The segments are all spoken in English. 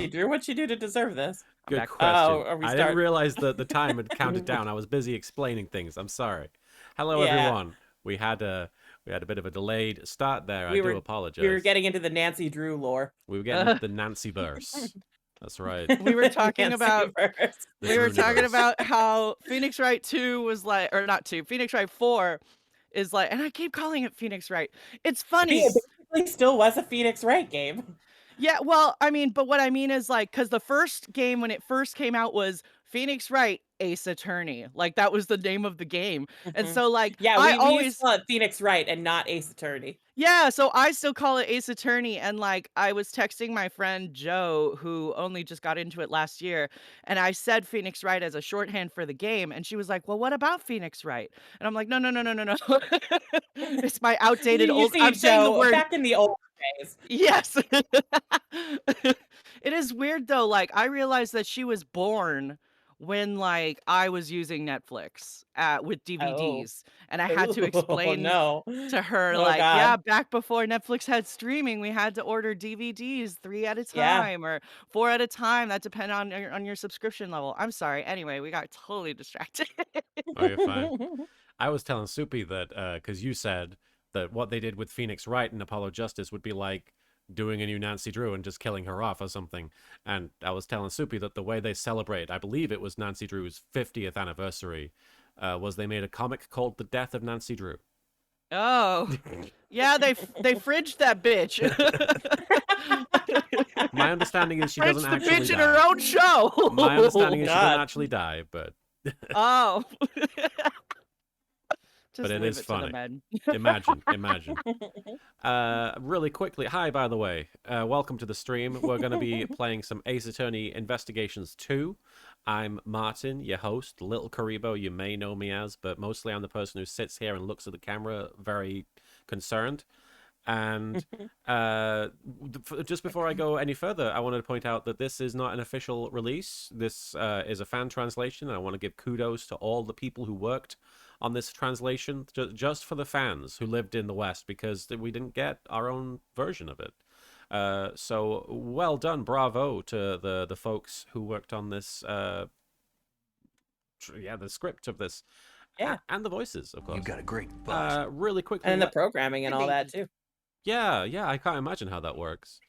Nancy Drew? What'd she do to deserve this? Good question. Are we I didn't realize that the time had counted down. I was busy explaining things. I'm sorry. Hello, Yeah, everyone. We had a bit of a delayed start there. I we do were we were apologize. getting into the Nancy Drew lore. We were getting into the Nancy verse. That's right. We were talking Nancy about verse. The we were talking Druniverse. about how Phoenix Wright 2 was like, or not 2, Phoenix Wright 4 is like, and I keep calling it Phoenix Wright. It's funny. It basically still was a Phoenix Wright game. Yeah, well, I mean, but what I mean is like, because the first game when it first came out was Phoenix Wright Ace Attorney. Like that was the name of the game. And Mhm. so like Yeah, I we used to always call it Phoenix Wright and not Ace Attorney. yeah, so I still call it Ace Attorney. And like I was texting my friend Joe, who only just got into it last year, and I said Phoenix Wright as a shorthand for the game, and she was like, "Well, what about Phoenix Wright?" And I'm like, "No, no, no, no, no, no." It's my outdated You old. see, I'm saying the Joe, word back in the old days. yes. It is weird though, like, I realized that she was born when, like, I was using Netflix, with Oh. DVDs, and I had to Oh, explain no. to her, Oh, like, "Yeah, God. back before Netflix had streaming, we had to order DVDs 3 at a Yeah. time or 4 at a time, that depend on your subscription level." I'm sorry, anyway, we got totally distracted. Oh, you're fine. I was telling Soupy that because you said that what they did with Phoenix Wright and Apollo Justice would be like doing a new Nancy Drew and just killing her off or something. And I was telling Soupy that the way they celebrate, I believe it was Nancy Drew's 50th anniversary, was they made a comic called The Death of Nancy Drew. Oh. Yeah, they fridged that bitch. My understanding is she Fridged doesn't the actually bitch in her die. own show. My understanding is she doesn't God. actually die, but Oh. but Just it leave is it to the funny. men. Imagine. Really quickly, hi, by the way. Welcome to the stream. We're going to be playing some Ace Attorney Investigations 2. I'm Martin, your host, Little Karibo, you may know me as, but mostly I'm the person who sits here and looks at the camera very concerned. And just before I go any further, I wanted to point out that this is not an official release. This is a fan translation, and I want to give kudos to all the people who worked on this translation, just for the fans who lived in the West, because we didn't get our own version of it. So well done, bravo to the folks who worked on this. The script of this, Yeah. and the voices, of course. You got a great butt. Really quickly, And the programming and all that, too. yeah, I can't imagine how that works.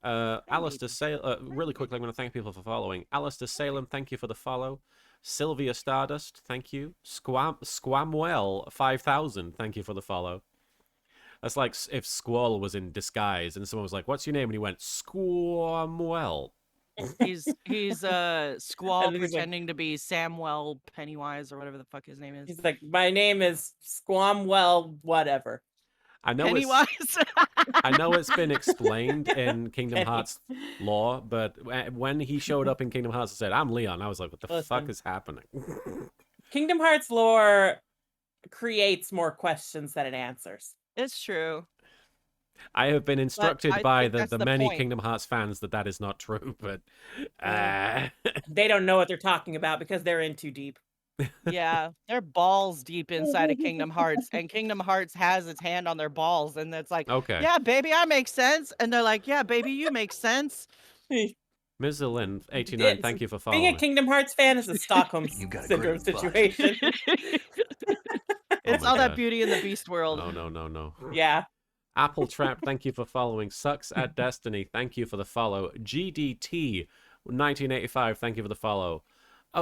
Alistair Salem, really quickly, I'm going to thank people for following. Alistair Salem, thank you for the follow. Sylvia Stardust, thank you. Squamwell 5000, thank you for the follow. That's like if Squall was in disguise and someone was like, "What's your name?" and he went Squamwell. He's Squall And he's like- pretending to be Samwell Pennywise or whatever the fuck his name is. He's like, my name is Squamwell whatever. I know Pennywise. I know it's been explained in Kingdom Hearts lore, but when he showed up in Kingdom Hearts and said, "I'm Leon," I was like, "What the fuck is happening?" Kingdom Hearts lore creates more questions than it answers. It's true. I have been instructed I by think the that's the many point. Kingdom Hearts fans that is not true, but They don't know what they're talking about because they're in too deep. Yeah, they're balls deep inside of Kingdom Hearts, and Kingdom Hearts has its hand on their balls, and it's like, okay. "Yeah, baby, I make sense," and they're like, "Yeah, baby, you make sense." Ms. Lynn, 89, thank you for following. Being a Kingdom Hearts fan is a Stockholm You got a syndrome great butt. situation. It's my all that God. Beauty and the Beast world. Oh, no. Yeah. Apple Trap, thank you for following. Sucks at Destiny, thank you for the follow. GDT 1985, thank you for the follow.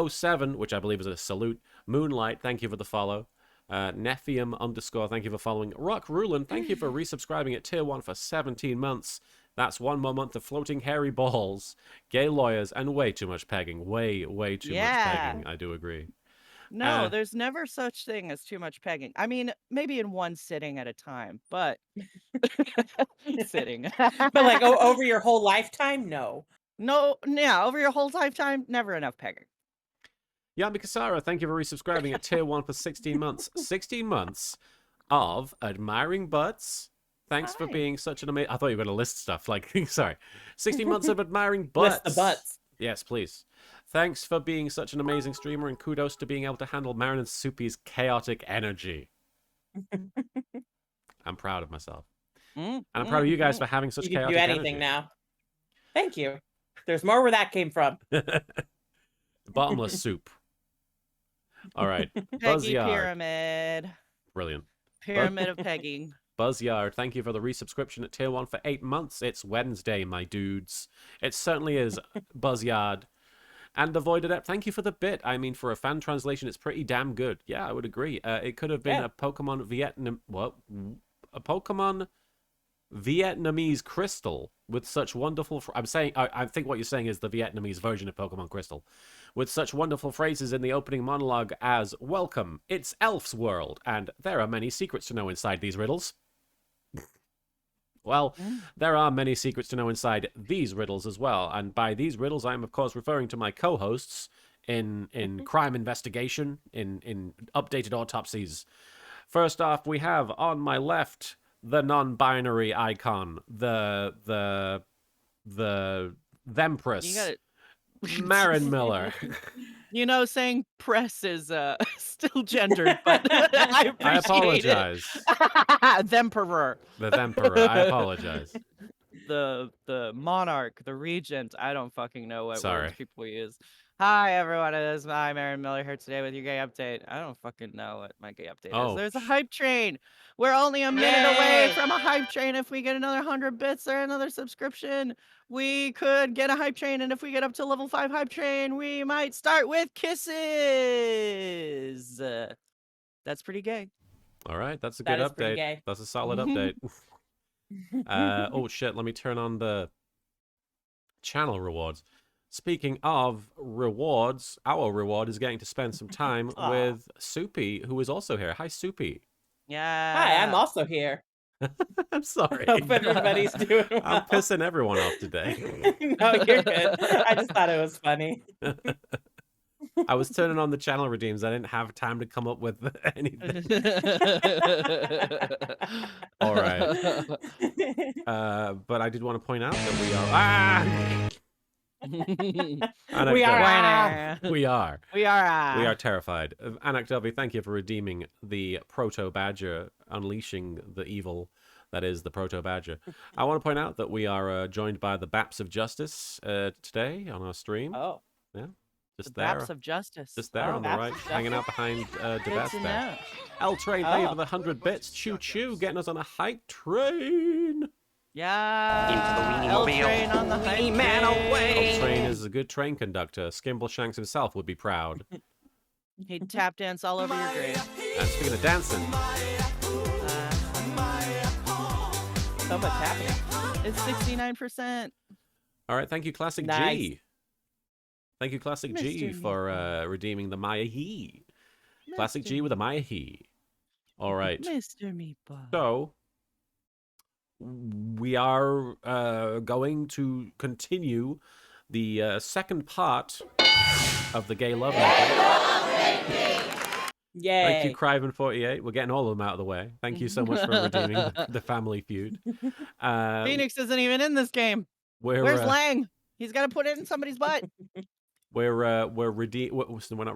07, which I believe is a salute. Moonlight, thank you for the follow. Nephium _ thank you for following. Rock Rulin, thank you for resubscribing at tier 1 for 17 months. That's one more month of floating hairy balls, gay lawyers, and way too much pegging. Way too much pegging. I do agree. No, there's never such thing as too much pegging. I mean, maybe in one sitting at a time, but sitting. But like over your whole lifetime, no. No, yeah, over your whole lifetime, never enough pegging. Yami Kasara, thank you for resubscribing at tier 1 for 16 months. 16 months of admiring butts. Thanks for being such an amazing... I thought you were going to list stuff. Like, sorry. 16 months of admiring butts. List the butts. Yes, please. Thanks for being such an amazing streamer, and kudos to being able to handle Marin and Soupy's chaotic energy. I'm proud of myself. And I'm proud of you guys for having such You can chaotic do anything energy. now. Thank you. There's more where that came from. Bottomless soup. All right. Peggy Buzzyard. Pyramid. Brilliant. Pyramid of pegging. Buzzyard, thank you for the resubscription at tier 1 for 8 months. It's Wednesday, my dudes. It certainly is, Buzzyard. And the Void Adept, thank you for the bit. I mean, for a fan translation, it's pretty damn good. Yeah, I would agree. It could have been a Pokemon a Pokemon Vietnamese Crystal with such wonderful... I think what you're saying is the Vietnamese version of Pokemon Crystal. With such wonderful phrases in the opening monologue as, "Welcome, it's Elf's world, and there are many secrets to know inside these riddles." Well, there are many secrets to know inside these riddles as well. And by these riddles, I'm, of course, referring to my co-hosts in crime investigation, in updated autopsies. First off, we have on my left the non-binary icon, the Thempress. You got it. Marin Miller. You know, saying press is still gendered, but I appreciate I apologize. it. Themperor. The Themperor. I apologize. The monarch, the regent. I don't fucking know what Sorry. words people use. Hi, everyone. It is my Marin Miller here today with your gay update. I don't fucking know what my gay update is. There's a hype train. We're only a minute away from a hype train. If we get another 100 bits or another subscription, we could get a hype train. And if we get up to level 5 hype train, we might start with kisses. That's pretty gay. All right, that's a That good is pretty update. gay. That's a solid update. Oh shit, let me turn on the channel rewards. Speaking of rewards, our reward is getting to spend some time with Soupy, who is also here. Hi, Soupy. Yeah. Hi, I'm also here. I'm sorry. Hope everybody's doing well. I'm pissing everyone off today. No, you're good. I just thought it was funny. I was turning on the channel redeems. I didn't have time to come up with anything. All right. But I did want to point out that we are... We are. We are. We are Terrified. Anakdovi, thank you for redeeming the Proto Badger, unleashing the evil that is the Proto Badger. I want to point out that we are joined by the Baps of Justice today on our stream. Oh. Yeah. Just the there. Baps of Justice. Just there on the Baps right, of hanging out behind Devas there. know. L Train, thank you for the 100 bits. Choo choo, getting us on a hype train. Yeah. Into the weenie L mobile. train on the hype Weenie man away. L Train is a good train conductor. Skimbleshanks himself would be proud. He'd tap dance all over your grave. And speaking of dancing, So much happening. It's 69%. all right, thank you, Classic Nice. G. Thank you, Classic G, Mr. for redeeming the Maya He. Classic G with a Maya He. All right. Mr. Meatball. So, we are going to continue the second part of the gay love making. Yay. Thank you, Criven48. We're getting all of them out of the way. Thank you so much for redeeming the family feud. Phoenix isn't even in this game. Where's Lang? He's got to put it in somebody's butt. We're not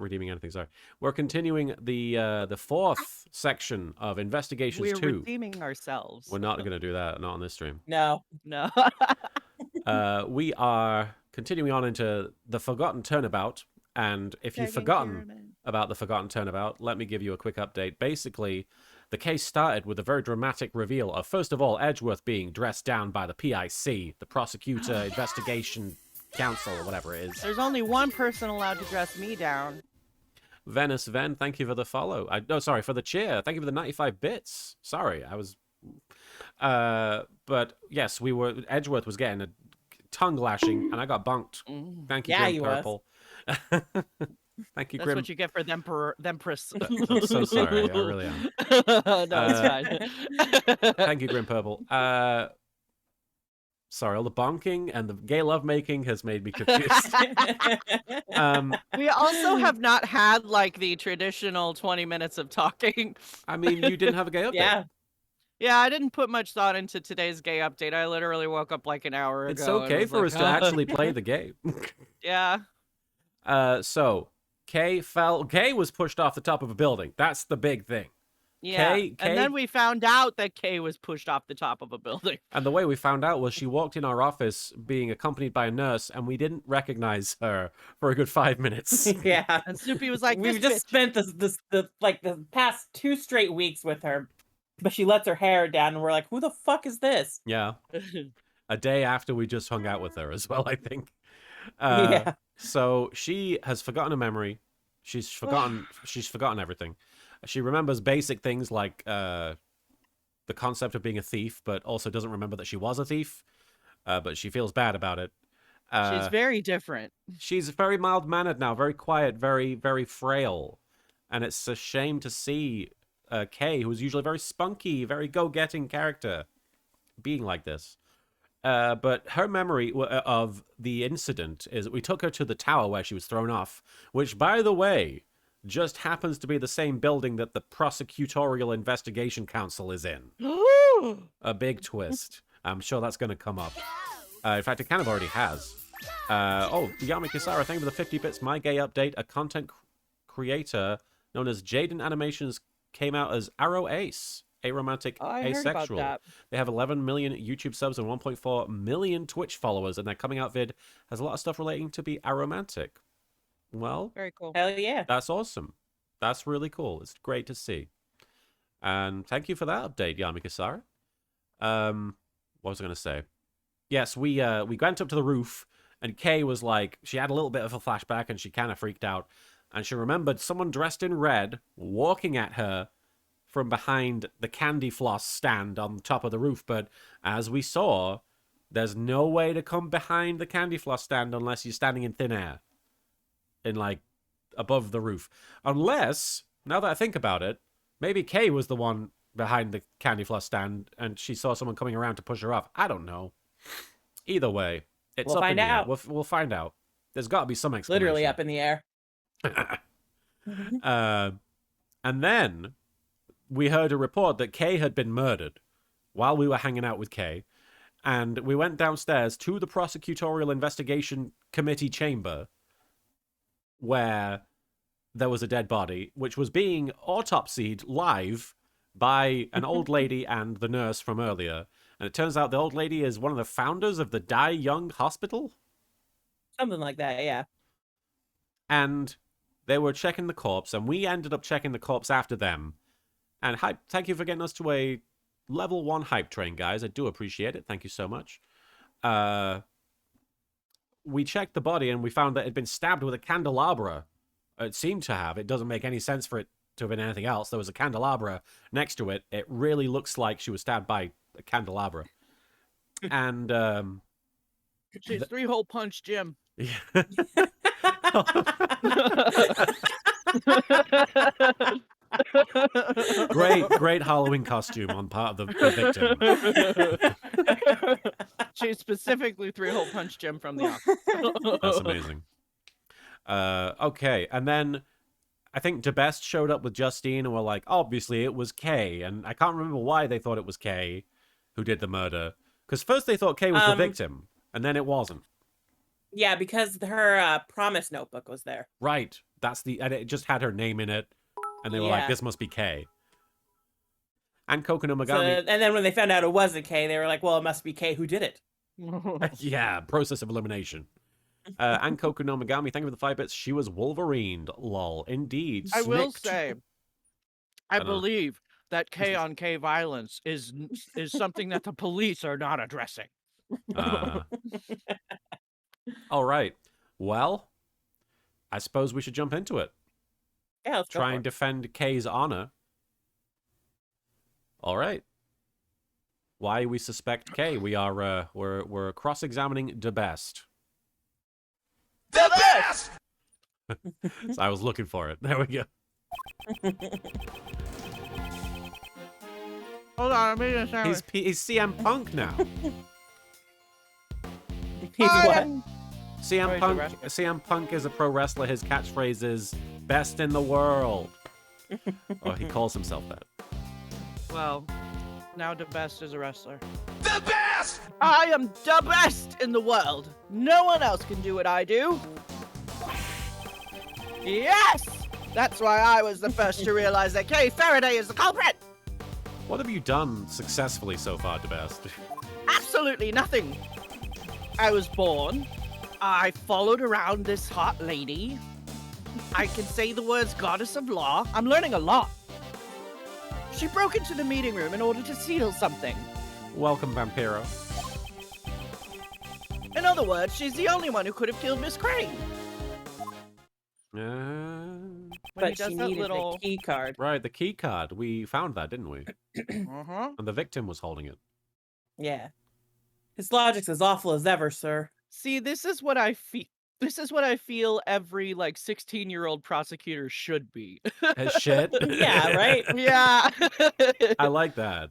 redeeming anything. Sorry, we're continuing the fourth section of Investigations We're 2. redeeming ourselves. We're not going to do that. Not on this stream. No. No. We are continuing on into the Forgotten Turnabout. And if you've forgotten about the Forgotten Turnabout, let me give you a quick update. Basically, the case started with a very dramatic reveal of, first of all, Edgeworth being dressed down by the PIC, the Prosecutor Investigation Council, or whatever it is. There's only one person allowed to dress me down. Venice Ven, thank you for the follow. Sorry, for the cheer. Thank you for the 95 bits. Sorry, I was... but, yes, Edgeworth was getting a tongue lashing, and I got bunked. Thank you, Yeah, Grim you Purple. Thank you, That's Grim. what you get for Thempress. I'm so sorry. I really am. No, it's fine. Thank you, Grim Purple. Sorry, all the bonking and the gay lovemaking has made me confused. We also have not had like the traditional 20 minutes of talking. I mean, you didn't have a gay update. Yeah. Yeah, I didn't put much thought into today's gay update. I literally woke up like an hour ago. It's and okay was for like, us to actually play the game. Yeah. So, Kay was pushed off the top of a building. That's the big thing. Yeah. Kay, And then we found out that Kay was pushed off the top of a building. and the way we found out was she walked in our office being accompanied by a nurse, and we didn't recognize her for a good 5 minutes. Yeah. And Soupy was like, We've this just bitch. spent the past 2 straight weeks with her, but she lets her hair down, and we're like, who the fuck is this? Yeah. A day after we just hung out with her as well, I think. Yeah. So she has forgotten a memory. She's forgotten everything. She remembers basic things like the concept of being a thief, but also doesn't remember that she was a thief. But she feels bad about it. She's very different. She's very mild-mannered now, very quiet, very, very frail. And it's a shame to see Kay, who was usually a very spunky, very go-getting character, being like this. But her memory of the incident is that we took her to the tower where she was thrown off, which, by the way, just happens to be the same building that the Prosecutorial Investigation Council is in. A big twist. I'm sure that's going to come up. In fact, it kind of already has. Yami Kisara, thank you for the 50 bits. My gay update. A content creator known as Jaden Animations came out as Arrow Ace, a romantic asexual. Heard about that. They have 11 million YouTube subs and 1.4 million Twitch followers, and their coming out vid has a lot of stuff relating to be aromantic. Well, Very cool. Hell yeah. that's awesome. That's really cool. It's great to see. And thank you for that update, Yami Kisara. What was I going to say? Yes, we went up to the roof, and Kay was like, she had a little bit of a flashback, and she kind of freaked out. And she remembered someone dressed in red walking at her from behind the candy floss stand on the top of the roof. But as we saw, there's no way to come behind the candy floss stand unless you're standing in thin air. In, like, above the roof. Unless, now that I think about it, maybe Kay was the one behind the candy floss stand and she saw someone coming around to push her off. I don't know. Either way, it's We'll up in find the air. out. We'll find out. There's got to be some explanation. Literally up in the air. And then we heard a report that Kay had been murdered while we were hanging out with Kay. And we went downstairs to the Prosecutorial Investigation Committee chamber where there was a dead body, which was being autopsied live by an old lady and the nurse from earlier. And it turns out the old lady is one of the founders of the Die Young Hospital. Something like that, yeah. And they were checking the corpse, and we ended up checking the corpse after them. And thank you for getting us to a level 1 hype train, guys. I do appreciate it. Thank you so much. We checked the body, and we found that it had been stabbed with a candelabra. It seemed to have. It doesn't make any sense for it to have been anything else. There was a candelabra next to it. It really looks like she was stabbed by a candelabra. And She's 3-hole punch Jim. yeah. Great Halloween costume on part of the victim. She specifically 3-hole punch Jim from the office. That's amazing. Okay, and then I think DeBest showed up with Justine and were like, obviously it was Kay, and I can't remember why they thought it was Kay who did the murder. Because first they thought Kay was the victim, and then it wasn't. Yeah, because her promise notebook was there. Right. And it just had her name in it, and they were like, this must be Kay. And Kokono Megami. And then when they found out it wasn't Kay, they were like, well, it must be Kay who did it. Yeah, process of elimination. And Kokono Megami, thank you for the 5 bits. She was Wolverined, lol. Indeed. I will Snicked. say, I believe that K on K violence is something that the police are not addressing. All right. Well, I suppose we should jump into it. Yeah, let's Try and defend Kay's honor. All right. Why we suspect Kay? We are we're cross-examining DeBest. The best! So I was looking for it. There we go. Hold on, I'm eating a sandwich. He's CM Punk now. He's what? CM Punk is a pro wrestler. His catchphrase is "best in the world." Oh, he calls himself that. Well, now the best is a wrestler. The best! I am the best in the world. No one else can do what I do. Yes! That's why I was the first to realize that Kay Faraday is the culprit. What have you done successfully so far, DeBest? Absolutely nothing. I was born. I followed around this hot lady. I can say the words goddess of law. I'm learning a lot. She broke into the meeting room in order to steal something. Welcome, Vampiro. In other words, she's the only one who could have killed Miss Crane. When he But does she that needed little... the key card. Right, the key card. We found that, didn't we? Uh-huh. And the victim was holding it. Yeah. His logic's as awful as ever, sir. See, this is what I feel. This is what I feel every, like, 16-year-old prosecutor should be. As shit? Yeah, right? Yeah. I like that.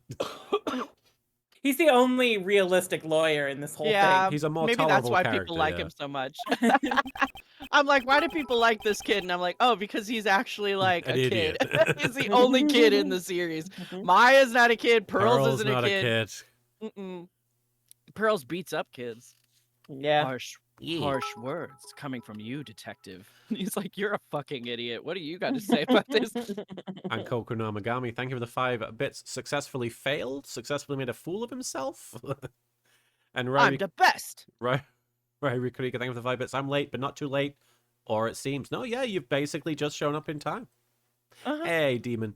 He's the only realistic lawyer in this whole Yeah, thing. He's a more maybe that's tolerable why character, people like yeah. him so much. I'm like, why do people like this kid? And I'm like, oh, because he's actually like An a idiot. kid. He's the only kid in the series. Maya's not a kid. Pearl's isn't not a kid. a kid. Mm-mm. Pearl's beats up kids. Yeah. Harsh words coming from you, detective. He's like, you're a fucking idiot. What do you got to say about this? And Koku no Megami, thank you for the 5 bits. Successfully failed? Successfully made a fool of himself? And I'm the best. Right, Rikurika, thank you for the 5 bits. I'm late, but not too late. Or it seems. No, yeah, you've basically just shown up in time. Uh-huh. Hey, demon.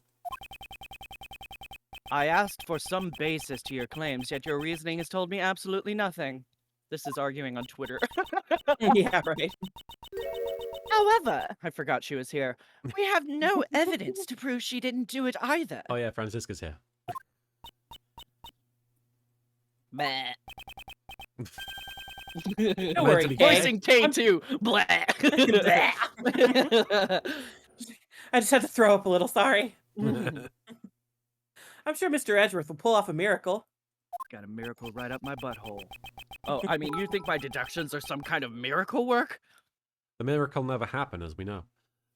I asked for some basis to your claims, yet your reasoning has told me absolutely nothing. This is arguing on Twitter. Yeah, right. However, I forgot she was here. We have no evidence to prove she didn't do it either. Oh yeah, Francisca's here. Bleh. Don't worry, be Kay. Voicing K too. Blah. I just had to throw up a little, sorry. I'm sure Mr. Edgeworth will pull off a miracle. Got a miracle right up my butthole. Oh, I mean, you think my deductions are some kind of miracle work? The miracle never happened, as we know.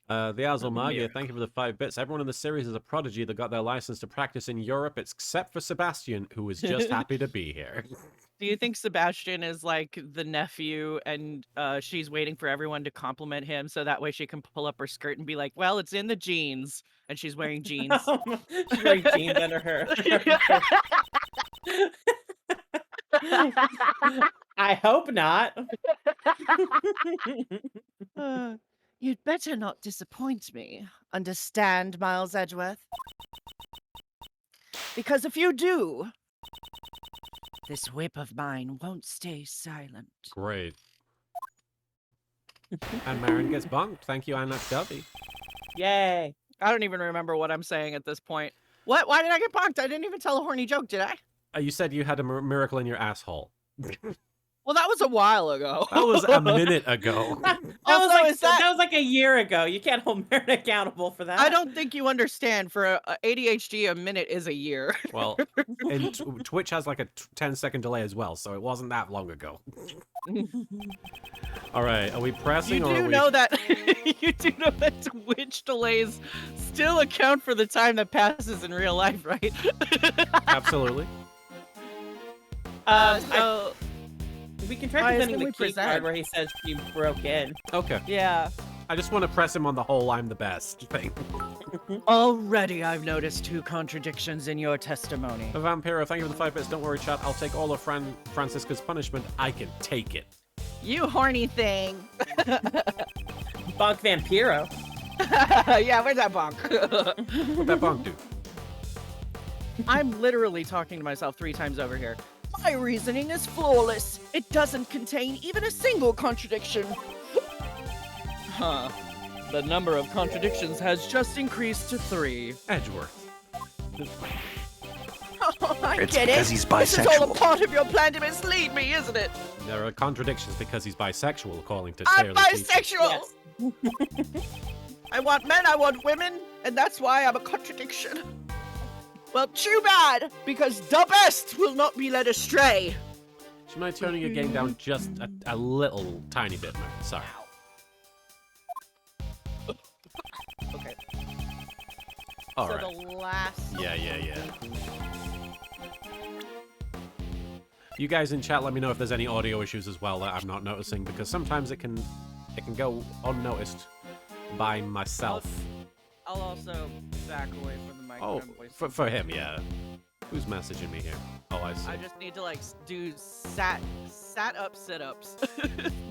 The Azul Magia, miracle. thank you for the 5 bits. Everyone in the series is a prodigy that got their license to practice in Europe, except for Sebastian, who is just happy to be here. Do you think Sebastian is like the nephew and she's waiting for everyone to compliment him so that way she can pull up her skirt and be like, well, it's in the jeans. And she's wearing jeans. She's wearing jeans under her. I hope not. You'd better not disappoint me. Understand, Miles Edgeworth? Because if you do, this whip of mine won't stay silent. Great. And Marin gets bonked. Thank you, Anak Dubby. Yay. I don't even remember what I'm saying at this point. What? Why did I get bonked? I didn't even tell a horny joke, did I? You said you had a miracle in your asshole. Well, that was a while ago. That was a minute ago. That Also, was like a year ago. You can't hold Marin accountable for that. I don't think you understand. For ADHD, a minute is a year. Well, and Twitch has like a 10-second delay as well, so it wasn't that long ago. All right, are we pressing You or are do we... know that you do know that Twitch delays still account for the time that passes in real life, right? Absolutely. So we can try Why presenting isn't the we key present? card where he says she broke in. Okay. yeah. I just want to press him on the whole I'm the best thing. Already, I've noticed 2 contradictions in your testimony. Vampiro, thank you for the 5 bits. Don't worry, chat. I'll take all of Francisca's punishment. I can take it. You horny thing. Bonk Vampiro. Yeah, where's that bonk? What that bonk do? I'm literally talking to myself 3 times over here. My reasoning is flawless. It doesn't contain even a single contradiction. Huh. The number of contradictions has just increased to 3. Edgeworth. Oh, I It's get because it. he's This is all a bisexual. part of your plan to mislead me, isn't it? There are contradictions because he's bisexual, according to I'm Taylor Swift. bisexual. I want men, I want women, and that's why I'm a contradiction. Well, too bad, because the best will not be led astray. She might turning your game down just a little tiny bit, man. Sorry. Okay. All so right. the last. Yeah. You guys in chat, let me know if there's any audio issues as well that I'm not noticing, because sometimes it can go unnoticed by myself. I'll also back away from the mic. Oh, when I'm voicing. for him, yeah. Who's messaging me here? Oh, I see. I just need to like do sat up sit ups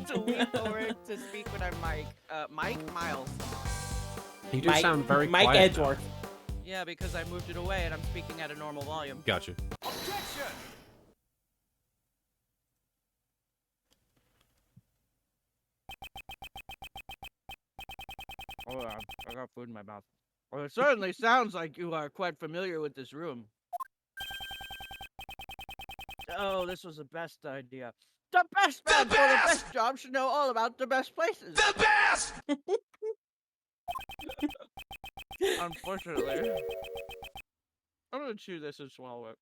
to lean forward to speak when I'm Mike Miles. You do sound very Mike quiet now. Edgeworth. Yeah, because I moved it away and I'm speaking at a normal volume. Gotcha. Objection! Hold on, I got food in my mouth. Well, it certainly sounds like you are quite familiar with this room. Oh, this was the best idea. The best man for the best job should know all about the best places. The best! Unfortunately. I'm gonna chew this and swallow it.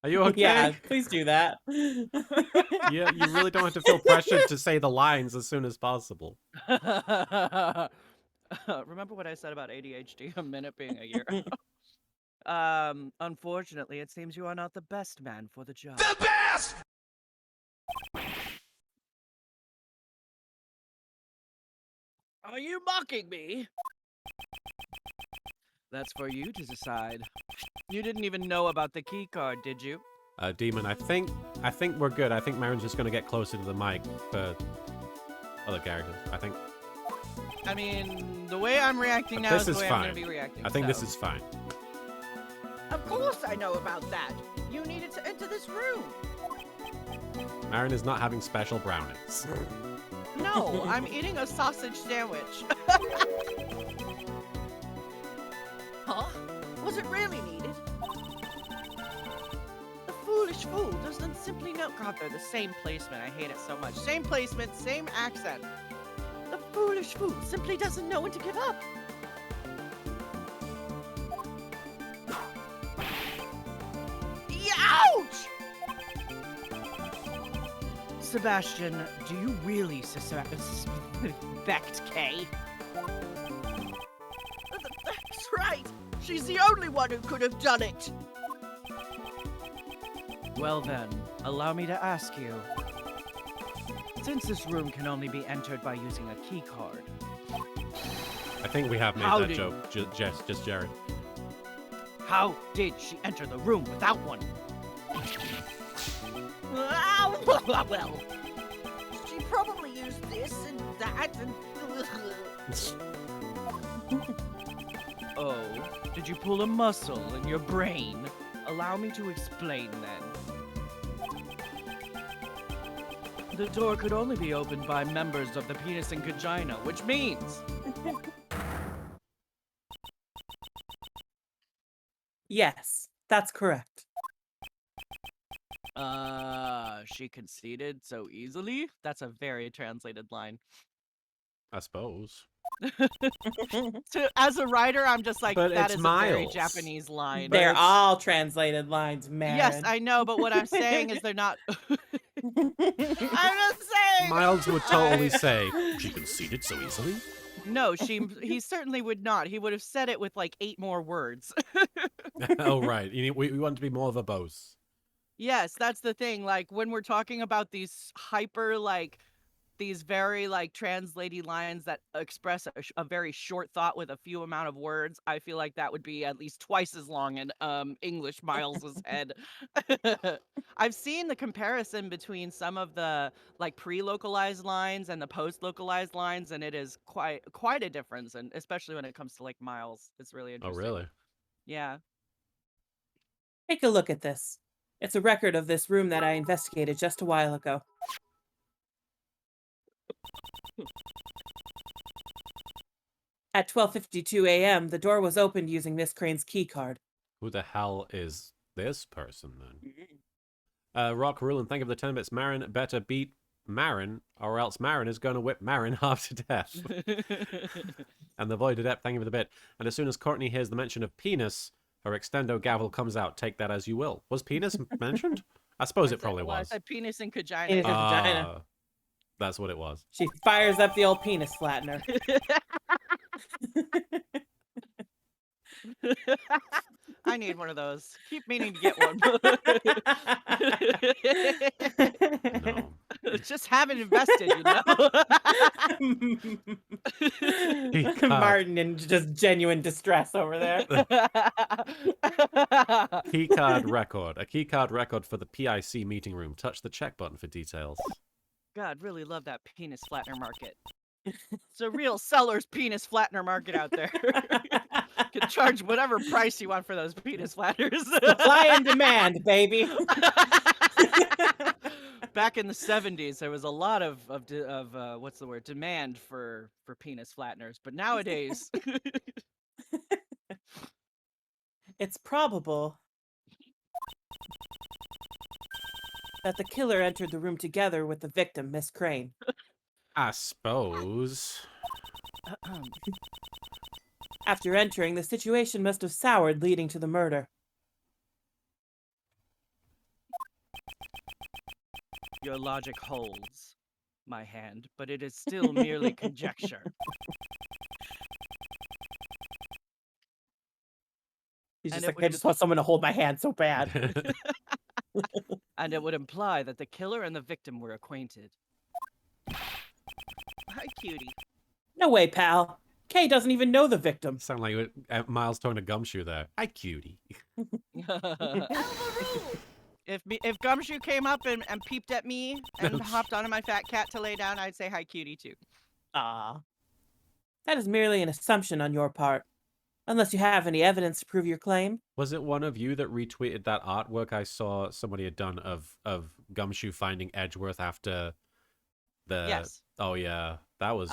Are you okay? Yeah, please do that. Yeah, you really don't have to feel pressured to say the lines as soon as possible. Remember what I said about ADHD a minute being a year? Unfortunately, it seems you are not the best man for the job. The best! Are you mocking me? That's for you to decide. You didn't even know about the key card, did you? Demon, I think we're good. I think Marin's just gonna get closer to the mic for other characters. I think. I mean, the way I'm reacting now This is the is way I'm fine. gonna be reacting. I think this so- is fine. Of course I know about that. You needed to enter this room. Marin is not having special brownies. No, I'm eating a sausage sandwich. Huh? Was it really needed? The foolish fool doesn't simply know. God, they're the same placement. I hate it so much. Same placement, same accent. The foolish fool simply doesn't know when to give up. Ouch! Sebastian, do you really suspect Kay? That's right! She's the only one who could have done it! Well then, allow me to ask you. Since this room can only be entered by using a key card, I think we have made How that did- joke. Just Jared. how did she enter the room without one? Well, she probably used this and that and... Oh, did you pull a muscle in your brain? Allow me to explain then. The door could only be opened by members of the penis and vagina, which means... Yes, that's correct. She conceded so easily? That's a very translated line. I suppose. As a writer, I'm just like, But that it's is a very Miles. Japanese line. They're it's- all translated lines, man. Yes, I know, but what I'm saying is they're not... I'm just saying! Miles would totally say, she conceded so easily? No, he certainly would not. He would have said it with like 8 more words. Oh, right. We want to be more verbose. Yes, that's the thing. Like, when we're talking about these these very, translated lines that express a very short thought with a few amount of words, I feel like that would be at least twice as long in English Miles's head. I've seen the comparison between some of the, pre-localized lines and the post-localized lines, and it is quite a difference, and especially when it comes to, Miles. It's really Oh, interesting. really? Yeah. Take a look at this. It's a record of this room that I investigated just a while ago. At 12:52 a.m., the door was opened using Miss Crane's key card. Who the hell is this person, then? Rock Rulin, thank you for the 10 bits. Marin better beat Marin, or else Marin is going to whip Marin half to death. And the Void Adept, thank you for the bit. And as soon as Courtney hears the mention of penis, her extendo gavel comes out. Take that as you will. Was penis mentioned? I suppose it probably Well, I was. said penis and vagina. Penis and vagina. Ah, that's what it was. She fires up the old penis flattener. I need one of those. Keep meaning to get one. No. just haven't invested, you know? Martin in just genuine distress over there. Keycard record. A keycard record for the PIC meeting room. Touch the check button for details. God, really love that penis flattener market. It's a real seller's penis flattener market out there. Can charge whatever price you want for those penis flatters. Supply and demand, baby. Back in the 70s, there was a lot of what's the word, demand for penis flatteners, but nowadays, It's probable that the killer entered the room together with the victim, Miss Crane. I suppose. After entering, the situation must have soured, leading to the murder. your logic holds, my hand, but it is still merely conjecture. He's And just it like, I would- just want someone to hold my hand so bad. And it would imply that the killer and the victim were acquainted. Hi, cutie. No way, pal. Kay doesn't even know the victim. Sound like Miles talking to Gumshoe there. Hi, cutie. If Gumshoe came up and peeped at me and hopped onto my fat cat to lay down, I'd say hi, cutie, too. Ah. That is merely an assumption on your part. Unless you have any evidence to prove your claim. Was it one of you that retweeted that artwork I saw somebody had done of Gumshoe finding Edgeworth after the... Yes. Oh, yeah. That was...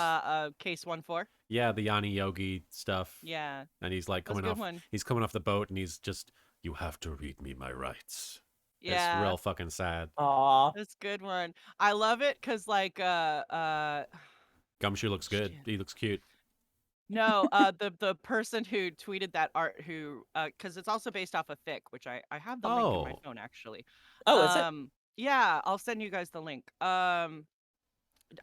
Case 1-4. Yeah, the Yanni Yogi stuff. Yeah. And he's like That was a coming good off... one. He's coming off the boat and he's just, you have to read me my rights. Yeah. It's real fucking sad. Aw. That's a good one. I love it because, like, Gumshoe looks good. Shit. He looks cute. no, the person who tweeted that art, who, because it's also based off of fic, which I have the link in my Oh. phone, actually. Oh, is it? Yeah, I'll send you guys the link. I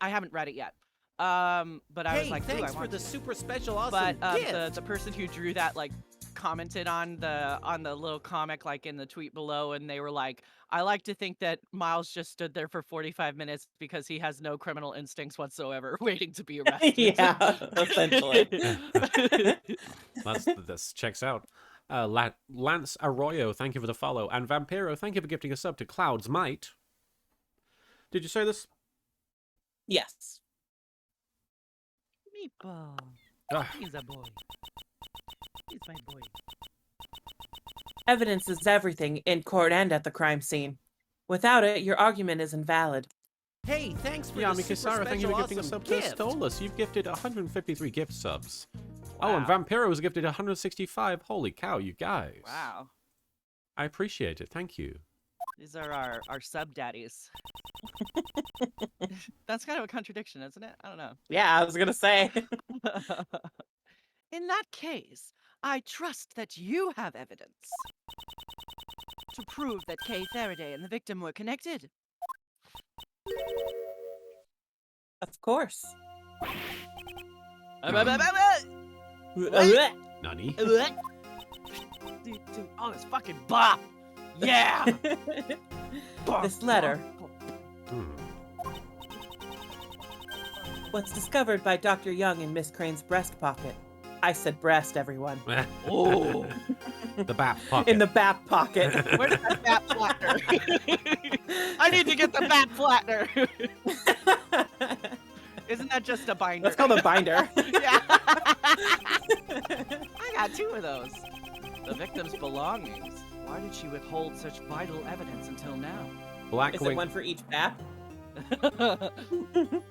haven't read it yet. But I was like, thanks I for want the to. super special awesome But gift. the person who drew that, like, commented on the little comic, like, in the tweet below, and they were like, I like to think that Miles just stood there for 45 minutes because he has no criminal instincts whatsoever, waiting to be arrested. Yeah, essentially. This checks out. Lance Arroyo, thank you for the follow. And Vampiro, thank you for gifting a sub to Cloud's Might. Did you say this? Yes. Meatball. Ah, He's a boy. He's my boy. Evidence is everything in court and at the crime scene. Without it, your argument is invalid. Hey, thanks for Yami the super Kisara, thank you special for gifting a awesome sub gift. to Stolas. You've gifted 153 gift subs. Oh, and Wow. Vampiro was gifted 165. Holy cow, you guys. Wow. I appreciate it. Thank you. These are our sub daddies. That's kind of a contradiction, isn't it? I don't know. Yeah, I was gonna say. In that case, I trust that you have evidence to prove that Kay Faraday and the victim were connected. Of course. Nani? Oh, this fucking bop! Yeah! This letter Hmm. was discovered by Dr. Young in Miss Crane's breast pocket. I said breast, everyone. Oh! The back pocket. In the back pocket. Where's that bat flattener? I need to get the bat flattener! Isn't that just a binder? That's called a binder. Yeah. I got 2 of those. The victim's belongings. Why did she withhold such vital evidence until now? Is it Blackwing, one for each BAP?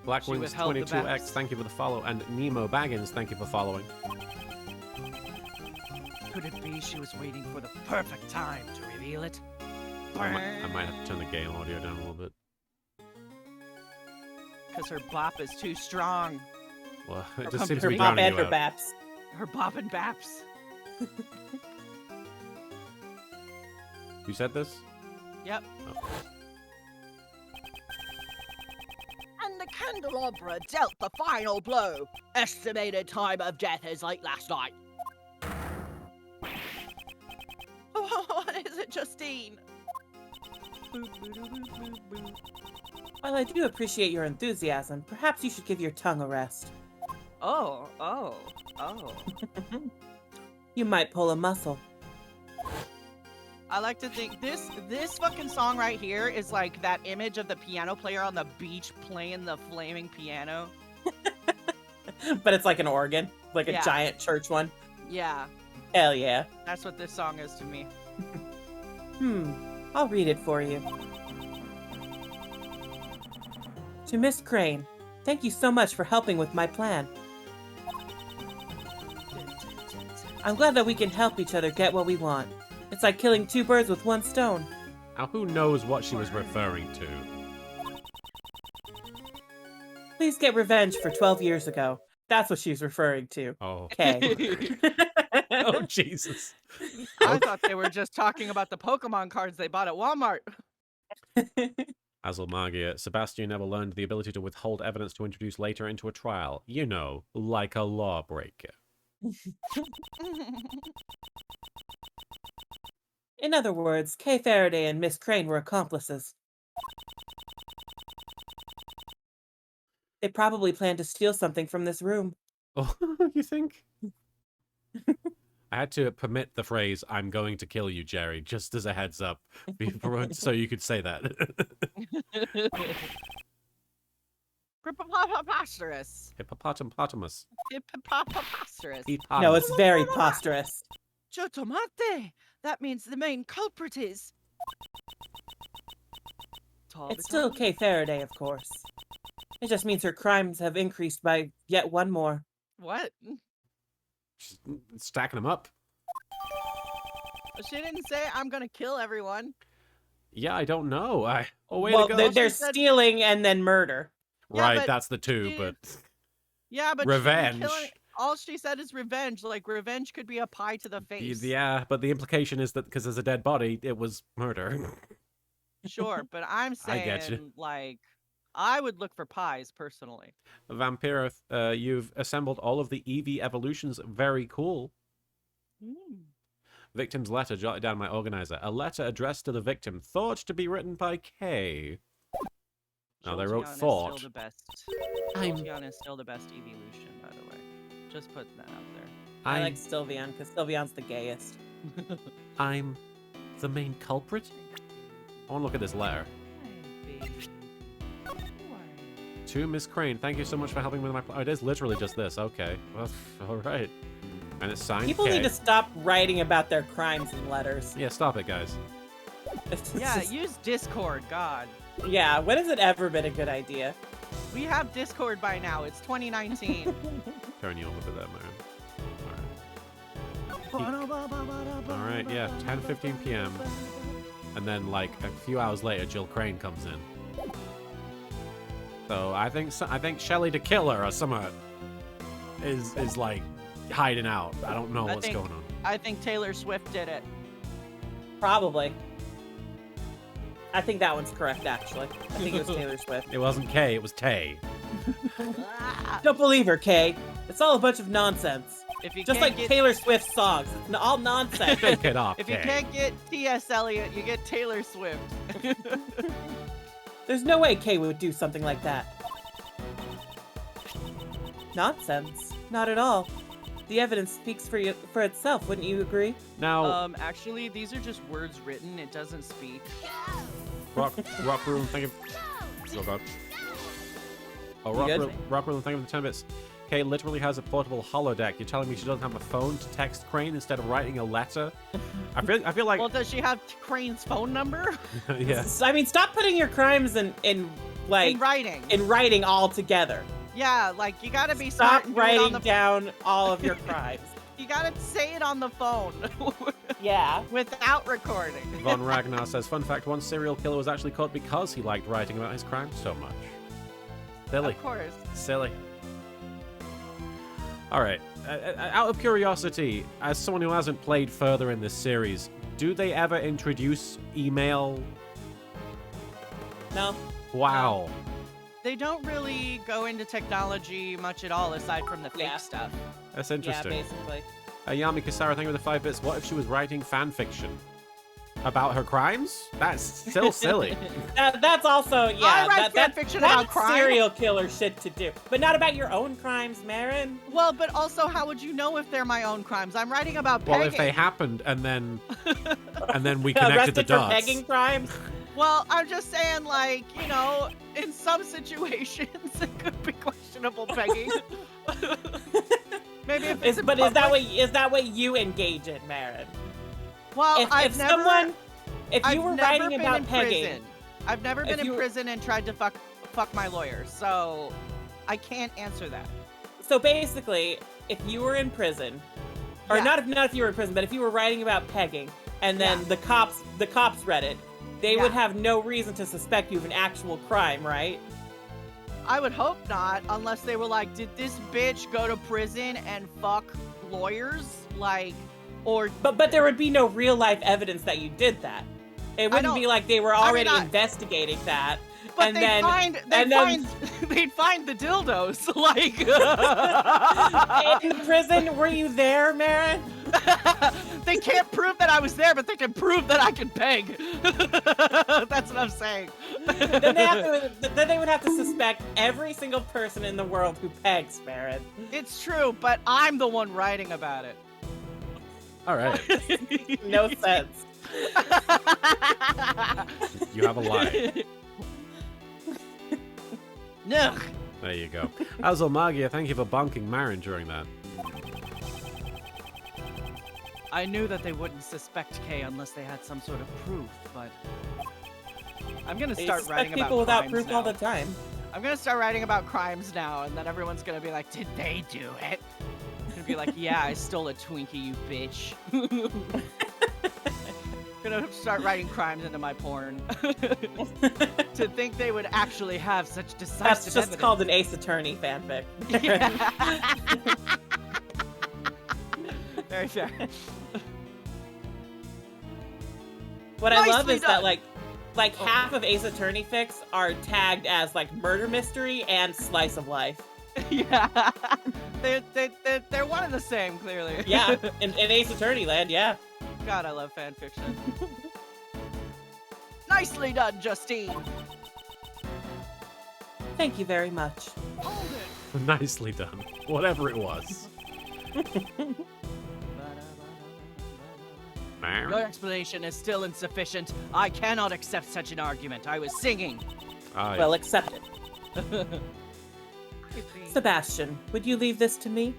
Blackwings withheld the 22X, backs. thank you for the follow. And Nemo Baggins, thank you for following. Could it be she was waiting for the perfect time to reveal it? I might have to turn the game audio down a little bit. Because her bop is too strong. Well, it Her just seems to be Her bop drowning and you her out. BAPs. Her bop and baps. You said this? Yep. Oh. And the candelabra dealt the final blow. Estimated time of death is late last night. What is it, Justine? Boop, boop, boop, boop, boop. While I do appreciate your enthusiasm, perhaps you should give your tongue a rest. Oh. You might pull a muscle. I like to think this fucking song right here is like that image of the piano player on the beach playing the flaming piano. But it's like an organ, like a Yeah. giant church one. Yeah, Hell yeah. that's what this song is to me. I'll read it for you. To Miss Crane, thank you so much for helping with my plan. I'm glad that we can help each other get what we want. It's like killing two birds with one stone. Now, who knows what she was referring to? Please get revenge for 12 years ago. That's what she's referring to. Oh. Okay. Oh, Jesus. I thought they were just talking about the Pokemon cards they bought at Walmart. Azulmagia, Sebastian never learned the ability to withhold evidence to introduce later into a trial. You know, like a lawbreaker. In other words, Kay Faraday and Miss Crane were accomplices. They probably planned to steal something from this room. Oh, you think? I had to permit the phrase, I'm going to kill you, Jerry, just as a heads up, so you could say that. Preposterous. Hippopotamus. Preposterous. No, it's very preposterous. Chotomate! That means the main culprit is... It's still Kay Faraday, of course. It just means her crimes have increased by yet one more. What? Just stacking them up. She didn't say, I'm gonna kill everyone. Yeah, I don't know. Oh, way Well, to go. they're She said- stealing and then murder. Yeah, Right, but that's the two, she- but... Yeah, but she didn't Revenge. kill any- all she said is revenge. Like, revenge could be a pie to the face. Yeah, but the implication is that because there's a dead body, it was murder. Sure, but I'm I get you. saying, like, I would look for pies, personally. Vampiro, you've assembled all of the EV evolutions. Very cool. Victim's letter, jotted down my organizer. A letter addressed to the victim, thought to be written by Kay. Now they wrote Jolteon is thought. Still the best. I'm- Jolteon is still the best evolution, by the way. Just putting that out there. I like Sylveon because Sylveon's the gayest. I'm the main culprit? I want to look at this letter. To Miss Crane, thank you so much for helping me with my... Oh, it is literally just this. Okay. Well, all right. And it's signed People K. need to stop writing about their crimes in letters. Yeah, stop it, guys. It's Yeah, just- use Discord, God. yeah, when has it ever been a good idea? We have Discord by now. It's 2019. Turn you on with that, man. All right, yeah, 10:15 p.m. And then, like, a few hours later, Jill Crane comes in. So I think Shelly the Killer or something is like hiding out. I don't know what's going on. I think Taylor Swift did it. Probably. I think that one's correct, actually. I think it was Taylor Swift. It wasn't Kay, it was Tay. Don't believe her, Kay. It's all a bunch of nonsense. If you Just can't like get, Taylor Swift's songs. It's all nonsense. Take it off, if you Kay. can't get T.S. Eliot, you get Taylor Swift. There's no way Kay would do something like that. Nonsense. Not at all. The evidence speaks for itself, wouldn't you agree? Now, Actually, these are just words written. It doesn't speak. Rock Room, thank you. Oh, God. Oh, You good? Rock Room, thank you for the 10 bits. Kay literally has a portable holodeck. You're telling me she doesn't have a phone to text Crane instead of writing a letter? I feel like... Well, does she have Crane's phone number? yeah. I mean, stop putting your crimes in like In writing. in writing all together. Yeah, like, you gotta be smart Stop and do it on writing the down all of your crimes. You gotta say it on the phone Yeah. without recording. Von Ragnar says, fun fact, one serial killer was actually caught because he liked writing about his crimes so much. Silly. Of course. Silly. Alright. Out of curiosity, as someone who hasn't played further in this series, do they ever introduce email? No. Wow. They don't really go into technology much at all aside from the fake Yeah. stuff. That's interesting. Yeah, basically. Yami Kasara, thank you for the 5 bits. What if she was writing fan fiction? About her crimes? That's still silly. That's also, yeah. I write that's fanfiction about crime. serial killer shit to do. But not about your own crimes, Marin. Well, but also, how would you know if they're my own crimes? I'm writing about pegging. Well, if they happened and then we connected Arrested the for dots. pegging crimes? Well, I'm just saying, like, you know, in some situations, it could be questionable pegging. Maybe if it's in But is public. that what you engage in, Marin? Well, If I've never were writing been about in pegging, prison. I've never been If in you- prison and tried to fuck my lawyer, so I can't answer that. so basically, if you were in prison, or Yeah. not if you were in prison, but if you were writing about pegging, and then Yeah. the cops read it, they would Yeah. have no reason to suspect you of an actual crime, right? I would hope not, unless they were like, did this bitch go to prison and fuck lawyers? Like, or But there would be no real life evidence that you did that. It wouldn't don't- be like they were I mean, already I- investigating that. but and they'd then find they'd find the dildos. Like in prison, were you there, Marin? they can't prove that I was there, but they can prove that I can peg. That's what I'm saying. Then they would have to suspect every single person in the world who pegs, Marin. It's true, but I'm the one writing about it. All right. No sense. You have a lie. No. There you go. Azelmagia, thank you for bonking Marin during that. I knew that they wouldn't suspect Kay unless they had some sort of proof, but I'm gonna They start suspect writing about people without crimes proof now. all the time. I'm gonna start writing about crimes now, and then everyone's gonna be like, "Did they do it?" Gonna be like, "Yeah, I stole a Twinkie, you bitch." Gonna start writing crimes into my porn. To think they would actually have such decisive That's just evidence. called an Ace Attorney fanfic. Yeah. Very fair. What I love Nicely is done. that like half of Ace Attorney fics are tagged as like murder mystery and slice of life. Yeah. They're one and the same, clearly. Yeah, in Ace Attorney land, yeah. God, I love fan fiction. Nicely done, Justine. Thank you very much. Hold it. Nicely done. Whatever it was. Your Marin? explanation is still insufficient. I cannot accept such an argument. I was singing. Ah, Well, accept it. Sebastian, would you leave this to me?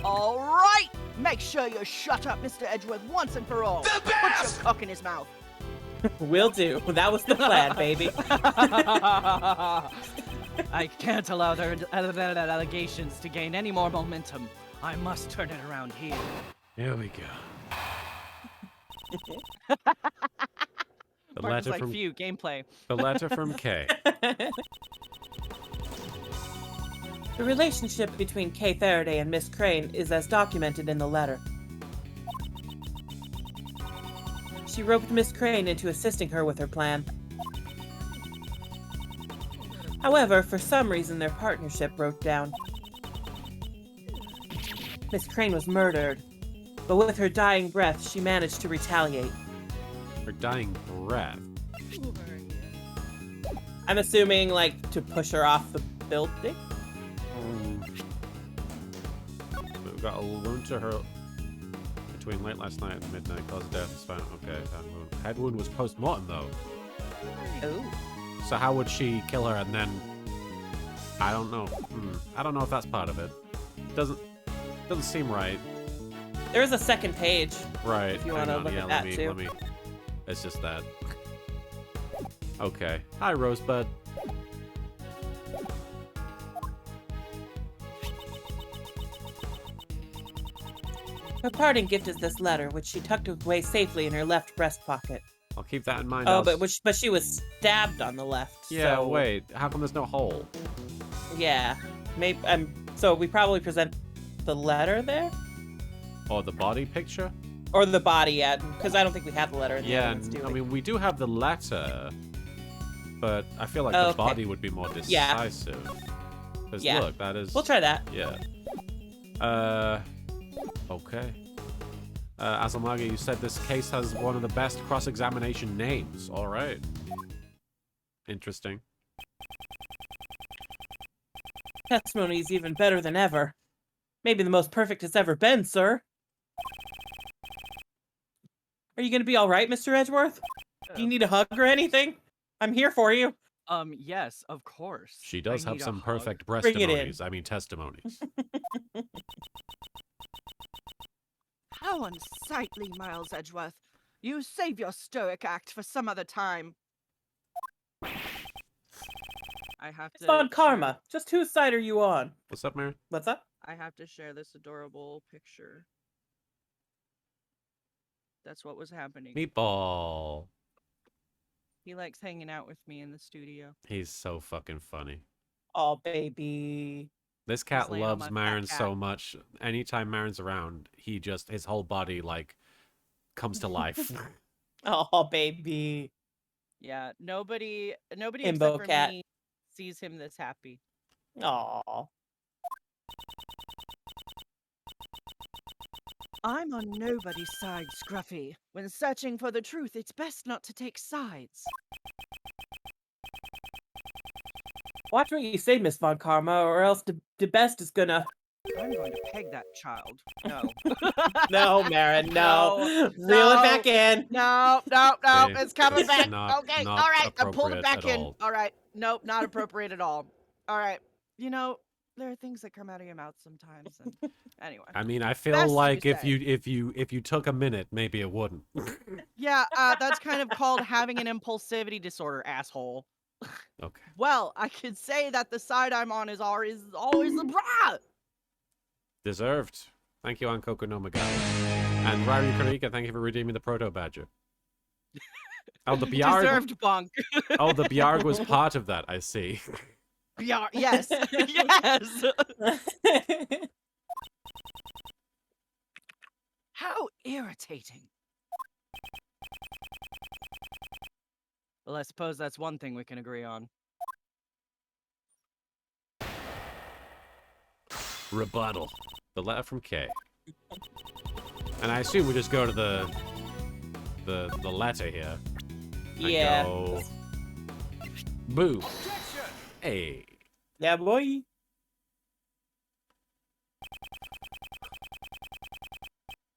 All right! Make sure you shut up, Mr. Edgeworth, once and for all. The Put your best! cock in his mouth. Will do. That was the plan, baby. I can't allow their allegations to gain any more momentum. I must turn it around here. Here we go. The Martin's letter like, from phew, gameplay. the letter from Kay. The relationship between Kay Faraday and Miss Crane is as documented in the letter. She roped Miss Crane into assisting her with her plan. However, for some reason their partnership broke down. Miss Crane was murdered, but with her dying breath, she managed to retaliate. Her dying breath. I'm assuming, like, to push her off the building? We've got a wound to her between late last night and midnight. Caused death. Is found. Okay. Head wound was post-mortem though. Oh. So how would she kill her and then? I don't know. I don't know if that's part of it. Doesn't seem right. There is a second page. Right. If you hang wanna on, look yeah, at let that me, too. Let me. It's just that. Okay. Hi, Rosebud. Her parting gift is this letter, which she tucked away safely in her left breast pocket. I'll keep that in mind. Oh, I'll but she was stabbed on the left. Yeah. so, Wait. How come there's no hole? Yeah. Maybe. So we probably present the letter there, Or the body picture? or the body yet, because I don't think we have the letter in the Yeah. evidence, do I we? mean, we do have the letter, but I feel like Oh, the okay. body would be more Yeah. decisive. Because Yeah. look, that is. We'll try that. Yeah. Okay. Azamaga, you said this case has one of the best cross-examination names. All right. Interesting. Testimony is even better than ever. Maybe the most perfect it's ever been, sir. Are you gonna be all right, Mr. Edgeworth? Do you need a hug or anything? I'm here for you. Yes, of course. She does I have need a some hug. perfect Bring it in. breastimonies. I mean, testimonies. How unsightly, Miles Edgeworth. You save your stoic act for some other time. I have It's to on share- karma. Just whose side are you on? What's up, Marin? What's up? I have to share this adorable picture. That's what was happening. Meatball. He likes hanging out with me in the studio. He's so fucking funny. Oh, baby. This cat laying on loves my fat Marin cat. so much. Anytime Marin's around, his whole body, like, comes to life. Oh, baby. Yeah, nobody Himbo except for cat. me sees him this happy. Aw. I'm on nobody's side, Scruffy. When searching for the truth, it's best not to take sides. Watch what you say, Miss Von Karma, or else the best is gonna... I'm going to peg that child. No. No, Marin, no. No, Reel it no. back in. No, See, it's coming it's back. not- Okay, not all right, I pulled appropriate it back at in. all. All right, nope, not appropriate at all. All right, you know, there are things that come out of your mouth sometimes. And anyway, I mean, I feel Best you like if say. you took a minute, maybe it wouldn't. yeah, that's kind of called having an impulsivity disorder, asshole. Okay. Well, I could say that the side I'm on is always the bra. Deserved. Thank you, Ankoko no Magai. And Rari Karika, thank you for redeeming the Proto Badger. Oh, the Bjarg. Deserved bunk. Oh, the Bjarg was part of that, I see. Yeah, yes, yes. How irritating. Well, I suppose that's one thing we can agree on. Rebuttal. The letter from Kay. And I assume we just go to the letter here. And Yeah. go, boom. Hey. Yeah, boy.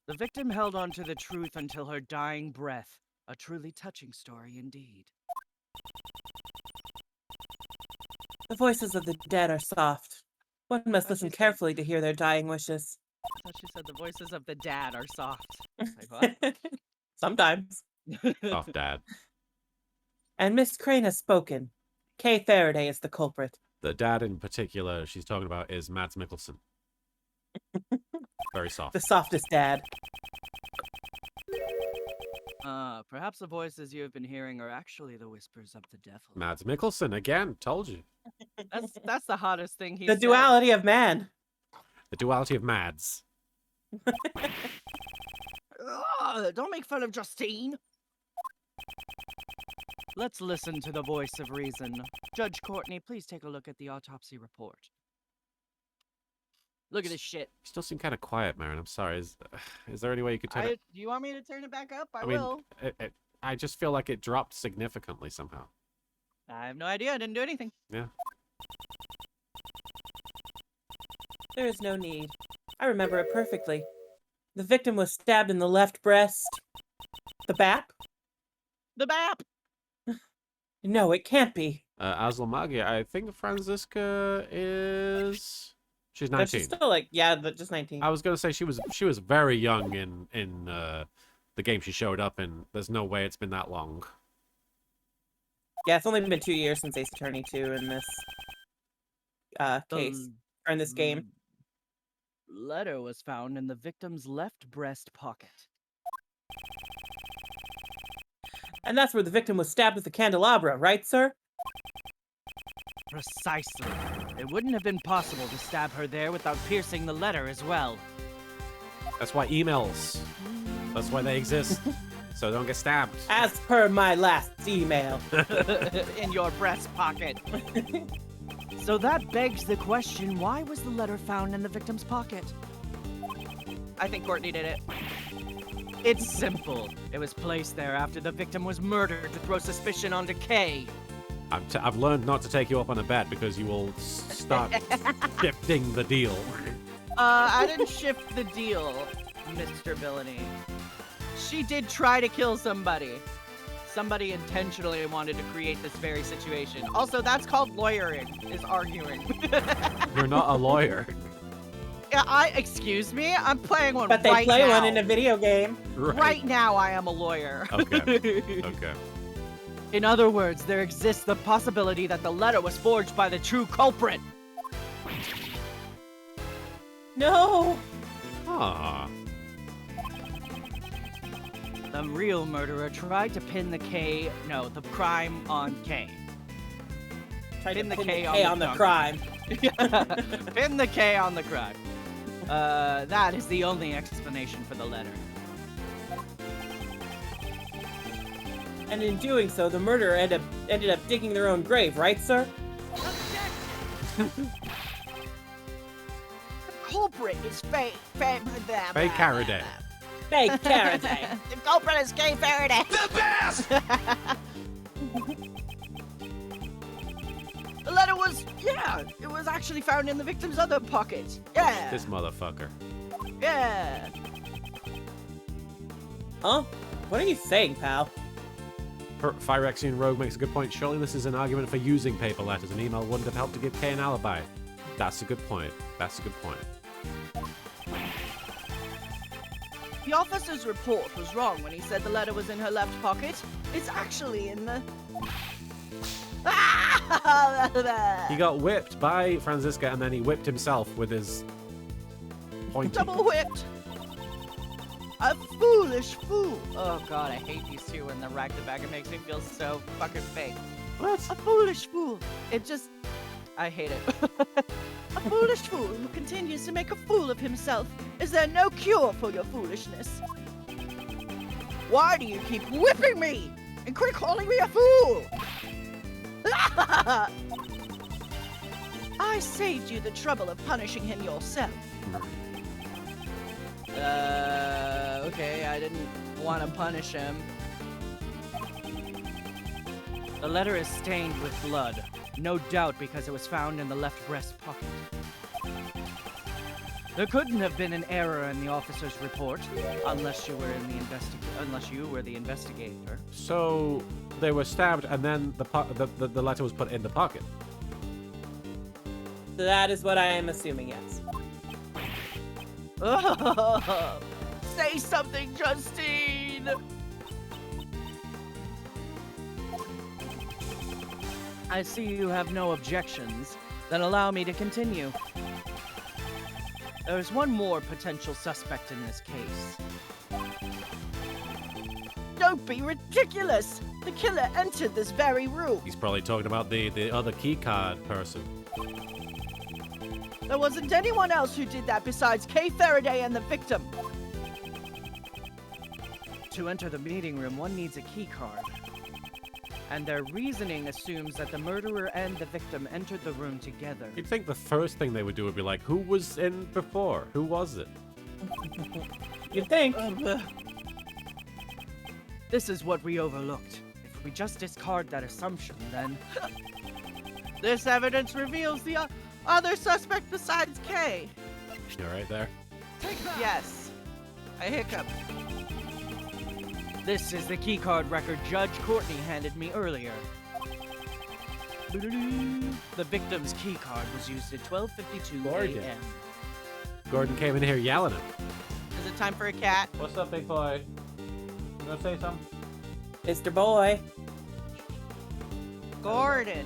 The victim held on to the truth until her dying breath. A truly touching story indeed. The voices of the dead are soft. One must Thought listen you said- carefully to hear their dying wishes. I thought she said the voices of the dad are soft. Like, what? Sometimes. Off, Dad. And Miss Crane has spoken. Kay Faraday is the culprit. The dad in particular she's talking about is Mads Mikkelsen. Very soft. The softest dad. Perhaps the voices you have been hearing are actually the whispers of the devil. Mads Mikkelsen, again, told you. That's the hottest thing he The said. duality of man. The duality of Mads. Ugh, don't make fun of Justine. Let's listen to the voice of reason. Judge Courtney, please take a look at the autopsy report. Look at this shit. You still seem kind of quiet, Marin. I'm sorry. Is there any way you could turn it? Do you want me to turn it back up? I mean, will. I just feel like it dropped significantly somehow. I have no idea. I didn't do anything. Yeah. There is no need. I remember it perfectly. The victim was stabbed in the left breast. The BAP? The BAP! No, it can't be. Aslamagi, I think Franziska is... She's But 19. she's still like, yeah, but just 19. I was gonna say she was very young in the game she showed up in. There's no way it's been that long. Yeah, it's only been 2 years since Ace Attorney 2 in this case, or in this game. Letter was found in the victim's left breast pocket. And that's where the victim was stabbed with a candelabra, right, sir? Precisely. It wouldn't have been possible to stab her there without piercing the letter as well. That's why emails. That's why they exist. So don't get stabbed. As per my last email. In your breast pocket. So that begs the question, why was the letter found in the victim's pocket? I think Courtney did it. It's simple. It was placed there after the victim was murdered to throw suspicion onto Kay. I've learned not to take you up on a bet because you will start shifting the deal. I didn't shift the deal, Mr. Villainy. She did try to kill somebody. Somebody intentionally wanted to create this very situation. Also, that's called lawyering, is arguing. You're not a lawyer. Yeah, excuse me? I'm playing one right now. But they play one in a video game. Right now, I am a lawyer. Okay. Okay. In other words, there exists the possibility that the letter was forged by the true culprit. No! Ah. The real murderer tried to pin the crime on Kay. Tried Pin to the pin K the on K the on the donkey. crime. Pin the K on the crime. That is the only explanation for the letter. And in doing so, the murderer ended up digging their own grave, right, sir? The culprit is Faye Faraday. Fake Faraday. The culprit is Kay Faraday. The best! The letter was, it was actually found in the victim's other pocket. Yeah. This motherfucker. Yeah. Huh? What are you saying, pal? Phyrexian Rogue makes a good point. Surely this is an argument for using paper letters. An email wouldn't have helped to give Kay an alibi. That's a good point. That's a good point. The officer's report was wrong when he said the letter was in her left pocket. It's actually in the... He got whipped by Franziska and then he whipped himself with his pointing. Double whipped. A foolish fool. Oh god, I hate these two when they're back to back. It makes me feel so fucking fake. What? A foolish fool. It just... I hate it. A foolish fool who continues to make a fool of himself. Is there no cure for your foolishness? Why do you keep whipping me? And quit calling me a fool! I saved you the trouble of punishing him yourself. Okay, I didn't want to punish him. The letter is stained with blood. No doubt because it was found in the left breast pocket. There couldn't have been an error in the officer's report unless you were the investigator. So they were stabbed and then the letter was put in the pocket. That is what I am assuming, yes. Say something, Justine! I see you have no objections. Then allow me to continue. There is one more potential suspect in this case. Don't be ridiculous! The killer entered this very room. He's probably talking about the other keycard person. There wasn't anyone else who did that besides Kay Faraday and the victim. To enter the meeting room, one needs a key card. And their reasoning assumes that the murderer and the victim entered the room together. You'd think the first thing they would do would be like, who was in before? Who was it? You'd think. This is what we overlooked. If we just discard that assumption, then... This evidence reveals the other suspect besides Kay. You're right there. Yes. I hiccup. This is the keycard record Judge Courtney handed me earlier. The victim's keycard was used at 12:52 Gordon. a.m. Gordon came in here yelling at him. Is it time for a cat? What's up, big boy? You gonna say something? Mr. Boy. Gordon,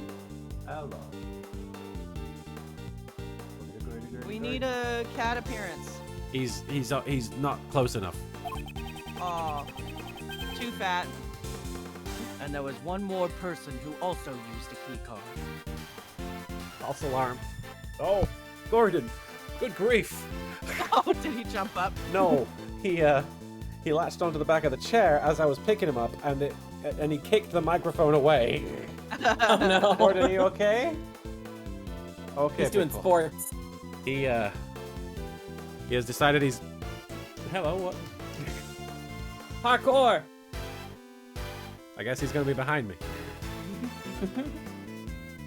Hello. we need a cat appearance. He's not close enough. Aw, too fat. And there was one more person who also used a keycard. False alarm. Oh, Gordon. Good grief. Oh, did he jump up? No, he latched onto the back of the chair as I was picking him up, and he kicked the microphone away. Oh no. Gordon, are you okay? Okay. He's doing people. sports. He has decided he's. Hello. What? Parkour! I guess he's gonna be behind me.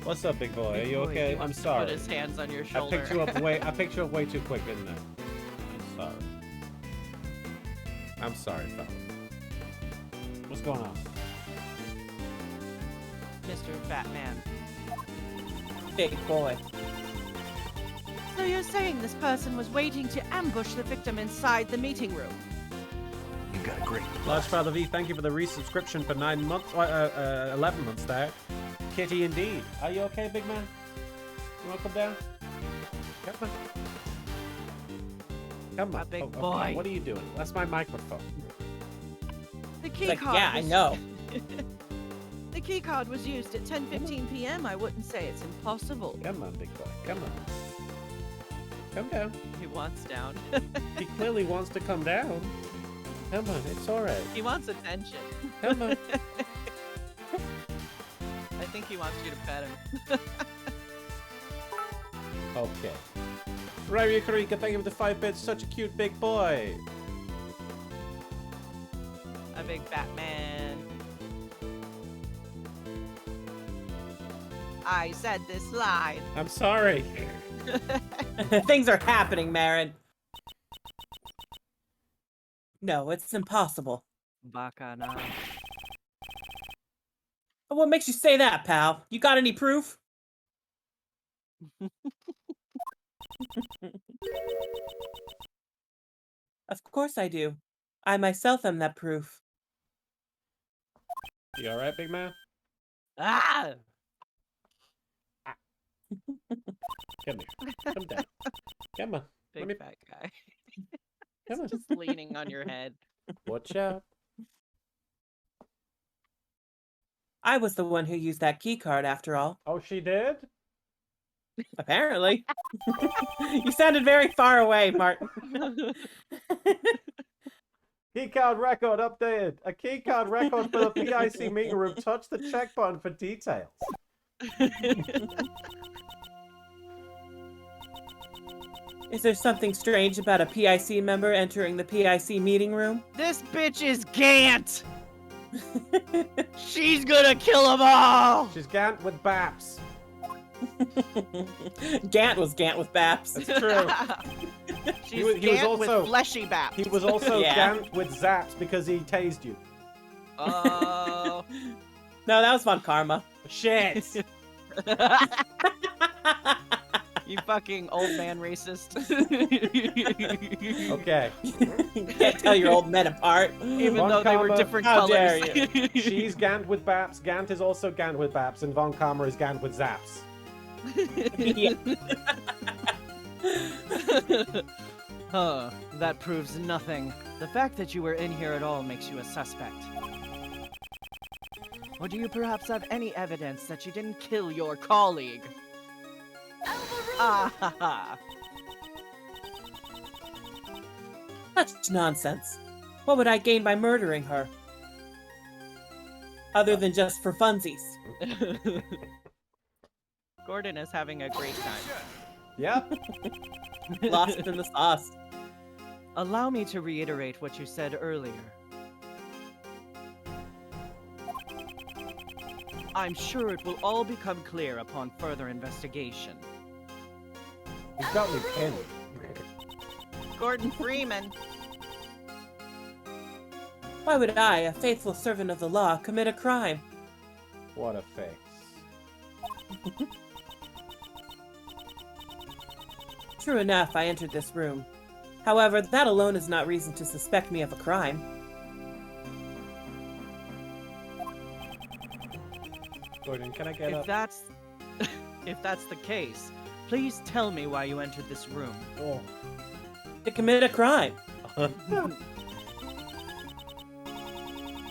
What's up, big boy? Are you Boy, okay? he I'm wants to sorry. Put his hands on your I shoulder. picked you up way too quick, didn't I? I'm sorry. I'm sorry, fella. What's going on? Mr. Fat Man. Big boy. So you're saying this person was waiting to ambush the victim inside the meeting room? You got a great Large Father V, thank you for the resubscription for 9 months, 11 months there. Kitty indeed. Are you okay, big man? You wanna come down? Come on. Come on. A big Okay. boy. What are you doing? That's my microphone. The It's key like, card. yeah, I was- know. The key card was used at 10:15 p.m. I wouldn't say it's impossible. Come on, big boy. Come on. Come down. He wants down. He clearly wants to come down. Come on, it's alright. He wants attention. Come on. I think he wants you to pet him. Okay. Ryu Karika, thank you for the 5 bits. Such a cute big boy. A big fat man. I said this line. I'm sorry. Things are happening, Marin. No, it's impossible. Bacana. What makes you say that, pal? You got any proof? Of course I do. I myself am that proof. You alright, big man? Ah! Come here. Come down. Come on. Big me- fat guy. Come on. Just leaning on your head. Watch out. I was the one who used that key card after all. Oh, she did? Apparently. You sounded very far away, Martin. Keycard record updated. A keycard record for the PIC meeting room. Touch the check button for details. Is there something strange about a PIC member entering the PIC meeting room? This bitch is Gant! She's gonna kill them all! She's Gant with Baps. Gant was Gant with Baps. That's true. She's was Gant also- with fleshy bap. He was also Yeah. Gant with Zaps because he tased you. Oh. No, that was Von Karma. Shit. You fucking old man racist. Okay. Can't tell your old men apart. Even Von though they were Karma, different how colors. dare She's Gant with Baps. Gant is also Gant with Baps, and Von Karma is Gant with Zaps. Yeah. Huh, that proves nothing. The fact that you were in here at all makes you a suspect. Or do you perhaps have any evidence that you didn't kill your colleague? Ah ha ha. Such nonsense. What would I gain by murdering her? Other than just for funsies. Gordon is having a great time. Yep. Lost in the sauce. Allow me to reiterate what you said earlier. I'm sure it will all become clear upon further investigation. He's got me pinned. Gordon Freeman. Why would I, a faithful servant of the law, commit a crime? What a face. True enough, I entered this room. However, that alone is not reason to suspect me of a crime. Gordon, can I get up? If that's the case, please tell me why you entered this room. Oh. To commit a crime. I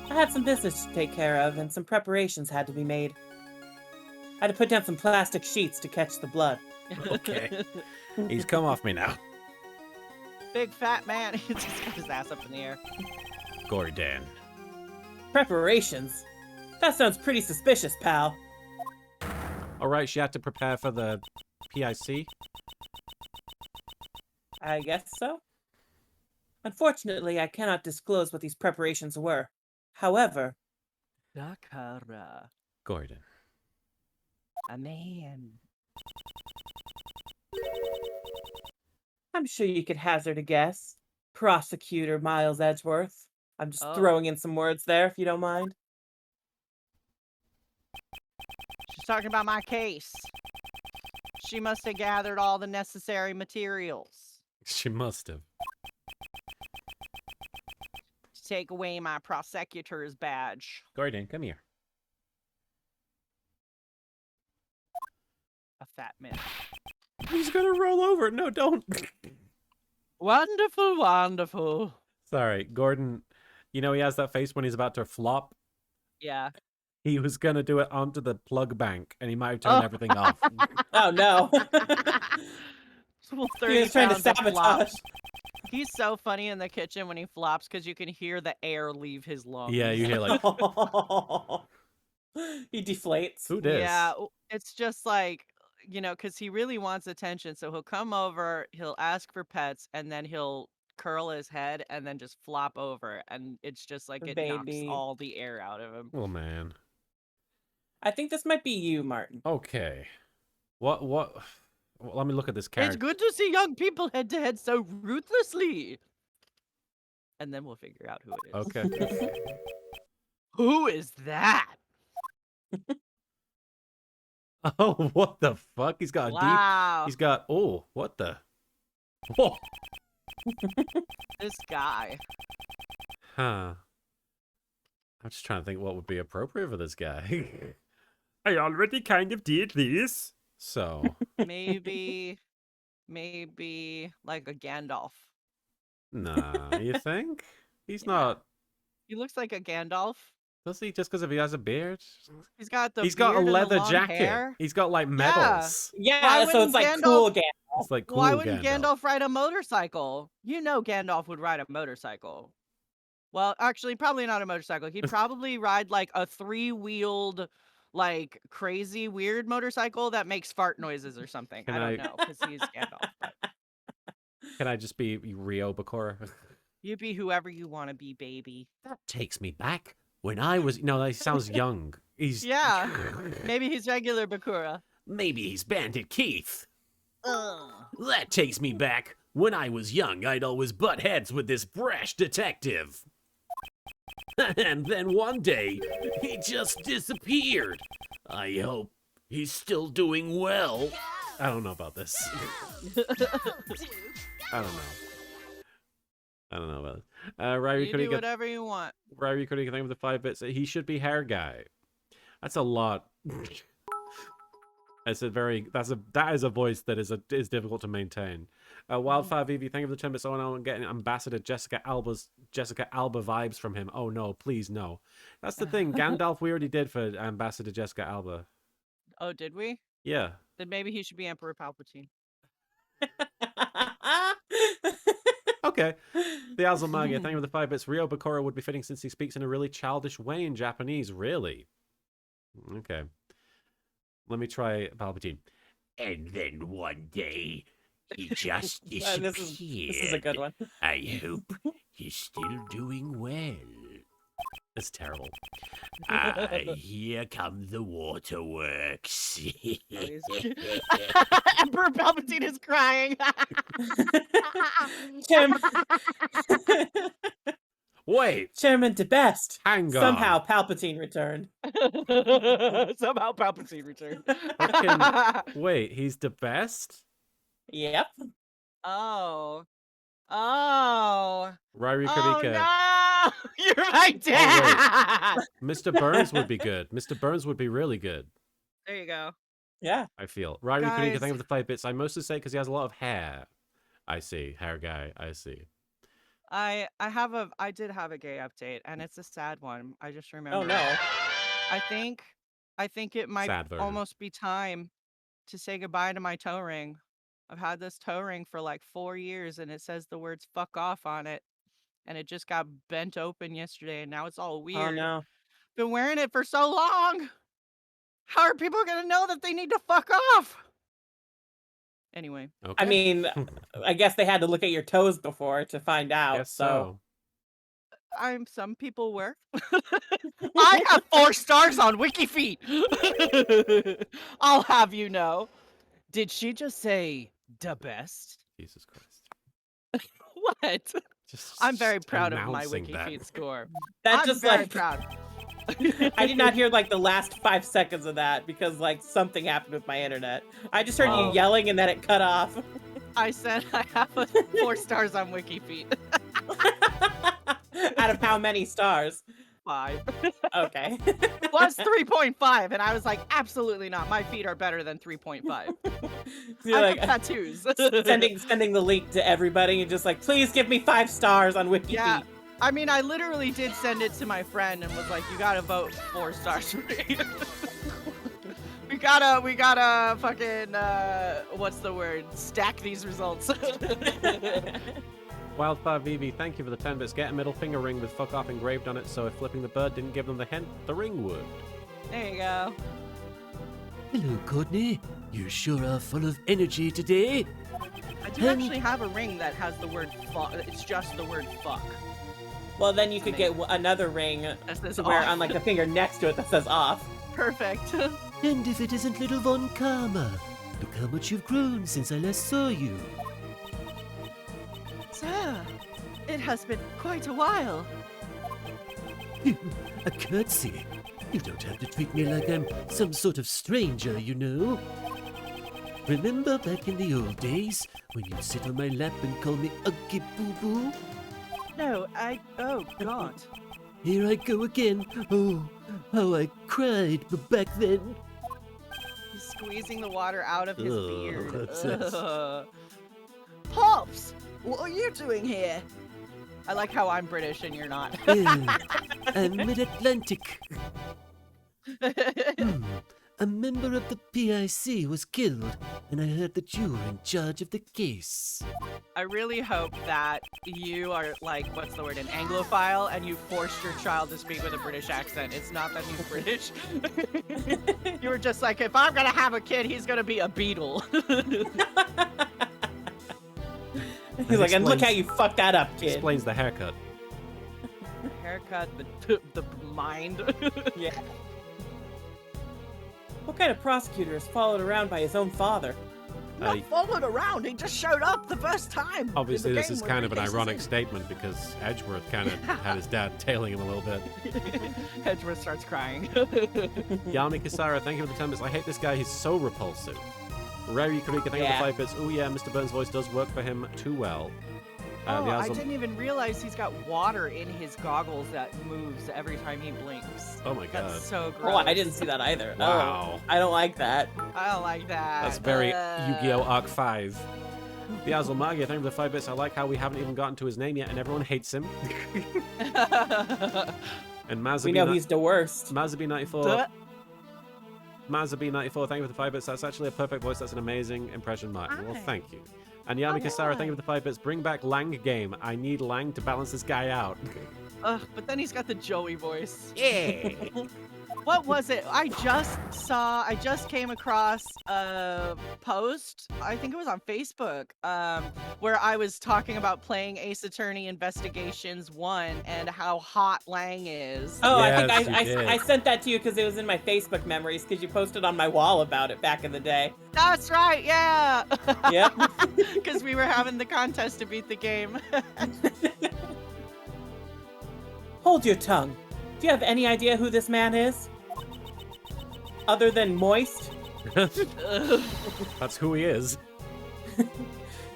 had some business to take care of, and some preparations had to be made. I had to put down some plastic sheets to catch the blood. Okay. He's come off me now. Big fat man. He just got his ass up in the air. Gordon. Preparations? That sounds pretty suspicious, pal. Alright, she had to prepare for the PIC. I guess so. Unfortunately, I cannot disclose what these preparations were. However, Dakara, Gordon. a man. I'm sure you could hazard a guess. Prosecutor Miles Edgeworth. I'm just Oh. throwing in some words there, if you don't mind. She's talking about my case. She must have gathered all the necessary materials She must have. to take away my prosecutor's badge. Gordon, come here. A fat man. He's gonna roll over. No, don't. Wonderful, wonderful. Sorry, Gordon. You know he has that face when he's about to flop. Yeah. He was gonna do it onto the plug bank, and he might have turned everything off. Oh no. Full He 30 was trying to pounds of flop. sabotage. He's so funny in the kitchen when he flops because you can hear the air leave his lungs. Yeah, you hear like, He deflates. who dis? Yeah, it's just like, because he really wants attention. So he'll come over, he'll ask for pets, and then he'll curl his head and then just flop over. And it's just like it knocks Baby. all the air out of him. Oh man. I think this might be you, Martin. Okay. What? Well, let me look at this It's character. good to see young people head to head so ruthlessly. And then we'll figure out who it is. Okay. Who is that? Oh, what the fuck? He's got a deep. Wow. He's got. Oh, what the? Whoa. This guy. Huh. I'm just trying to think what would be appropriate for this guy. I already kind of did this. So, Maybe like a Gandalf. nah, you think? He's Yeah. not. He looks like a Gandalf. Does he just because if he has a beard? He's got the He's got a beard and the leather long jacket. hair. He's got like Yeah. medals. Yeah, Why so wouldn't it's like Gandalf- cool Gandalf. It's like cool Why wouldn't Gandalf. Gandalf ride a motorcycle? You know Gandalf would ride a motorcycle. Well, actually, probably not a motorcycle. He'd probably ride like a 3-wheeled, like crazy weird motorcycle that makes fart noises or something. Can I I- don't know because he's Gandalf. But Can I just be Rio Bakura? you be whoever you want to be, baby. That takes me back when I was. No, that sounds young. He's. Yeah. Maybe he's regular Bakura. Maybe he's Bandit Keith. Ugh. That takes me back. When I was young, I'd always butt heads with this brash detective. And then one day, he just disappeared. I hope he's still doing well. I don't know about this. I don't know. I don't know about this. Ryrie You could do get whatever you want. Ryrie could think of the 5 bits. He should be hair guy. That's a lot. It's a very that is a voice that is difficult to maintain. Wildfire Vivi, thank you for the 10 bits. Oh no, I'm getting Ambassador Jessica Alba vibes from him. Oh no, please no. That's the thing. Gandalf we already did for Ambassador Jessica Alba. Oh, did we? Yeah. Then maybe he should be Emperor Palpatine. Okay. The Azulmagia, thank you for the 5 bits. Rio Bakura would be fitting since he speaks in a really childish way in Japanese. Really? Okay. Let me try Palpatine. And then one day, he just disappeared. This is a good one. I hope he's still doing well. It's terrible. Here come the waterworks. Emperor Palpatine is crying. Chairman DeBest. Hang on. Somehow Palpatine returned. Somehow Palpatine returned. Wait, he's the best? Yep. Oh. Oh. Ryrie Oh Kurika. no! You're my dad! Mr. Burns would be good. Mr. Burns would be really good, There you go. Yeah. I feel. Ryrie Kurika, Guys. thank you for the 5 bits. I mostly say because he has a lot of hair. I see. Hair guy. I see. I did have a gay update, and it's a sad one. I just remember. Oh no. I think it might Sad version. almost be time to say goodbye to my toe ring. I've had this toe ring for like 4 years, and it says the words "fuck off" on it, and it just got bent open yesterday, and now it's all weird. Oh no. Been wearing it for so long. How are people gonna know that they need to fuck off? Anyway. Okay. I mean, I guess they had to look at your toes before to find out. Guess So Some people were. I have 4 stars on WikiFeet. I'll have you know. Did she just say the best? Jesus Christ. What? Just I'm very proud of my announcing that. WikiFeet score. that I'm just very like proud. I did not hear like the last 5 seconds of that because like something happened with my internet. I just heard Oh. you yelling and then it cut off. I said I have 4 stars on WikiFeet. Out of how many stars? 5. Okay. Was 3.5, and I was like, absolutely not. My feet are better than 3.5. You're I like have tattoos. sending the link to everybody and just like, please give me 5 stars on WikiFeet. Yeah. I mean, I literally did send it to my friend and was like, you gotta vote 4 stars for me. we gotta fucking, what's the word? Stack these results. Wildfire VV, thank you for the 10 bits. Get a middle finger ring with fuck off engraved on it, so if flipping the bird didn't give them the hint, the ring would. There you go. Hello, Courtney. You sure are full of energy today. I do actually have a ring that has the word fuck. It's just the word fuck. Well, then you could get another ring That says to wear off. on like the finger next to it that says off. Perfect. And if it isn't little Von Karma, look how much you've grown since I last saw you. Sir, it has been quite a while. A curtsy. You don't have to treat me like I'm some sort of stranger, you know. Remember back in the old days when you'd sit on my lap and call me Uggy Boo Boo? No, oh God. Here I go again. Oh, how I cried back then. He's squeezing the water out of his Ugh, beard. that's- Ugh. Pops, what are you doing here? I like how I'm British and you're not. I'm mid-Atlantic. A member of the PIC was killed, and I heard that you were in charge of the case. I really hope that you are like, what's the word, an Anglophile, and you forced your child to speak with a British accent. It's not that he's British. You were just like, if I'm gonna have a kid, he's gonna be a beetle. He's like, and look explains- how you fucked that up, kid. Explains the haircut. Haircut, the mind. Yeah. What kind of prosecutor is followed around by his own father? Not followed around, he just showed up the first time. Obviously, in the this game is when kind of an Reese is ironic in. statement because Edgeworth kind of had his dad tailing him a little bit. Edgeworth starts crying. Yami Kisara, thank you for the 10 bits. I hate this guy, he's so repulsive. Rary Karika, thank you for the 5 bits. Oh yeah, Mr. Burns' voice does work for him too well. Oh, I Vyazl- didn't even realize he's got water in his goggles that moves every time he blinks. Oh my god. That's so gross. Oh, I didn't see that either. Wow. Oh, I don't like that. I don't like that. That's very Yu-Gi-Oh! Arc 5. Vyazl Magia, thank you for the 5 bits. I like how we haven't even gotten to his name yet and everyone hates him. And Mazabi, We know he's the worst. Mazabi94. Duh. Mazabi94, thank you for the 5 bits. That's actually a perfect voice. That's an amazing impression, Martin. Well, Hi. thank you. And Yami Kasara, thank you for the 5 bits. Bring back Lang game. I need Lang to balance this guy out. Ugh, but then he's got the Joey voice. Yeah. What was it? I just came across a post, I think it was on Facebook, where I was talking about playing Ace Attorney Investigations 1 and how hot Lang is. Oh, Yes, I you think did. I sent that to you because it was in my Facebook memories because you posted on my wall about it back in the day. That's right, yeah! Yep. Because we were having the contest to beat the game. Hold your tongue. Do you have any idea who this man is? Other than Moist? That's who he is.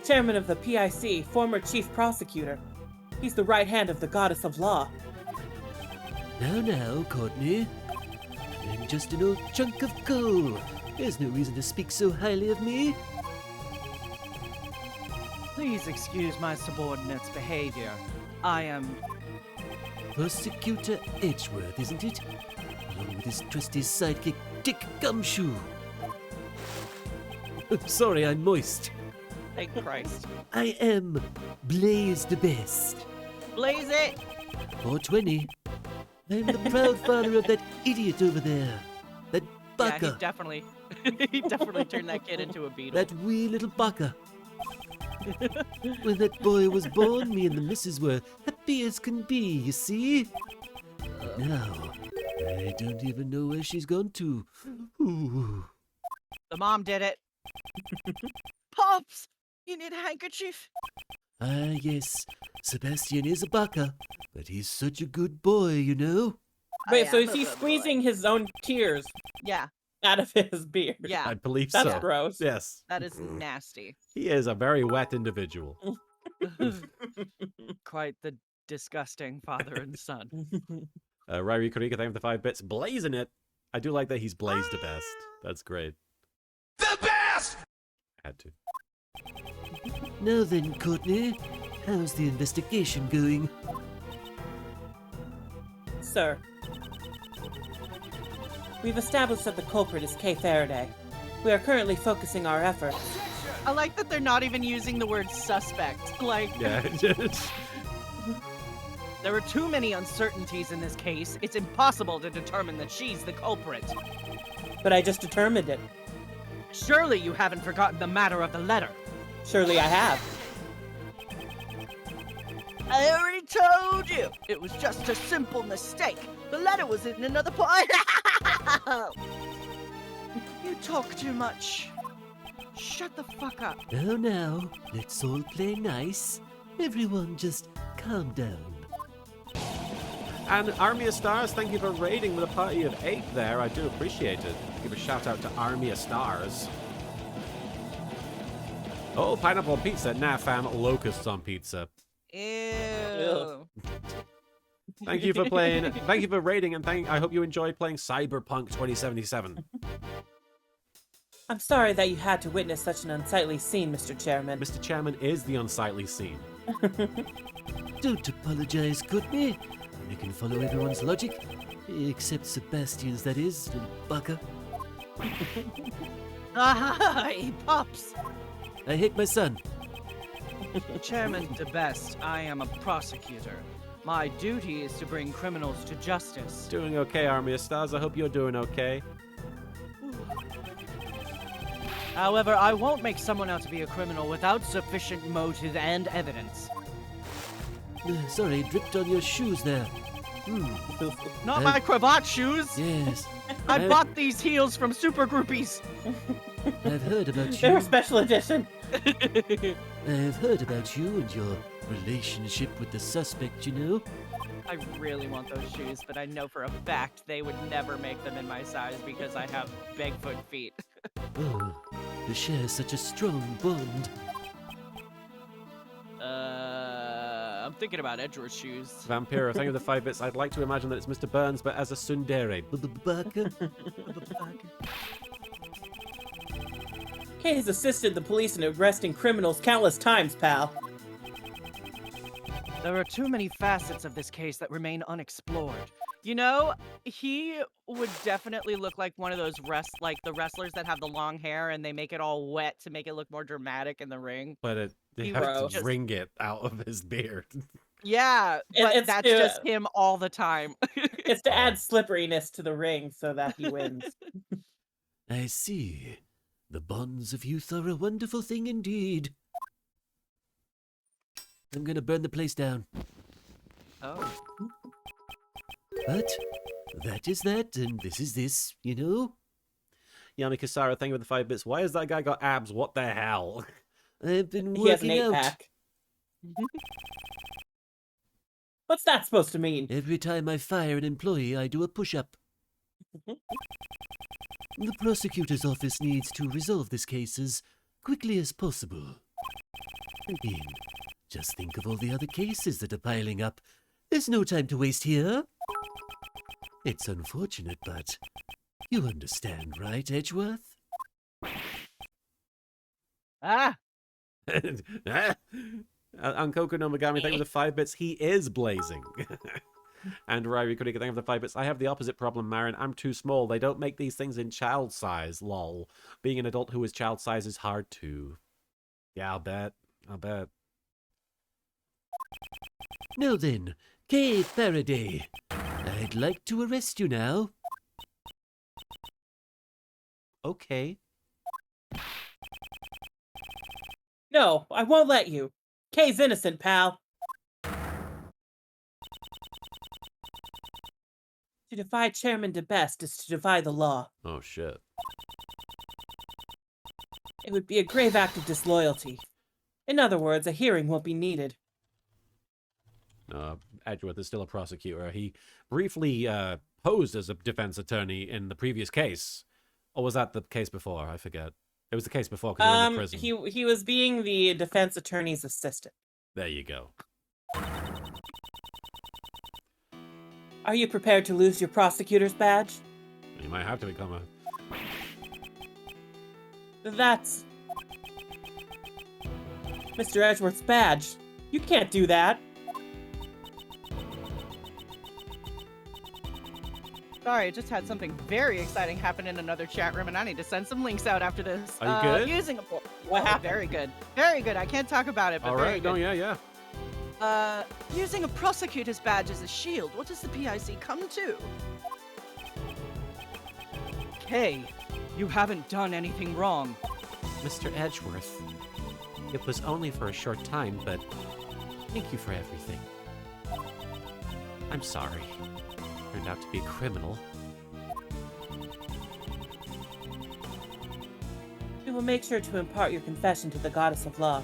Chairman of the PIC, former chief prosecutor. He's the right hand of the goddess of law. Now, Courtney. I'm just an old chunk of coal. There's no reason to speak so highly of me. Please excuse my subordinate's behavior. I am... Prosecutor Edgeworth, isn't it? Along with his trusty sidekick, Dick Gumshoe. Sorry, I'm moist. Thank Christ. I am Blaze the Best. Blaze it! 420. I'm the proud father of that idiot over there. That Yeah, baka. he definitely turned that kid into a beetle. That wee little baka. When that boy was born, me and the missus were happy as can be, you see? But now, I don't even know where she's gone to. Ooh. The mom did it. Pops, you need a handkerchief? Ah, yes, Sebastian is a baka, but he's such a good boy, you know? Wait, I so am is a he good boy. squeezing his own tears Yeah, out of his beard? yeah, I believe That's so. gross. Yes. that is nasty. He is a very wet individual. Quite the disgusting father and son. Ryrie Kurika, thank you for the 5 bits. Blazing it. I do like that he's blazed the best. That's great. The best! Had to. Now then, Courtney, how's the investigation going? Sir, we've established that the culprit is Kay Faraday. We are currently focusing our efforts. I like that they're not even using the word suspect. Like, Yeah. there are too many uncertainties in this case. It's impossible to determine that she's the culprit. But I just determined it. Surely you haven't forgotten the matter of the letter. Surely I have. I already told you. It was just a simple mistake. The letter was in another part. You talk too much. Shut the fuck up. Now, let's all play nice. Everyone just calm down. And Army of Stars, thank you for raiding with a party of 8 there. I do appreciate it. Give a shout out to Army of Stars. Oh, pineapple on pizza. Nah, fam, locusts on pizza. Ew. Thank you for playing. Thank you for raiding, and I hope you enjoyed playing Cyberpunk 2077. I'm sorry that you had to witness such an unsightly scene, Mr. Chairman. Mr. Chairman is the unsightly scene. Don't apologize, Courtney. I can follow everyone's logic. Except Sebastian's, that is, little baka. Hi, Pops. I hate my son. Chairman DeBest, I am a prosecutor. My duty is to bring criminals to justice. Doing okay, Army of Stars. I hope you're doing okay. However, I won't make someone out to be a criminal without sufficient motive and evidence. Sorry, dripped on your shoes there. Not my cravat shoes! Yes, I bought these heels from super groupies! I've heard about They're you. a special edition. I've heard about you and your relationship with the suspect, you know. I really want those shoes, but I know for a fact they would never make them in my size because I have Bigfoot feet. Oh, you share such a strong bond. I'm thinking about Edgeworth shoes. Vampiro, thank you for the 5 bits. I'd like to imagine that it's Mr. Burns, but as a tsundere. Baka? Kay has assisted the police in arresting criminals countless times, pal. There are too many facets of this case that remain unexplored. You know, he would definitely look like one of those the wrestlers that have the long hair and they make it all wet to make it look more dramatic in the ring. But they He have was to just- wring it out of his beard. Yeah, but it's that's to- just him all the time. It's to add slipperiness to the ring so that he wins. I see. The bonds of youth are a wonderful thing indeed. I'm gonna burn the place down. Oh. But that is that, and this is this, you know? Yami Kasara, thank you for the 5 bits. Why has that guy got abs? What the hell? I've been He has an working out. 8-pack. What's that supposed to mean? Every time I fire an employee, I do a push-up. The prosecutor's office needs to resolve this case as quickly as possible. Again, just think of all the other cases that are piling up. There's no time to waste here. It's unfortunate, but you understand, right, Edgeworth? Ah! Ankoku no Megami, thank you for the 5 bits. He is blazing. And Ryrie Kurika, thank you for the 5 bits. I have the opposite problem, Marin. I'm too small. They don't make these things in child size, lol. Being an adult who is child size is hard too. Yeah, I'll bet. I'll bet. Now then, Kay Faraday, I'd like to arrest you now. Okay. No, I won't let you. Kay's innocent, pal. To defy Chairman DeBest is to defy the law. Oh, shit. It would be a grave act of disloyalty. In other words, a hearing won't be needed. Edgeworth is still a prosecutor. He briefly posed as a defense attorney in the previous case. Or was that the case before? I forget. It was the case before because they were in the prison. He was being the defense attorney's assistant. There you go. Are you prepared to lose your prosecutor's badge? You might have to become a... That's Mr. Edgeworth's badge. You can't do that. Sorry, I just had something very exciting happen in another chat room, and I need to send some links out after this. Are you good? Using a What happened? Very good. Very good. I can't talk about it, but All very right. good. No, yeah. Using a prosecutor's badge as a shield, what does the PIC come to? Kay, you haven't done anything wrong. Mr. Edgeworth, it was only for a short time, but thank you for everything. I'm sorry. Turned out to be a criminal. We will make sure to impart your confession to the goddess of law.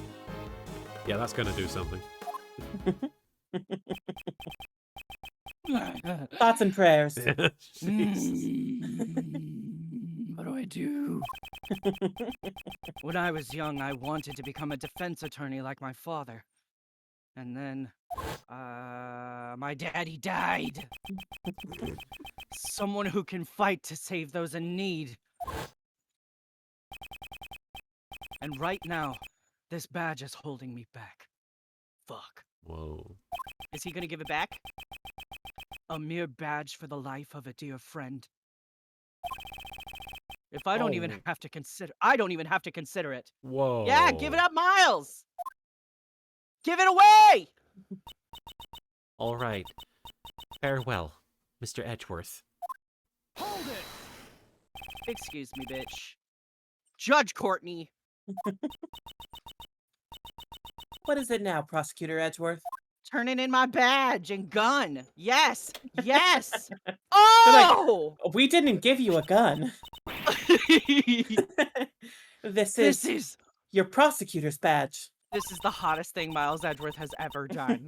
Yeah, that's gonna do something. Thoughts and prayers. What do I do? When I was young, I wanted to become a defense attorney like my father. And then, my daddy died. Someone who can fight to save those in need. And right now, this badge is holding me back. Fuck. Whoa. Is he gonna give it back? A mere badge for the life of a dear friend. If I don't even have to consider, I don't even have to consider it. Whoa. Yeah, give it up, Miles. Give it away. All right. Farewell, Mr. Edgeworth. Hold it. Excuse me, bitch. Judge Courtney. What is it now, Prosecutor Edgeworth? Turning in my badge and gun. Yes. Yes. Oh! We didn't give you a gun. This is your prosecutor's badge. This is the hottest thing Miles Edgeworth has ever done.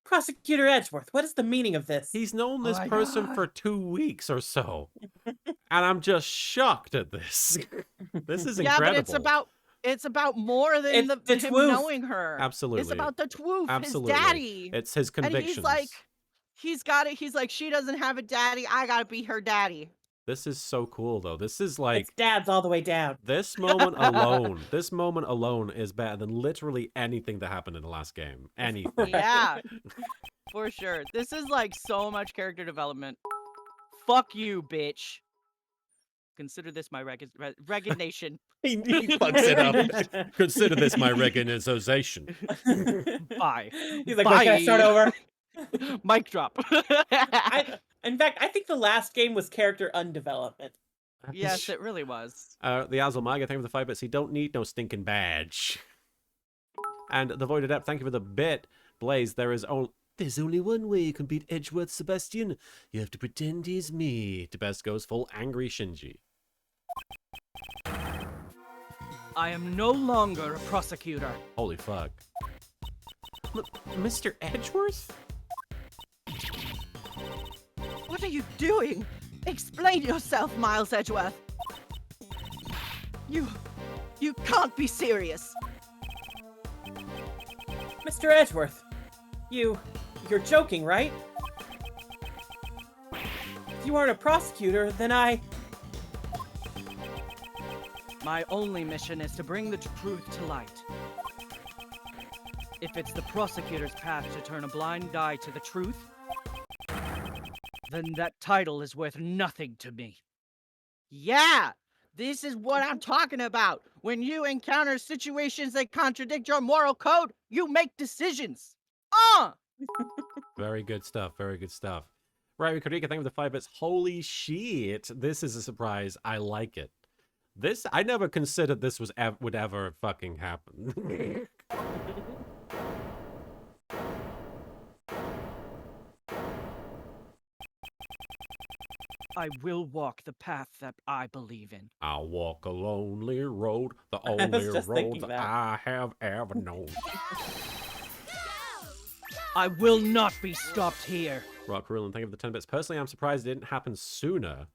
Prosecutor Edgeworth, what is the meaning of this? He's known this my person God. for 2 weeks or so. And I'm just shocked at this. This is Yeah, incredible. but it's about more than It's the him twoof. knowing her. Absolutely. It's about the twoof, Absolutely. his daddy. It's his And convictions. he's like, he's got it. He's like, she doesn't have a daddy. I gotta be her daddy. This is so cool, though. This is like... It's dad's all the way down. This moment alone is better than literally anything that happened in the last game. Anything. Yeah, for sure. This is like so much character development. Fuck you, bitch. Consider this my resignation. He fucks it up. Consider this my recognition. Bye. He's like, "Wait, can I start over?" Mic drop. In fact, I think the last game was character undevelopment. Yes, it really was. The Azulmaga, thank you for the 5 bits. He don't need no stinking badge. And the Void Adept, thank you for the bit. Blaze, there's only one way you can beat Edgeworth, Sebastian. You have to pretend he's me. To best goes full angry Shinji. I am no longer a prosecutor. Holy fuck. Mr. Edgeworth? What are you doing? Explain yourself, Miles Edgeworth. You can't be serious. Mr. Edgeworth, you're joking, right? If you aren't a prosecutor, then My only mission is to bring the truth to light. If it's the prosecutor's path to turn a blind eye to the truth, then that title is worth nothing to me. Yeah, this is what I'm talking about. When you encounter situations that contradict your moral code, you make decisions. Very good stuff. Very good stuff. Right, Rikarika, thank you for the 5 bits. Holy shit. This is a surprise. I like it. This I never considered this was would ever fucking happen. I will walk the path that I believe in. I'll walk a lonely road, the was only just road thinking that that. I have ever known. I will not be stopped here. Rock Rulin, thank you for the 10 bits. Personally, I'm surprised it didn't happen sooner.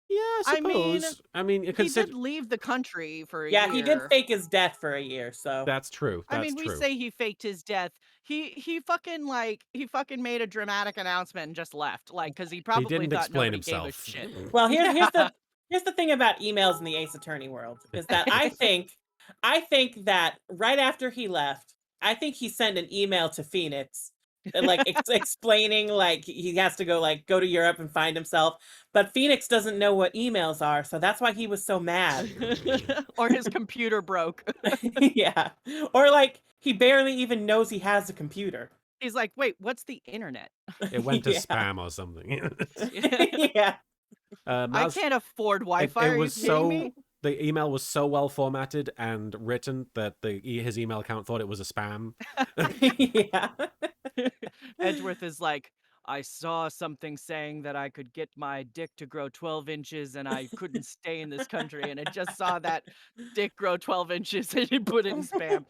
Yeah, I I mean, suppose. I mean, He consider did leave the country for a Yeah, year. he did fake his death for a year, so. that's true. I That's mean, we true. say he faked his death. He fucking made a dramatic announcement and just left, like, because he probably didn't thought explain nobody himself. gave a shit. Well, Yeah. here's the thing about emails in the Ace Attorney world is that I think that right after he left, I think he sent an email to Phoenix, like explaining like he has to go to Europe and find himself, but Phoenix doesn't know what emails are, so that's why he was so mad. Or his computer broke. Yeah, or like he barely even knows he has a computer. He's like, wait, what's the internet? It went to Yeah. spam or something. Yeah. I Maz, can't afford Wi-Fi. Are you kidding me? the email was so well formatted and written that his email account thought it was a spam. Yeah. Edgeworth is like, I saw something saying that I could get my dick to grow 12 inches and I couldn't stay in this country. And it just saw that dick grow 12 inches and it put it in spam.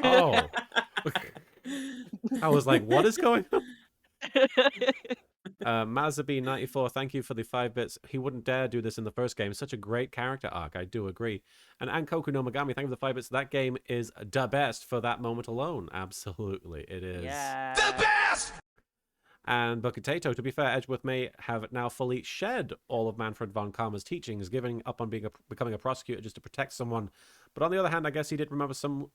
Oh. I was like, what is going on? Mazabi94, thank you for the 5 bits. He wouldn't dare do this in the first game. Such a great character arc, I do agree. And Ankoku no Megami, thank you for the 5 bits. That game is the best for that moment alone. Absolutely, it is. Yeah. The best! And Bucketato, to be fair, Edgeworth may have now fully shed all of Manfred von Karma's teachings, giving up on becoming a prosecutor just to protect someone. But on the other hand, I guess he did remember some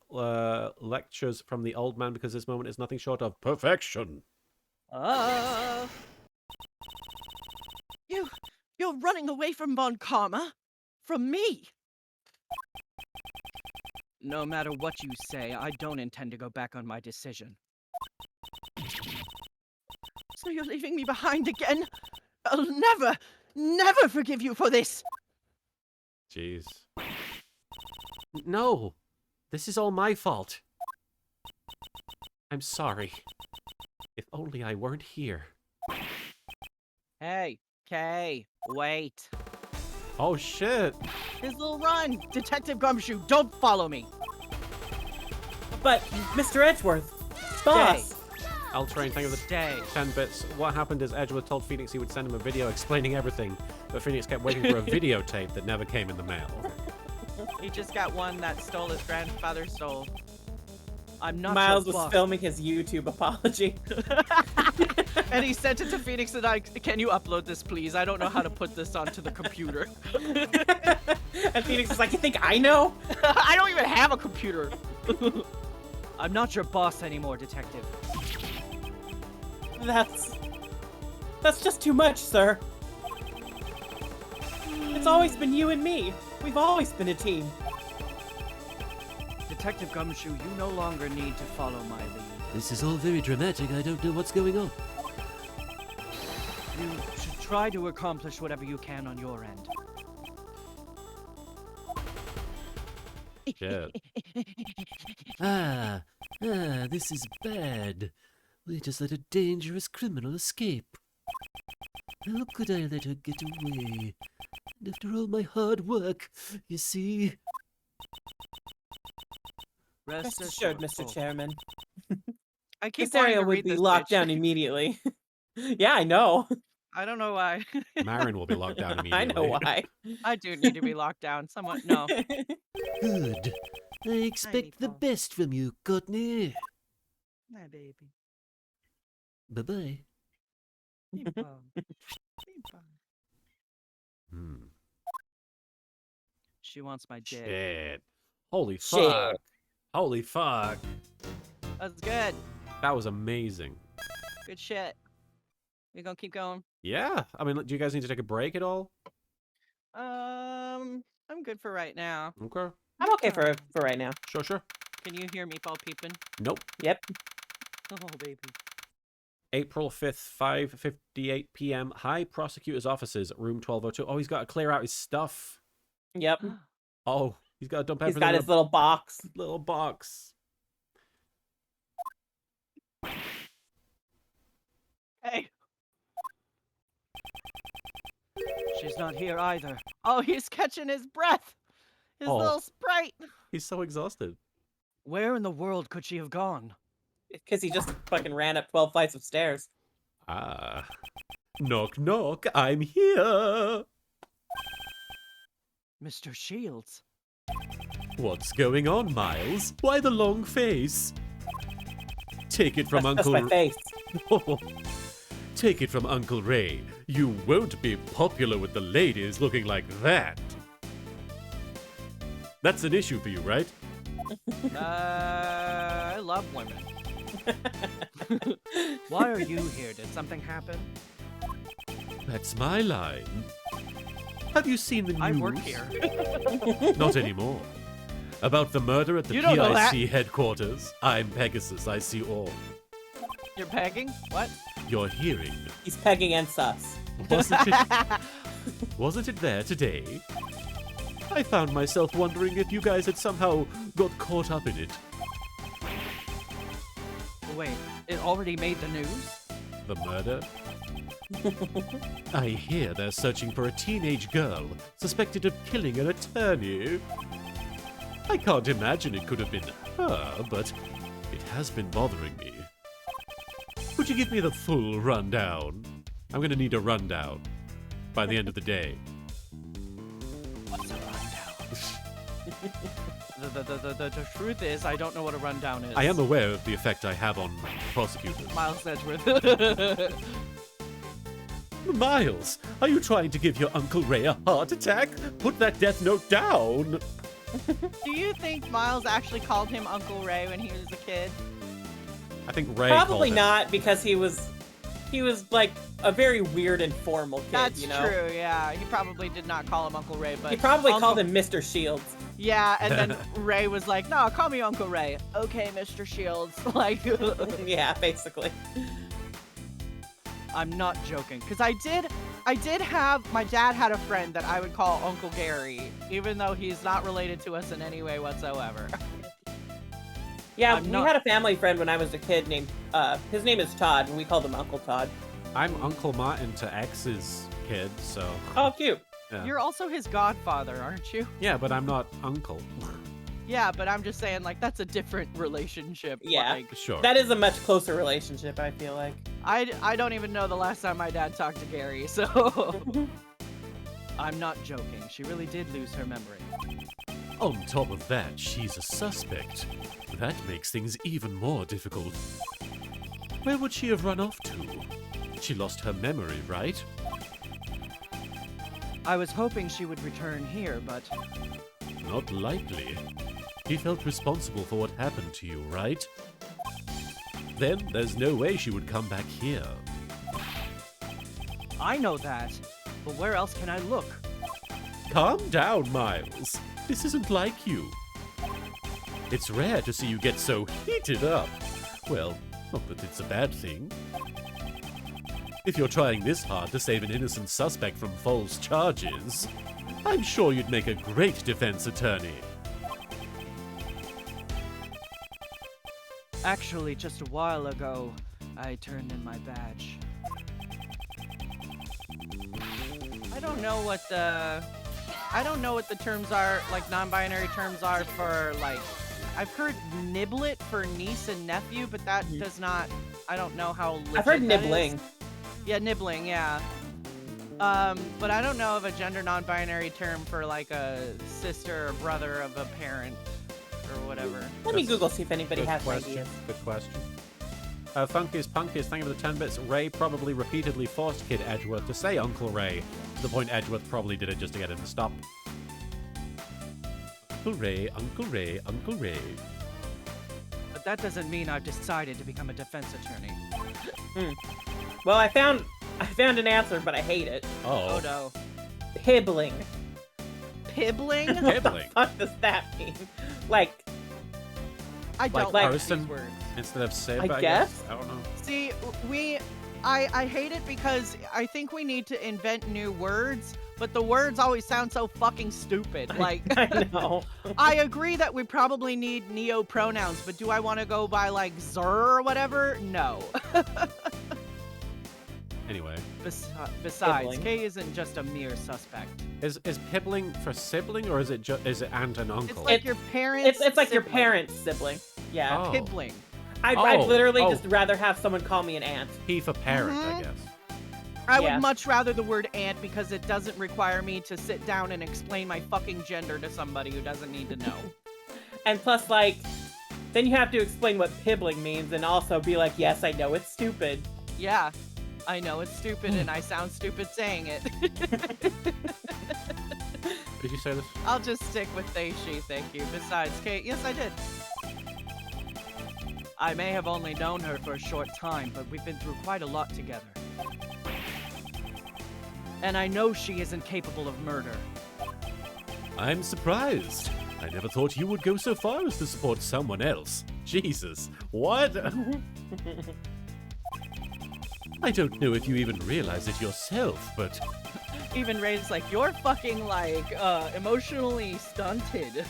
lectures from the old man, because this moment is nothing short of perfection. You're running away from Von Karma? From me? No matter what you say, I don't intend to go back on my decision. So you're leaving me behind again? I'll never forgive you for this! Jeez. No! This is all my fault. I'm sorry. If only I weren't here. Hey, Kay, wait. Oh shit! His little run! Detective Gumshoe, don't follow me! But Mr. Edgeworth, boss. L-Train, thank you for the Stay. 10 bits. What happened is Edgeworth told Phoenix he would send him a video explaining everything, but Phoenix kept waiting for a videotape that never came in the mail. He just got one that stole his grandfather's soul. I'm not Miles your was boss. filming his YouTube apology. And he sent it to Phoenix and can you upload this please? I don't know how to put this onto the computer. And Phoenix was like, you think I know? I don't even have a computer. I'm not your boss anymore, detective. That's just too much, sir. It's always been you and me. We've always been a team. Detective Gumshoe, you no longer need to follow my lead. This is all very dramatic. I don't know what's going on. You should try to accomplish whatever you can on your end. Shit. This is bad. We just let a dangerous criminal escape. How could I let her get away? And after all my hard work, you see. Rest assured, Mr. Chairman. I keep This wanting area to would read be this locked bitch. down immediately. Yeah, I know. I don't know why. Marin will be locked down immediately. I know why. I do need to be locked down. Somewhat. No. Good. I expect the Meatball. best from you, Courtney. My baby. Bye-bye. Hmm. She wants my dick. Shit. Holy Shit. fuck. Holy fuck. That's good. That was amazing. Good shit. We gonna keep going? Yeah. I mean, do you guys need to take a break at all? I'm good for right now. Okay. I'm okay for right now. Sure. Can you hear me fall peeping? Nope. Yep. Oh, baby. April 5th, 5:58 p.m. High Prosecutor's Offices, room 1202. Oh, he's got to clear out his stuff. Yep. Oh, he's got to dump He's everything got in his a little box. little box. Hey. She's not here either. Oh, he's catching his breath. His Oh. little sprite. He's so exhausted. Where in the world could she have gone? Because he just fucking ran up 12 flights of stairs. Ah. Knock, knock, I'm here. Mr. Shields. What's going on, Miles? Why the long face? Take it from That's Uncle... my face. Take it from Uncle Ray. You won't be popular with the ladies looking like that. That's an issue for you, right? I love women. Why are you here? Did something happen? That's my line. Have you seen the news? I work here. Not anymore. About the murder at the You don't know that. PIC headquarters. I'm Pegasus, I see all. You're pegging? What? You're hearing. He's pegging and sus. Wasn't it there today? I found myself wondering if you guys had somehow got caught up in it. Wait, it already made the news? The murder? I hear they're searching for a teenage girl suspected of killing an attorney. I can't imagine it could have been her, but it has been bothering me. Would you give me the full rundown? I'm gonna need a rundown by the end of the day. What's a rundown? The truth is, I don't know what a rundown is. I am aware of the effect I have on prosecutors. Miles Edgeworth. Miles, are you trying to give your Uncle Ray a heart attack? Put that death note down! Do you think Miles actually called him Uncle Ray when he was a kid? I think Ray Probably called him. not, because he was like a very weird and formal kid, That's you know? true, yeah. He probably did not call him Uncle Ray, but He probably Uncle... called him Mr. Shields. Yeah, and then Ray was like, no, call me Uncle Ray. Okay, Mr. Shields. Like, Yeah, basically. I'm not joking. Because I did have, my dad had a friend that I would call Uncle Gary, even though he's not related to us in any way whatsoever. Yeah, I'm we not- had a family friend when I was a kid named, his name is Todd, and we called him Uncle Todd. I'm Uncle Martin to X's kid, so... Oh, cute. Yeah. You're also his godfather, aren't you? Yeah, but I'm not uncle. Yeah, but I'm just saying, like, that's a different relationship. Yeah. Like, Sure. That is a much closer relationship, I feel like. I don't even know the last time my dad talked to Gary, so... I'm not joking. She really did lose her memory. On top of that, she's a suspect. That makes things even more difficult. Where would she have run off to? She lost her memory, right? I was hoping she would return here, but Not likely. He felt responsible for what happened to you, right? Then there's no way she would come back here. I know that. But where else can I look? Calm down, Miles. This isn't like you. It's rare to see you get so heated up. Well, not that it's a bad thing. If you're trying this hard to save an innocent suspect from false charges, I'm sure you'd make a great defense attorney. Actually, just a while ago, I turned in my badge. I don't know what the terms are, like non-binary terms are for, like, I've heard niblet for niece and nephew, but that does not, I don't know how legit I've heard that is. nibbling. Yeah, nibbling, yeah. But I don't know of a gender non-binary term for like a sister or brother of a parent or whatever. Let me That's Google, see if anybody Good has question. ideas. Good question. Funkies Punkies, thank you for the 10 bits. Ray probably repeatedly forced Kid Edgeworth to say Uncle Ray, to the point Edgeworth probably did it just to get him to stop. Uncle Ray, Uncle Ray, Uncle Ray. But that doesn't mean I've decided to become a defense attorney. Well, I found an answer, but I hate it. Oh Oh, no. Pibbling. Pibbling? Pibbling. What does that mean? Like, I don't Like like person? these words. Instead of saber, I guess? I don't know. See, I hate it because I think we need to invent new words, but the words always sound so fucking stupid. Like, I know. I agree that we probably need neo pronouns, but do I want to go by like Zer or whatever? No. Anyway, Besides, Sibling. Kay isn't just a mere suspect. is pibbling for sibling or is it aunt and uncle? It's like your parents. It's like your sibling. parents' sibling. Yeah. Oh. Pibbling. I'd Oh, literally oh. just rather have someone call me an aunt. He for parent, I Mhm. guess. I Yeah. would much rather the word aunt because it doesn't require me to sit down and explain my fucking gender to somebody who doesn't need to know. And plus, like, then you have to explain what pibbling means and also be like, yes, I know it's stupid. Yeah, I know it's stupid and I sound stupid saying it. Did you say this? I'll just stick with they, she, thank you. Besides, Kate, yes, I did. I may have only known her for a short time, but we've been through quite a lot together. And I know she isn't capable of murder. I'm surprised. I never thought you would go so far as to support someone else. Jesus, what? I don't know if you even realize it yourself, but Even Ray's like, you're fucking, like, emotionally stunted.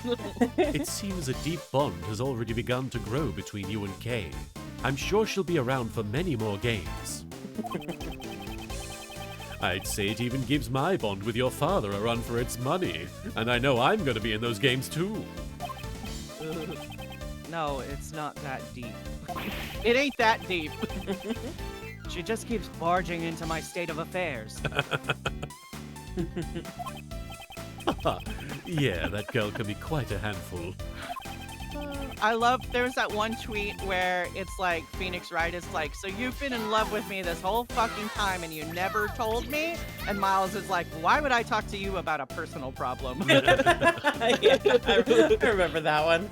it seems a deep bond has already begun to grow between you and Kay. I'm sure she'll be around for many more games. I'd say it even gives my bond with your father a run for its money, and I know I'm going to be in those games too. No, it's not that deep. It ain't that deep. She just keeps barging into my state of affairs. Yeah, that girl can be quite a handful. I love, there's that one tweet where it's like, Phoenix Wright is like, so you've been in love with me this whole fucking time and you never told me? And Miles is like, why would I talk to you about a personal problem? Yeah, I remember that one.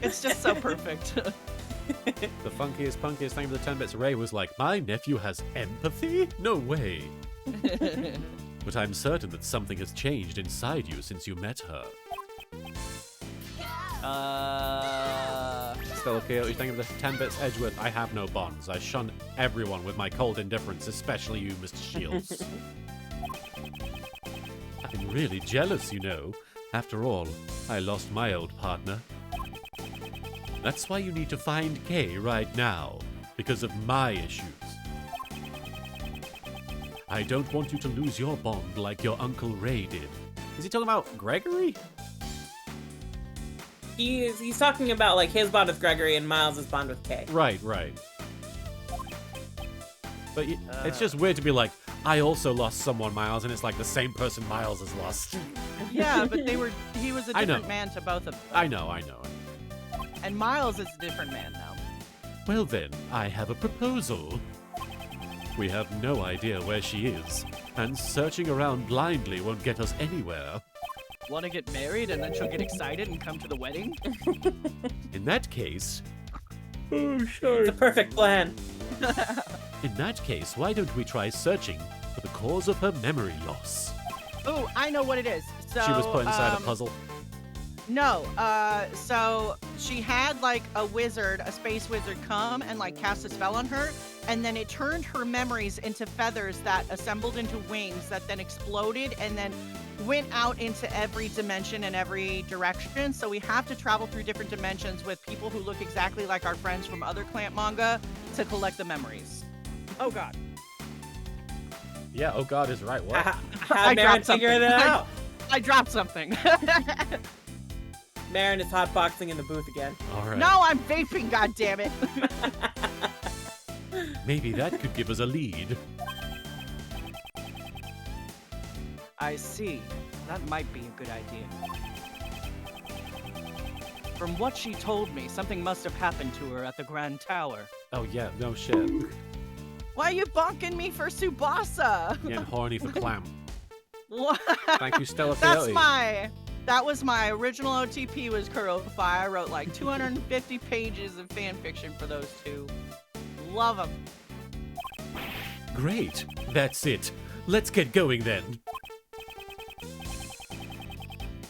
It's just so perfect. The funkiest, punkiest thing for the 10 bits. Ray was like, my nephew has empathy? No way. But I'm certain that something has changed inside you since you met her. Stella Coyote, thank you for the 10 bits. Edgeworth, I have no bonds. I shun everyone with my cold indifference, especially you, Mr. Shields. I'm really jealous, you know. After all, I lost my old partner. That's why you need to find Kay right now, because of my issues. I don't want you to lose your bond like your Uncle Ray did. Is he talking about Gregory? He's talking about like his bond with Gregory and Miles' bond with Kay. Right. But it's just weird to be like, I also lost someone, Miles, and it's like the same person Miles has lost. Yeah, but he was a I know. different man to both of them. I know. And Miles is a different man now. Well then, I have a proposal. We have no idea where she is, and searching around blindly won't get us anywhere. Want to get married and then she'll get excited and come to the wedding? In that case, It's a perfect plan. why don't we try searching for the cause of her memory loss? Oh, I know what it is. So She was put inside a puzzle. No, so she had like a space wizard come and like cast a spell on her, and then it turned her memories into feathers that assembled into wings that then exploded and then went out into every dimension and every direction. So we have to travel through different dimensions with people who look exactly like our friends from other Clamp manga to collect the memories. Oh god. Yeah, oh god is right. What? How I Marin dropped something. figuring it out? I dropped something. Marin is hotboxing in the booth again. All right. No, I'm vaping, goddammit. Maybe that could give us a lead. I see. That might be a good idea. From what she told me, something must have happened to her at the Grand Tower. Oh yeah, no shit. Why are you bonking me for Tsubasa? Getting horny for Clam. What? Thank you, Stella Coyote. That was my original OTP was Kurofi. I wrote like 250 pages of fan fiction for those two. Love them. Great. That's it. Let's get going then.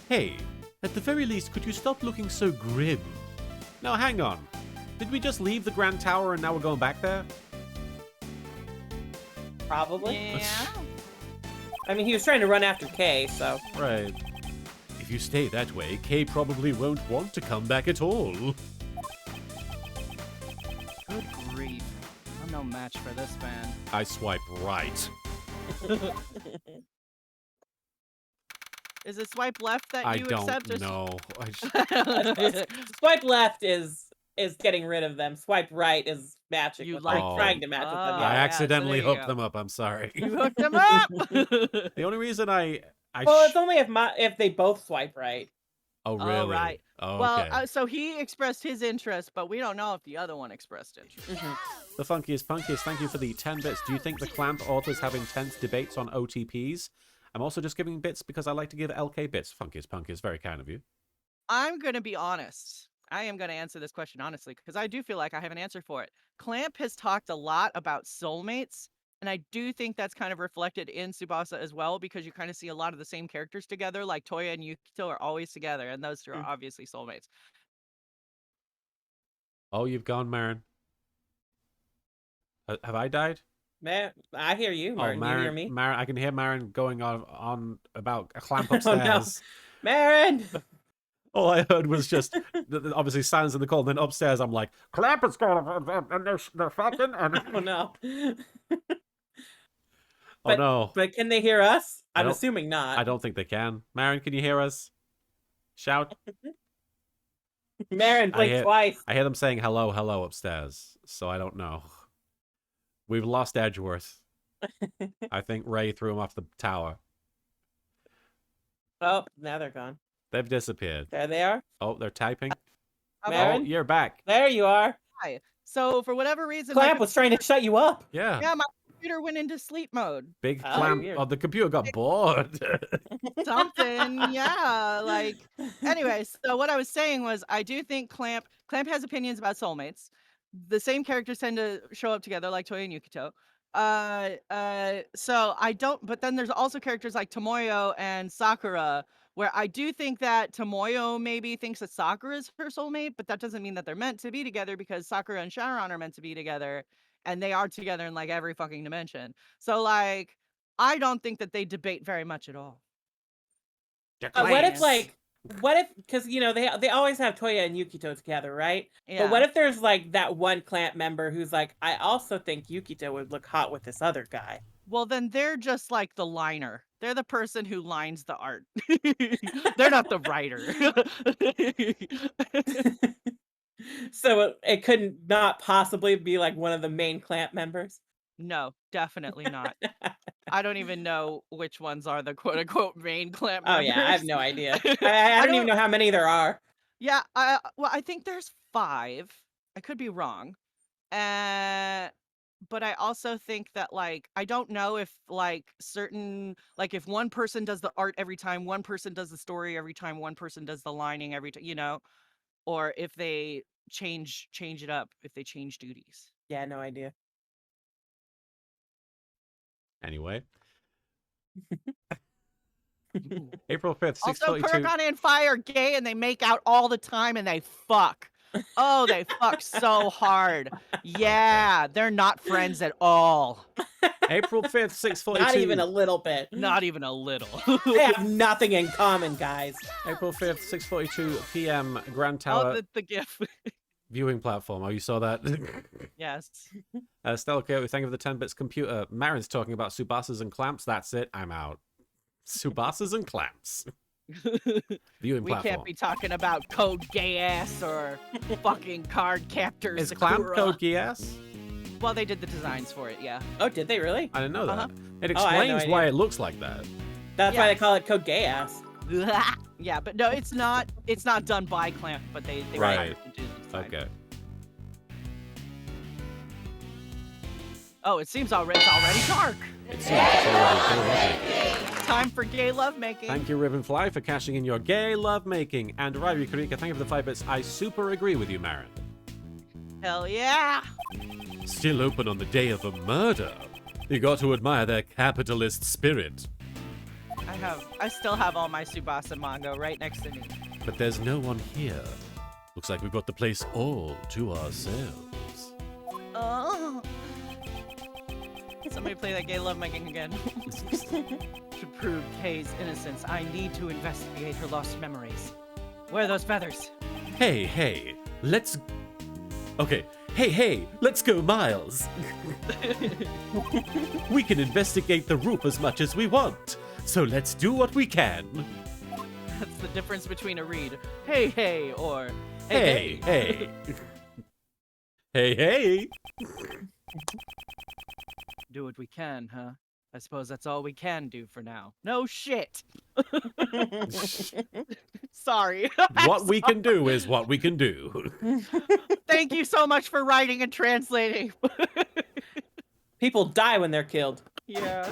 Hey, at the very least, could you stop looking so grim? No, hang on. Did we just leave the Grand Tower and now we're going back there? Probably. Yeah. I mean, he was trying to run after Kay, so. Right. If you stay that way, Kay probably won't want to come back at all. Good grief. I'm no match for this man. I swipe right. Is it swipe left that I you don't accept? know. Swipe left is getting rid of them. Swipe right is matching You with like them, trying to match with them. Oh, I Yeah. yeah, accidentally so there you hooked go. them up. I'm sorry. You hooked him up. The only reason I Well, it's only if they both swipe right. Oh, Oh, really? right. Oh, Well, okay. so he expressed his interest, but we don't know if the other one expressed interest. The Funkiest Punkiest, thank you for the 10 bits. Do you think the Clamp authors have intense debates on OTPs? I'm also just giving bits because I like to give LK bits. Funkiest Punkiest, very kind of you. I'm going to be honest. I am going to answer this question honestly because I do feel like I have an answer for it. Clamp has talked a lot about soulmates, and I do think that's kind of reflected in Tsubasa as well because you kind of see a lot of the same characters together. Like Toya and Yukito are always together, and those two are obviously soulmates. Oh, you've gone, Marin. Have I died? Man, I hear you, Martin. Oh, You hear me? Marin, I can hear Marin going on about a Clamp Oh, upstairs. no. Marin! All I heard was just obviously silence in the call. And then upstairs, I'm like, Clamp is going, and they're fucking. And... Oh, no. Oh, no. But can they hear us? I I'm don't- assuming not. I don't think they can. Marin, can you hear us? Shout. Marin, blink hear- twice. I hear them saying hello, hello upstairs. So I don't know. We've lost Edgeworth. I think Ray threw him off the tower. Oh, now they're gone. They've disappeared. There they are. Oh, they're typing. Oh, Marin? you're back. There you are. Hi. So for whatever reason, my Clamp was trying to shut you up. Yeah. yeah, my computer went into sleep mode. Big Oh, Clamp. weird. Oh, the computer got bored. Something, yeah. Like, anyway, so what I was saying was, I do think Clamp has opinions about soulmates. The same characters tend to show up together, like Toya and Yukito. So I don't. But then there's also characters like Tomoyo and Sakura, where I do think that Tomoyo maybe thinks that Sakura is her soulmate, but that doesn't mean that they're meant to be together because Sakura and Sharon are meant to be together, and they are together in like every fucking dimension. So like, I don't think that they debate very much at all. What if Plans. because they always have Toya and Yukito together, right? Yeah. But what if there's like that one Clamp member who's like, I also think Yukito would look hot with this other guy. Well, then they're just like the liner. They're the person who lines the art. They're not the writer. So it couldn't not possibly be like one of the main Clamp members. No, definitely not. I don't even know which ones are the quote unquote main Clamp Oh members. yeah, I have no idea. I don't even know how many there are. Yeah, well, I think there's 5. I could be wrong. But I also think that like I don't know if like certain like if one person does the art every time, one person does the story every time, one person does the lining every time, or if they change it up, if they change duties. Yeah, no idea. Anyway. April 5th, Also, 6:42. Paragon and Fire are gay and they make out all the time and they fuck. Oh, they fuck so hard. Yeah, they're not friends at all. April 5th, 6:42. Not even a little bit. Not even a little. They have nothing in common, guys. April 5th, 6:42 p.m. Grand Oh, Tower the GIF. viewing platform. Oh, you saw that? Yes. Stella Coyote, thank you for the 10 bits computer. Marin's talking about Subasas and Clamps. That's it. I'm out. Subasas and Clamps. Viewing We platform. can't be talking about code gay ass or fucking card captors. Is Clamp code GS? Well, they did the designs for it, yeah. Oh, did they really? I didn't know that. Uh-huh. It Oh, I had no explains why idea. it looks like that. That's Yeah. why they call it code gay ass. Yeah, but no, it's not done by Clamp, but they Right. hired to do the design. Okay. Oh, it seems it's already dark. It seems it's already. Time for gay lovemaking. Thank you, Ribbonfly, for cashing in your gay lovemaking. And Ryrie Karika, thank you for the 5 bits. I super agree with you, Marin. Hell yeah. Still open on the day of a murder. You got to admire their capitalist spirit. I still have all my Tsubasa manga right next to me. But there's no one here. Looks like we've got the place all to ourselves. Oh. Somebody play that gay lovemaking again. To prove Kay's innocence, I need to investigate her lost memories. Where are those feathers? Hey, let's... Okay, hey, let's go, Miles. We can investigate the roof as much as we want, so let's do what we can. That's the difference between a read. Hey, or Hey. Hey. Do what we can, huh? I suppose that's all we can do for now. No shit. Sorry. What we can do is what we can do. Thank you so much for writing and translating. People die when they're killed. Yeah.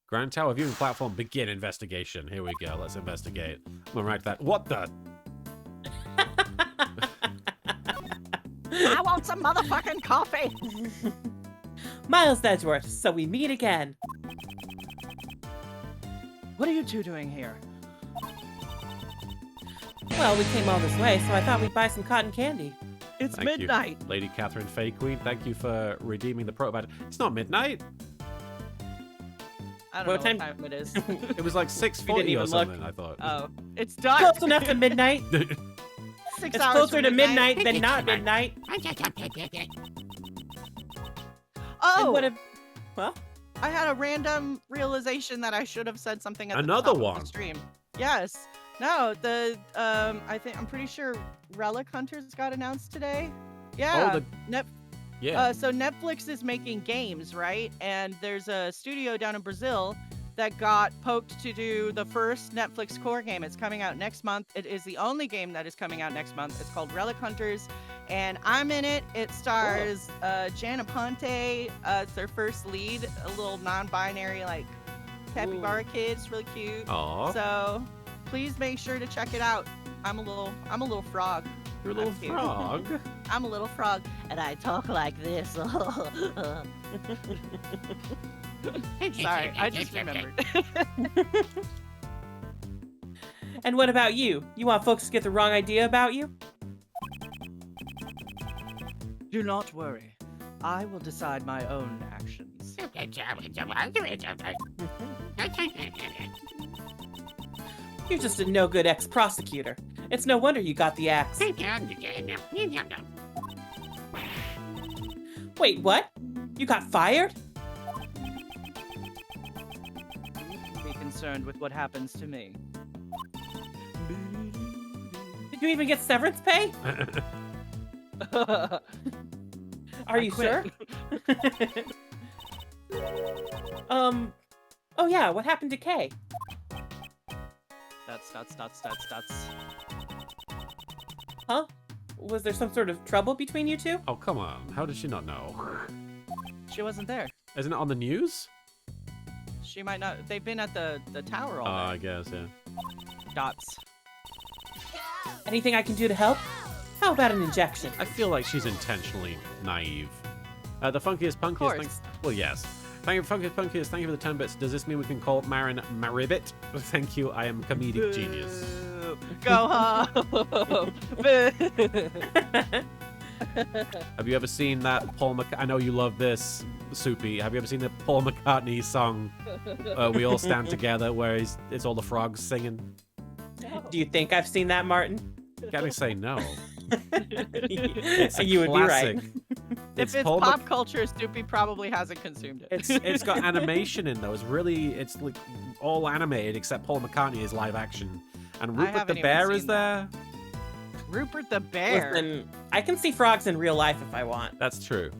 Grand Tower viewing platform, begin investigation. Here we go, let's investigate. I'm gonna write that. What the? I want some motherfucking coffee. Miles Edgeworth, so we meet again. What are you two doing here? Well, we came all this way, so I thought we'd buy some cotton candy. It's Thank you. midnight. Lady Catherine Fay Queen, thank you for redeeming the protobad. It's not midnight. I don't What know time- what time it is. It was like We didn't 6:40 or even look. something, I thought. Oh, it's dark. Close enough to midnight. 6 It's hours closer from to midnight than not midnight. Oh, And what if... Well, I had a random realization that I should have said something at the Another top of one. the stream. Yes. No, I'm pretty sure Relic Hunters got announced today. Yeah. Yeah. So Netflix is making games, right? And there's a studio down in Brazil that got poked to do the first Netflix core game. It's coming out next month. It is the only game that is coming out next month. It's called Relic Hunters, and I'm in it. It stars Jana Ponte. It's their first lead, a little non-binary like capybara kid. It's really cute. Aw, So please make sure to check it out. I'm a little frog. you're a little I'm cute. frog. I'm a little frog, and I talk like this. Sorry, I just remembered. and what about you? You want folks to get the wrong idea about you? Do not worry. I will decide my own actions. You're just a no-good ex-prosecutor. It's no wonder you got the axe. Wait, what? You got fired? Be concerned with what happens to me. Did you even get severance pay? Are I you quit. sure? Oh yeah, what happened to Kay? That's. Huh? Was there some sort of trouble between you two? Oh, come on. How did she not know? She wasn't there. Isn't it on the news? She might not. They've been at the tower all Oh, I day. guess, yeah. Dots. Anything I can do to help? How about an injection? I feel like she's intentionally naive. The funkiest punkiest. course. Well, yes. Thank you, funkiest punkiest. Thank you for the 10 bits. Does this mean we can call Marin Maribit? Thank you. I am comedic genius. Boo. Go home. Boo. Have you ever seen that Paul I know you love this, Soupy. Have you ever seen the Paul McCartney song, We All Stand Together, where it's all the frogs singing? Do you think I've seen that, Martin? Gotta say no. It's a You would classic. be right. If it's Paul pop culture, Soupy probably hasn't consumed it. It's got animation in though. It's like all animated except Paul McCartney is live action, and Rupert haven't the even Bear is seen there. Rupert the Bear. Listen, I can see frogs in real life if I want. That's true.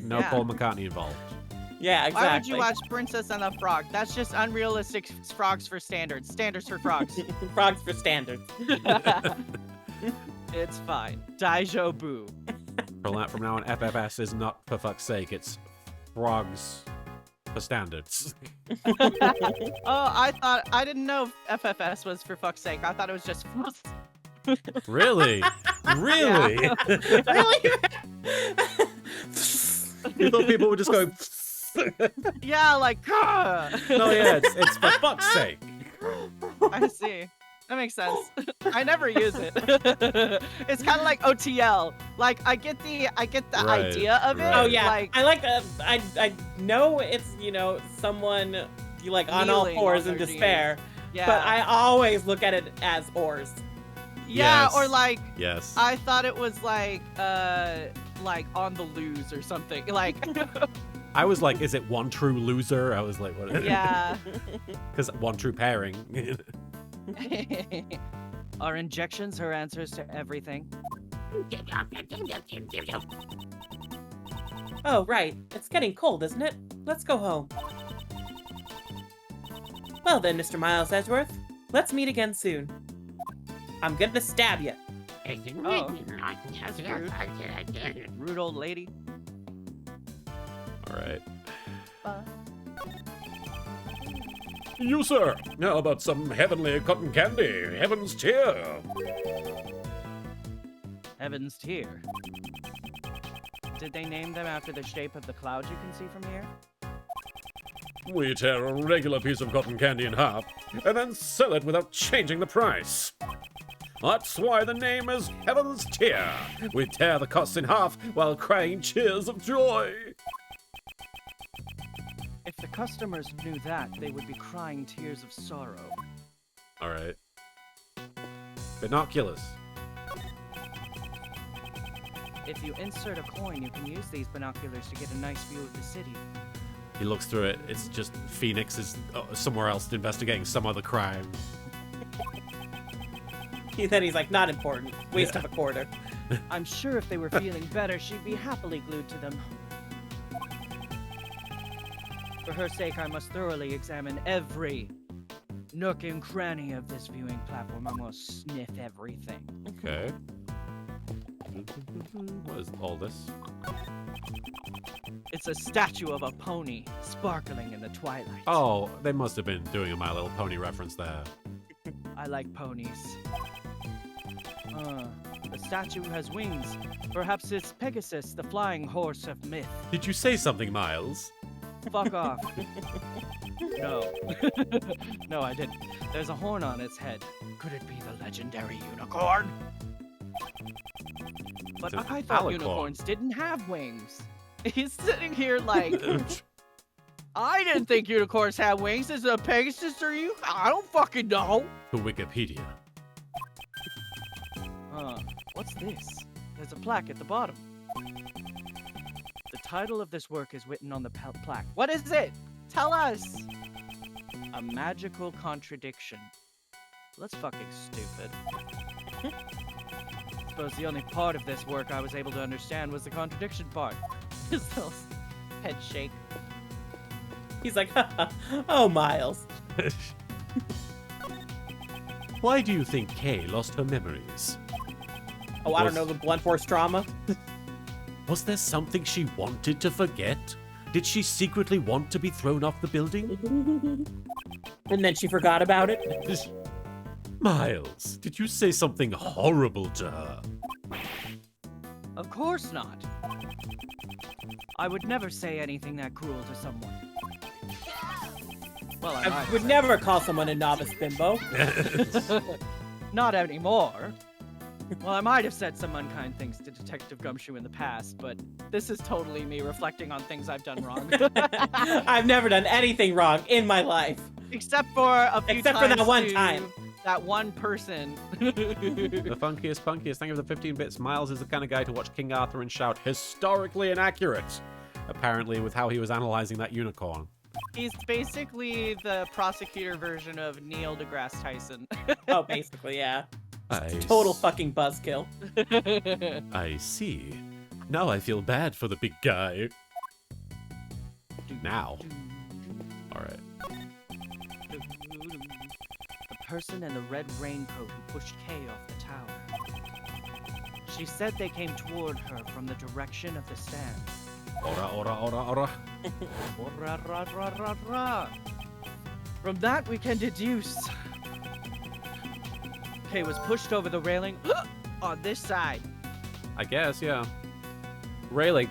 No Yeah. Paul McCartney involved. Yeah, exactly. Why would you watch Princess and the Frog? That's just unrealistic frogs for standards. Standards for frogs. Frogs for standards. It's fine. Daijo Boo. From now on, FFS is not for fuck's sake. It's frogs for standards. Oh, I didn't know FFS was for fuck's sake. I thought it was just Really? Really? Really? You thought people were just going? yeah, like No, yeah, it's for fuck's sake. I see. That makes sense. I never use it. It's kind of like OTL. Like I get the Right, idea of it. right. Oh yeah, Like I like. I know it's someone you like on all kneeling fours on in their despair, yeah. but I always look at it as oars. Yeah, or Yes. like Yes. I thought it was like on the lose or something. Like I was like, is it one true loser? I was like, what? yeah. Because one true pairing. Are injections her answers to everything? Oh right, it's getting cold, isn't it? Let's go home. Well then, Mr. Miles Edgeworth, let's meet again soon. I'm gonna stab you. Oh, that's rude. Rude old lady. All right. Bye. You, sir. How about some heavenly cotton candy? Heaven's tear. Heaven's Tear. Did they name them after the shape of the clouds you can see from here? We tear a regular piece of cotton candy in half and then sell it without changing the price. That's why the name is Heaven's Tear. We tear the costs in half while crying cheers of joy. If the customers knew that, they would be crying tears of sorrow. All right. Binoculars. If you insert a coin, you can use these binoculars to get a nice view of the city. He looks through it. It's just Phoenix is somewhere else investigating some other crime. Then he's like, not important. Waste of a quarter. I'm sure if they were feeling better, she'd be happily glued to them. For her sake, I must thoroughly examine every nook and cranny of this viewing platform. I must sniff everything. Okay. What is all this? It's a statue of a pony sparkling in the twilight. Oh, they must have been doing a My Little Pony reference there. I like ponies. The statue has wings. Perhaps it's Pegasus, the flying horse of myth. Did you say something, Miles? Fuck off. No. No, I didn't. There's a horn on its head. Could it be the legendary unicorn? But It's an I thought alicorn. unicorns didn't have wings. He's sitting here like, I didn't think unicorns had wings. Is it a Pegasus or you? I don't fucking know. To Wikipedia. What's this? There's a plaque at the bottom. The title of this work is written on the plaque. What is it? Tell us! A magical contradiction. That's fucking stupid. Suppose the only part of this work I was able to understand was the contradiction part. His little head shake. He's like, oh, Miles. Why do you think Kay lost her memories? Oh, I don't know, the blunt force trauma. Was there something she wanted to forget? Did she secretly want to be thrown off the building? And then she forgot about it. Miles, did you say something horrible to her? Of course not. I would never say anything that cruel to someone. Well, I I might would say. never call someone a novice bimbo. Not anymore. Well, I might have said some unkind things to Detective Gumshoe in the past, but this is totally me reflecting on things I've done wrong. I've never done anything wrong in my life. Except for a few Except for that times one to time. That one person. The funkiest. Thank you for the 15 bits. Miles is the kind of guy to watch King Arthur and shout, historically inaccurate. Apparently, with how he was analyzing that unicorn. He's basically the prosecutor version of Neil deGrasse Tyson. Oh, basically, yeah. I Total fucking buzzkill. I see. Now I feel bad for the big guy. Now. Alright. The person in the red raincoat who pushed Kay off the tower. She said they came toward her from the direction of the stand. Ora. Ora, ra, ra, ra, ra. From that, we can deduce Kay was pushed over the railing on this side. I guess, yeah. Rayleigh,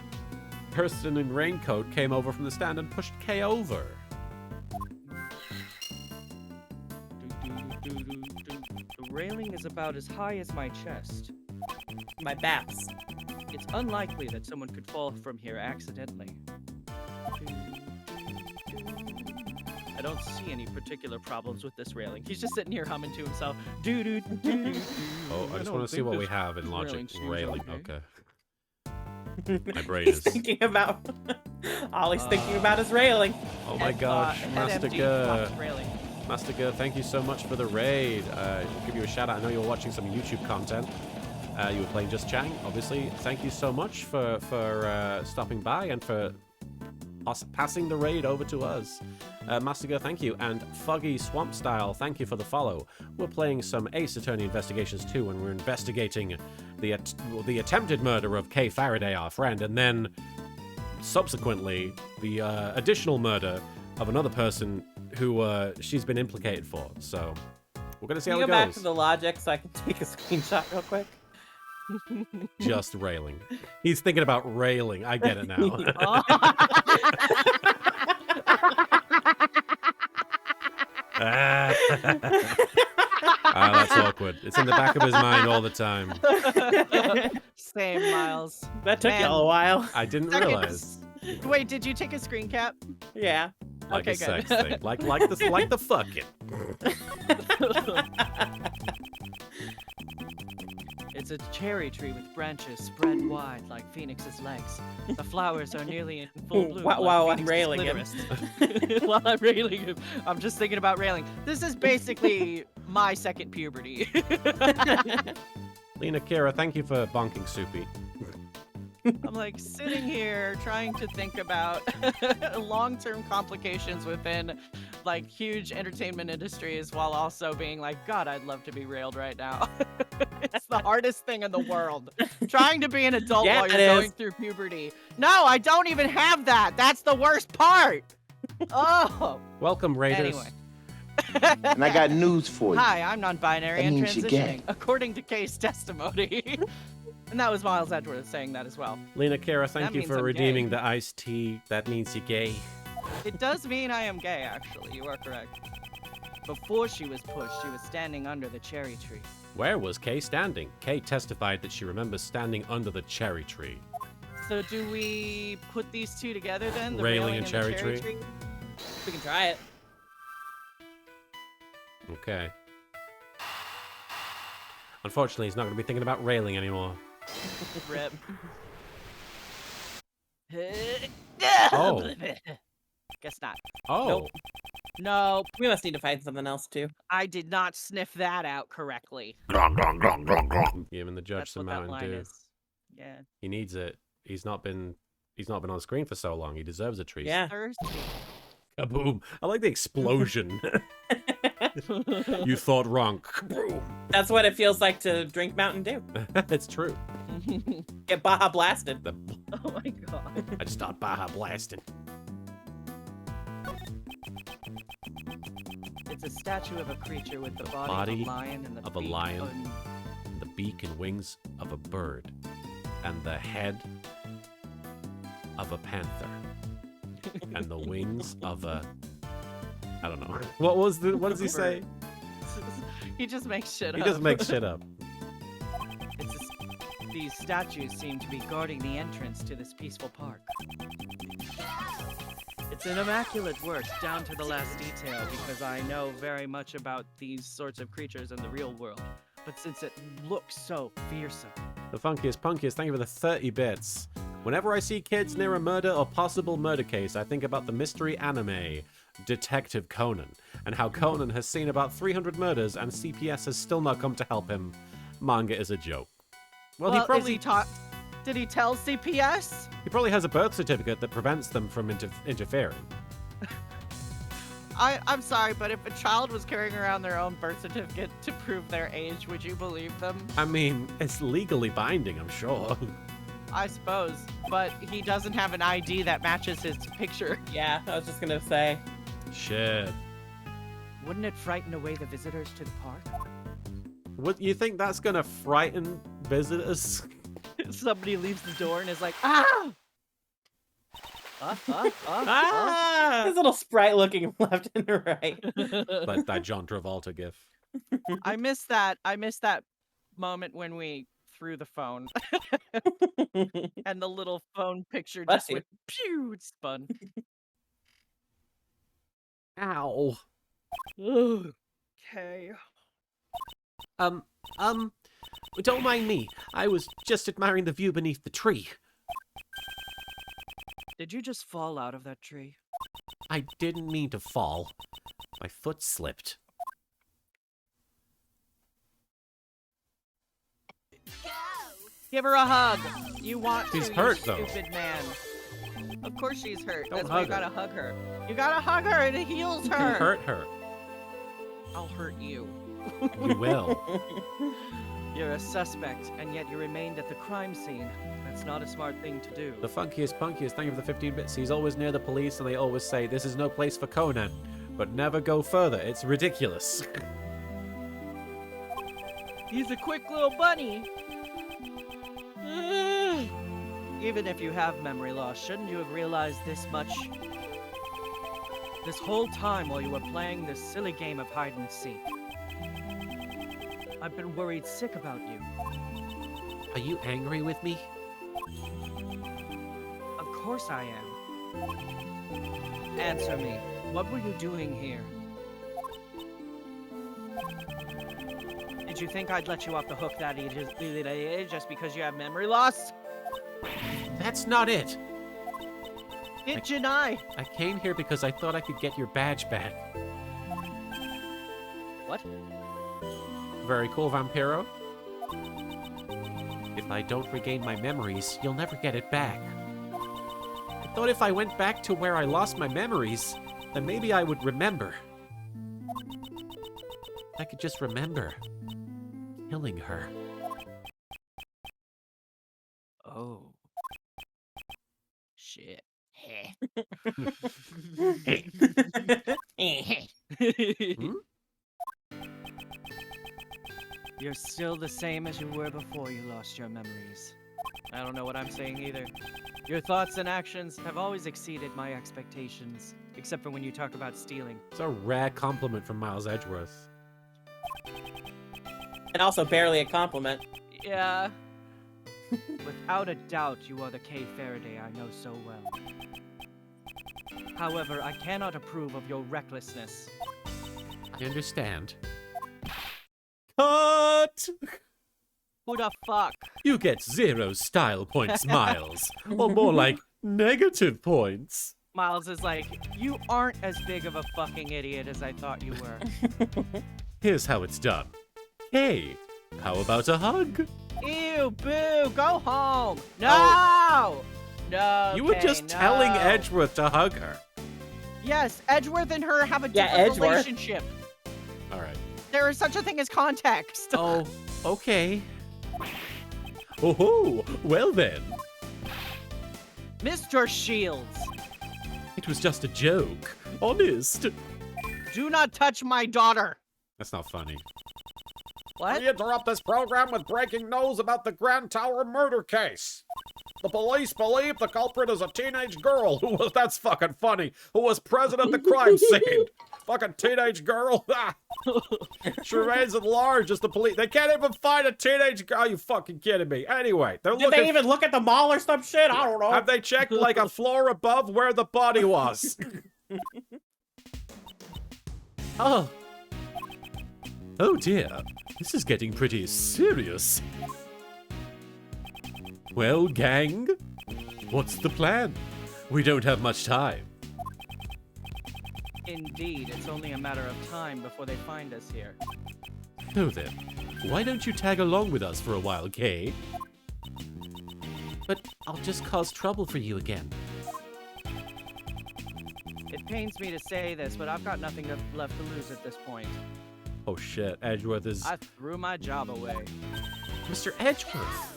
person in raincoat, came over from the stand and pushed Kay over. railing is about as high as my chest. My baps. It's unlikely that someone could fall from here accidentally. I don't see any particular problems with this railing. He's just sitting here humming to himself. Doo doo doo doo. Oh, I just want to see what we have in logic. railing seems Railing. okay. Okay. My brain He's is. thinking about. Ollie's thinking about his railing. Oh my gosh, Master Railing. Master Gur, thank you so much for the raid. I'll give you a shout out. I know you were watching some YouTube content. You were playing Just Chang, obviously. Thank you so much for stopping by and for passing the raid over to us. Master Gur, thank you. And Foggy Swamp Style, thank you for the follow. We're playing some Ace Attorney Investigations 2, and we're investigating the attempted murder of Kay Faraday, our friend, and then subsequently the additional murder of another person who she's been implicated for. So we're gonna see Can how you it go goes. back to the logic so I can take a screenshot real quick? Just railing. He's thinking about railing. I get it now. That's awkward. It's in the back of his mind all the time. Same, Miles. That took Man. y'all a while. I didn't Second- realize. Wait, did you take a screen cap? Yeah. Like Okay, a good. sex thing. Like the fucking. It's a cherry tree with branches spread wide like Phoenix's legs. The flowers are nearly in full bloom. While like I'm Phoenix's railing him. clitoris. While I'm railing him. I'm just thinking about railing. This is basically my second puberty. Lena Kira, thank you for bonking Soupy. I'm like sitting here trying to think about long-term complications within like huge entertainment industries while also being like, God, I'd love to be railed right now. It's the hardest thing in the world. Trying to be an adult Yeah, while it you're is. going through puberty. No, I don't even have that. That's the worst part. Oh. Welcome, Raiders. Anyway. And I got news for you. Hi, I'm non-binary That and means you're gay. transitioning, according to case testimony. And that was Miles Edgeworth saying that as well. Lena Kira, thank That you means for I'm redeeming gay. the iced tea. That means you're gay. It does mean I am gay, actually. You are correct. Before she was pushed, she was standing under the cherry tree. Where was Kay standing? Kay testified that she remembers standing under the cherry tree. So do we put these two together then? The Railing railing and the cherry tree? We can try it. Okay. Unfortunately, he's not going to be thinking about railing anymore. Rip. Oh. Guess not. Oh. Nope. No, We must need to find something else too. I did not sniff that out correctly. Giving the judge That's some what that Mountain line Dew. is. Yeah. He needs it. He's not been on the screen for so long. He deserves a treat. Yeah. Thirsty. Kaboom. I like the explosion. You thought wrong. Kaboom. That's what it feels like to drink Mountain Dew. It's true. Get Baja blasted. Oh my god. I just start Baja blasting. It's a statue of a creature with the body, Body of a lion and the of a beak lion. on- The beak and wings of a bird. And the head of a panther. And the wings of a... I don't know. What does he say? He just makes shit He up. just makes shit up. These statues seem to be guarding the entrance to this peaceful park. It's an immaculate work down to the last detail because I know very much about these sorts of creatures in the real world. But since it looks so fearsome, The funkiest punkiest, thank you for the 30 bits. Whenever I see kids near a murder or possible murder case, I think about the mystery anime, Detective Conan, and how Conan has seen about 300 murders and CPS has still not come to help him. Manga is a joke. Well, he probably did he tell CPS? he probably has a birth certificate that prevents them from interfering. I'm sorry, but if a child was carrying around their own birth certificate to prove their age, would you believe them? I mean, it's legally binding, I'm sure. I suppose, but he doesn't have an ID that matches his picture. Yeah, I was just gonna say. Shit. Wouldn't it frighten away the visitors to the park? What, you think that's gonna frighten visitors? Somebody leaves the door and is like, ah! Ah! His little sprite looking left and right. Like that John Travolta gif. I miss that. I miss that moment when we threw the phone and the little phone picture Bless just you. went pew, it spun. Ow. Okay. Don't mind me. I was just admiring the view beneath the tree. Did you just fall out of that tree? I didn't mean to fall. My foot slipped. Give her a hug. You want She's to, hurt, you though. stupid man. Of course she's hurt. Don't That's why you hug her. gotta hug her. You gotta hug her. It heals You her. can hurt her. I'll hurt you. You will. You're a suspect, and yet you remained at the crime scene. That's not a smart thing to do. The funkiest, punkiest, thank you for the 15 bits. He's always near the police, and they always say, this is no place for Conan. But never go further. It's ridiculous. He's a quick little bunny. Even if you have memory loss, shouldn't you have realized this much? This whole time while you were playing this silly game of hide and seek. I've been worried sick about you. Are you angry with me? Of course I am. Answer me. What were you doing here? Did you think I'd let you off the hook that just because you have memory loss? That's not it. Did Janai? I came here because I thought I could get your badge back. What? Very cool, Vampiro. If I don't regain my memories, you'll never get it back. I thought if I went back to where I lost my memories, then maybe I would remember. I could just remember killing her. Oh. Shit. You're still the same as you were before you lost your memories. I don't know what I'm saying either. Your thoughts and actions have always exceeded my expectations, except for when you talk about stealing. It's a rare compliment from Miles Edgeworth. And also barely a compliment. Yeah. Without a doubt, you are the Kay Faraday I know so well. However, I cannot approve of your recklessness. I understand. Cut! Who the fuck? You get 0 style points, Miles. Or more like negative points. Miles is like, you aren't as big of a fucking idiot as I thought you were. Here's how it's done. Hey, how about a hug? Ew, boo, go home. No! No, You were Kay, just telling no. Edgeworth to hug her. Yes, Edgeworth and her have a Yeah, different Edgeworth. relationship. All right. There is such a thing as context. Oh, okay. Oh, well then. Mr. Shields, It was just a joke. Honest. do not touch my daughter. That's not funny. What? We interrupt this program with breaking news about the Grand Tower murder case. The police believe the culprit is a teenage girl who was, that's fucking funny, who was present at the crime scene. Fucking teenage girl. She remains at large as the police. They can't even find a teenage girl. Are you fucking kidding me? Anyway, they're Did looking. they even look at the mall or some shit? I don't know. Have they checked like a floor above where the body was? Oh. Oh dear. This is getting pretty serious. Well, gang, what's the plan? We don't have much time. Indeed, it's only a matter of time before they find us here. So then, why don't you tag along with us for a while, Kay? But I'll just cause trouble for you again. It pains me to say this, but I've got nothing left to lose at this point. Oh shit, Edgeworth is... I threw my job away. Mr. Edgeworth.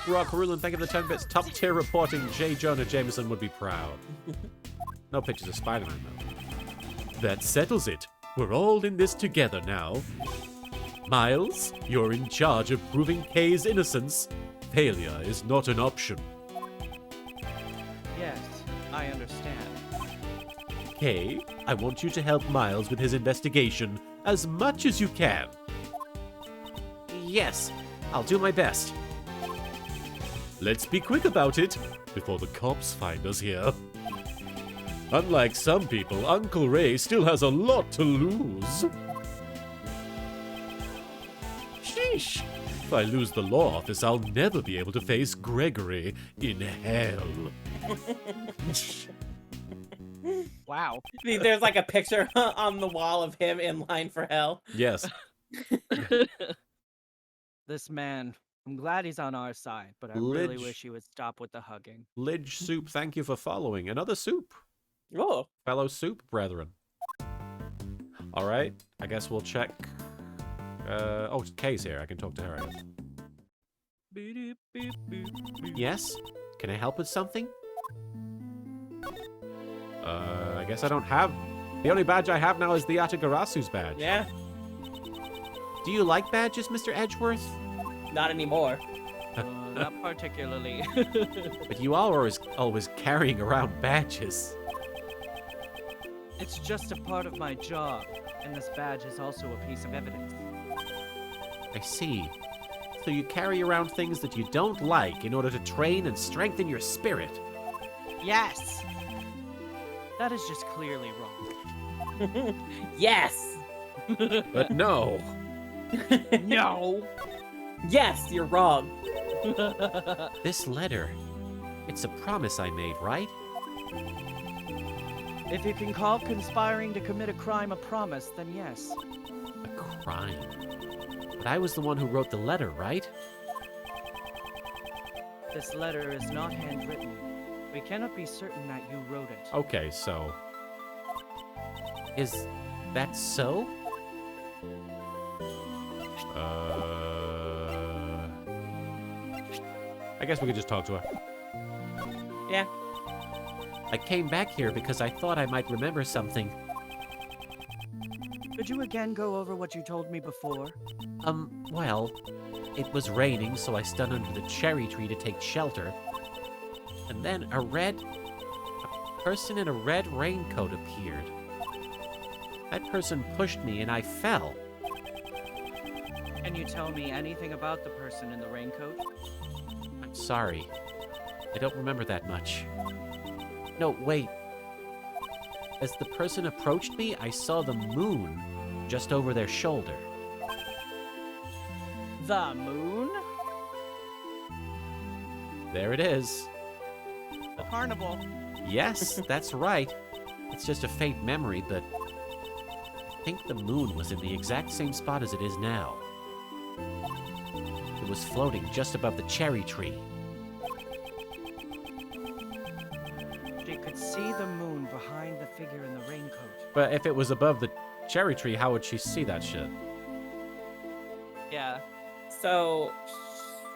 Rock Carulin, thank you for the 10 bits. Top tier reporting. J. Jonah Jameson would be proud. No pictures of Spider-Man, though. That settles it. We're all in this together now. Miles, you're in charge of proving Kay's innocence. Failure is not an option. Yes, I understand. Kay, I want you to help Miles with his investigation as much as you can. Yes, I'll do my best. Let's be quick about it before the cops find us here. Unlike some people, Uncle Ray still has a lot to lose. Sheesh. If I lose the law office, I'll never be able to face Gregory in hell. Wow. There's like a picture on the wall of him in line for hell. Yes. This man, I'm glad he's on our side, but I really wish he would stop with the hugging. Lidge Soup, thank you for following. Another soup. Oh. Fellow soup brethren. All right, I guess we'll check. Oh, Kay's here. I can talk to her, I guess. Yes? Can I help with something? I guess I don't have... The only badge I have now is the Atagarasu's badge. Yeah, Do you like badges, Mr. Edgeworth? not anymore. Not particularly. But you all are always carrying around badges. It's just a part of my job, and this badge is also a piece of evidence. I see. So you carry around things that you don't like in order to train and strengthen your spirit. Yes! That is just clearly wrong. Yes. But no. No! Yes, you're wrong. This letter, it's a promise I made, right? If you can call conspiring to commit a crime a promise, then yes. A crime. But I was the one who wrote the letter, right? This letter is not handwritten. We cannot be certain that you wrote it. Okay, so... Is that so? I guess we could just talk to her. Yeah. I came back here because I thought I might remember something. Could you again go over what you told me before? Well, it was raining, so I stood under the cherry tree to take shelter. And then a person in a red raincoat appeared. That person pushed me and I fell. Can you tell me anything about the person in the raincoat? I'm sorry. I don't remember that much. No, wait. As the person approached me, I saw the moon just over their shoulder. The moon? There it is. The carnival. Yes, that's right. It's just a faint memory, but I think the moon was in the exact same spot as it is now. It was floating just above the cherry tree. She could see the moon behind the figure in the raincoat. But if it was above the cherry tree, how would she see that shit? Yeah. So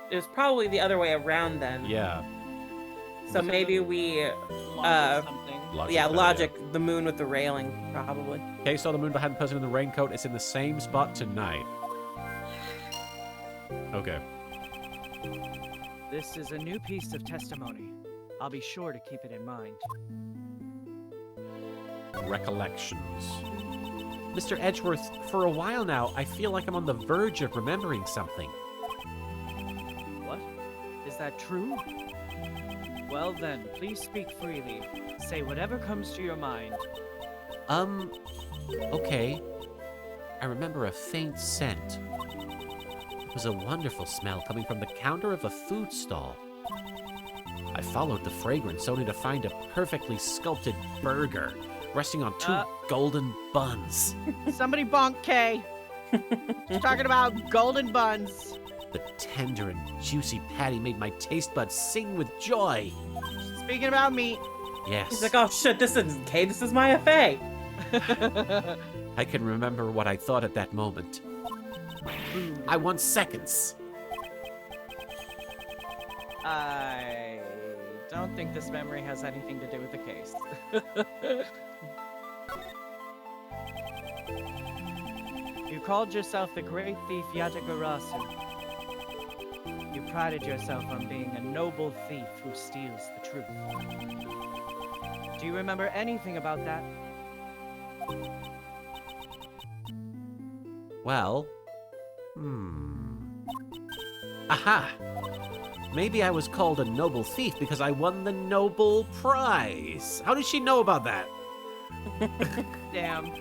it was probably the other way around then. Yeah. So maybe we, Something. logic the moon with the railing, probably. Kay saw the moon behind the person in the raincoat. It's in the same spot tonight. Okay. This is a new piece of testimony. I'll be sure to keep it in mind. Recollections. Mr. Edgeworth, for a while now, I feel like I'm on the verge of remembering something. What? Is that true? Well then, please speak freely. Say whatever comes to your mind. Okay. I remember a faint scent. It was a wonderful smell coming from the counter of a food stall. I followed the fragrance only to find a perfectly sculpted burger resting on two golden buns. Somebody bonk Kay. She's talking about golden buns. The tender and juicy patty made my taste buds sing with joy. Speaking about meat. Yes. He's like, oh shit, this isn't Kay, this is my FA. I can remember what I thought at that moment. I want seconds. I don't think this memory has anything to do with the case. You called yourself the great thief Yatagarasu. You prided yourself on being a noble thief who steals the truth. Do you remember anything about that? Well, aha! Maybe I was called a noble thief because I won the Nobel Prize. How did she know about that? Damn.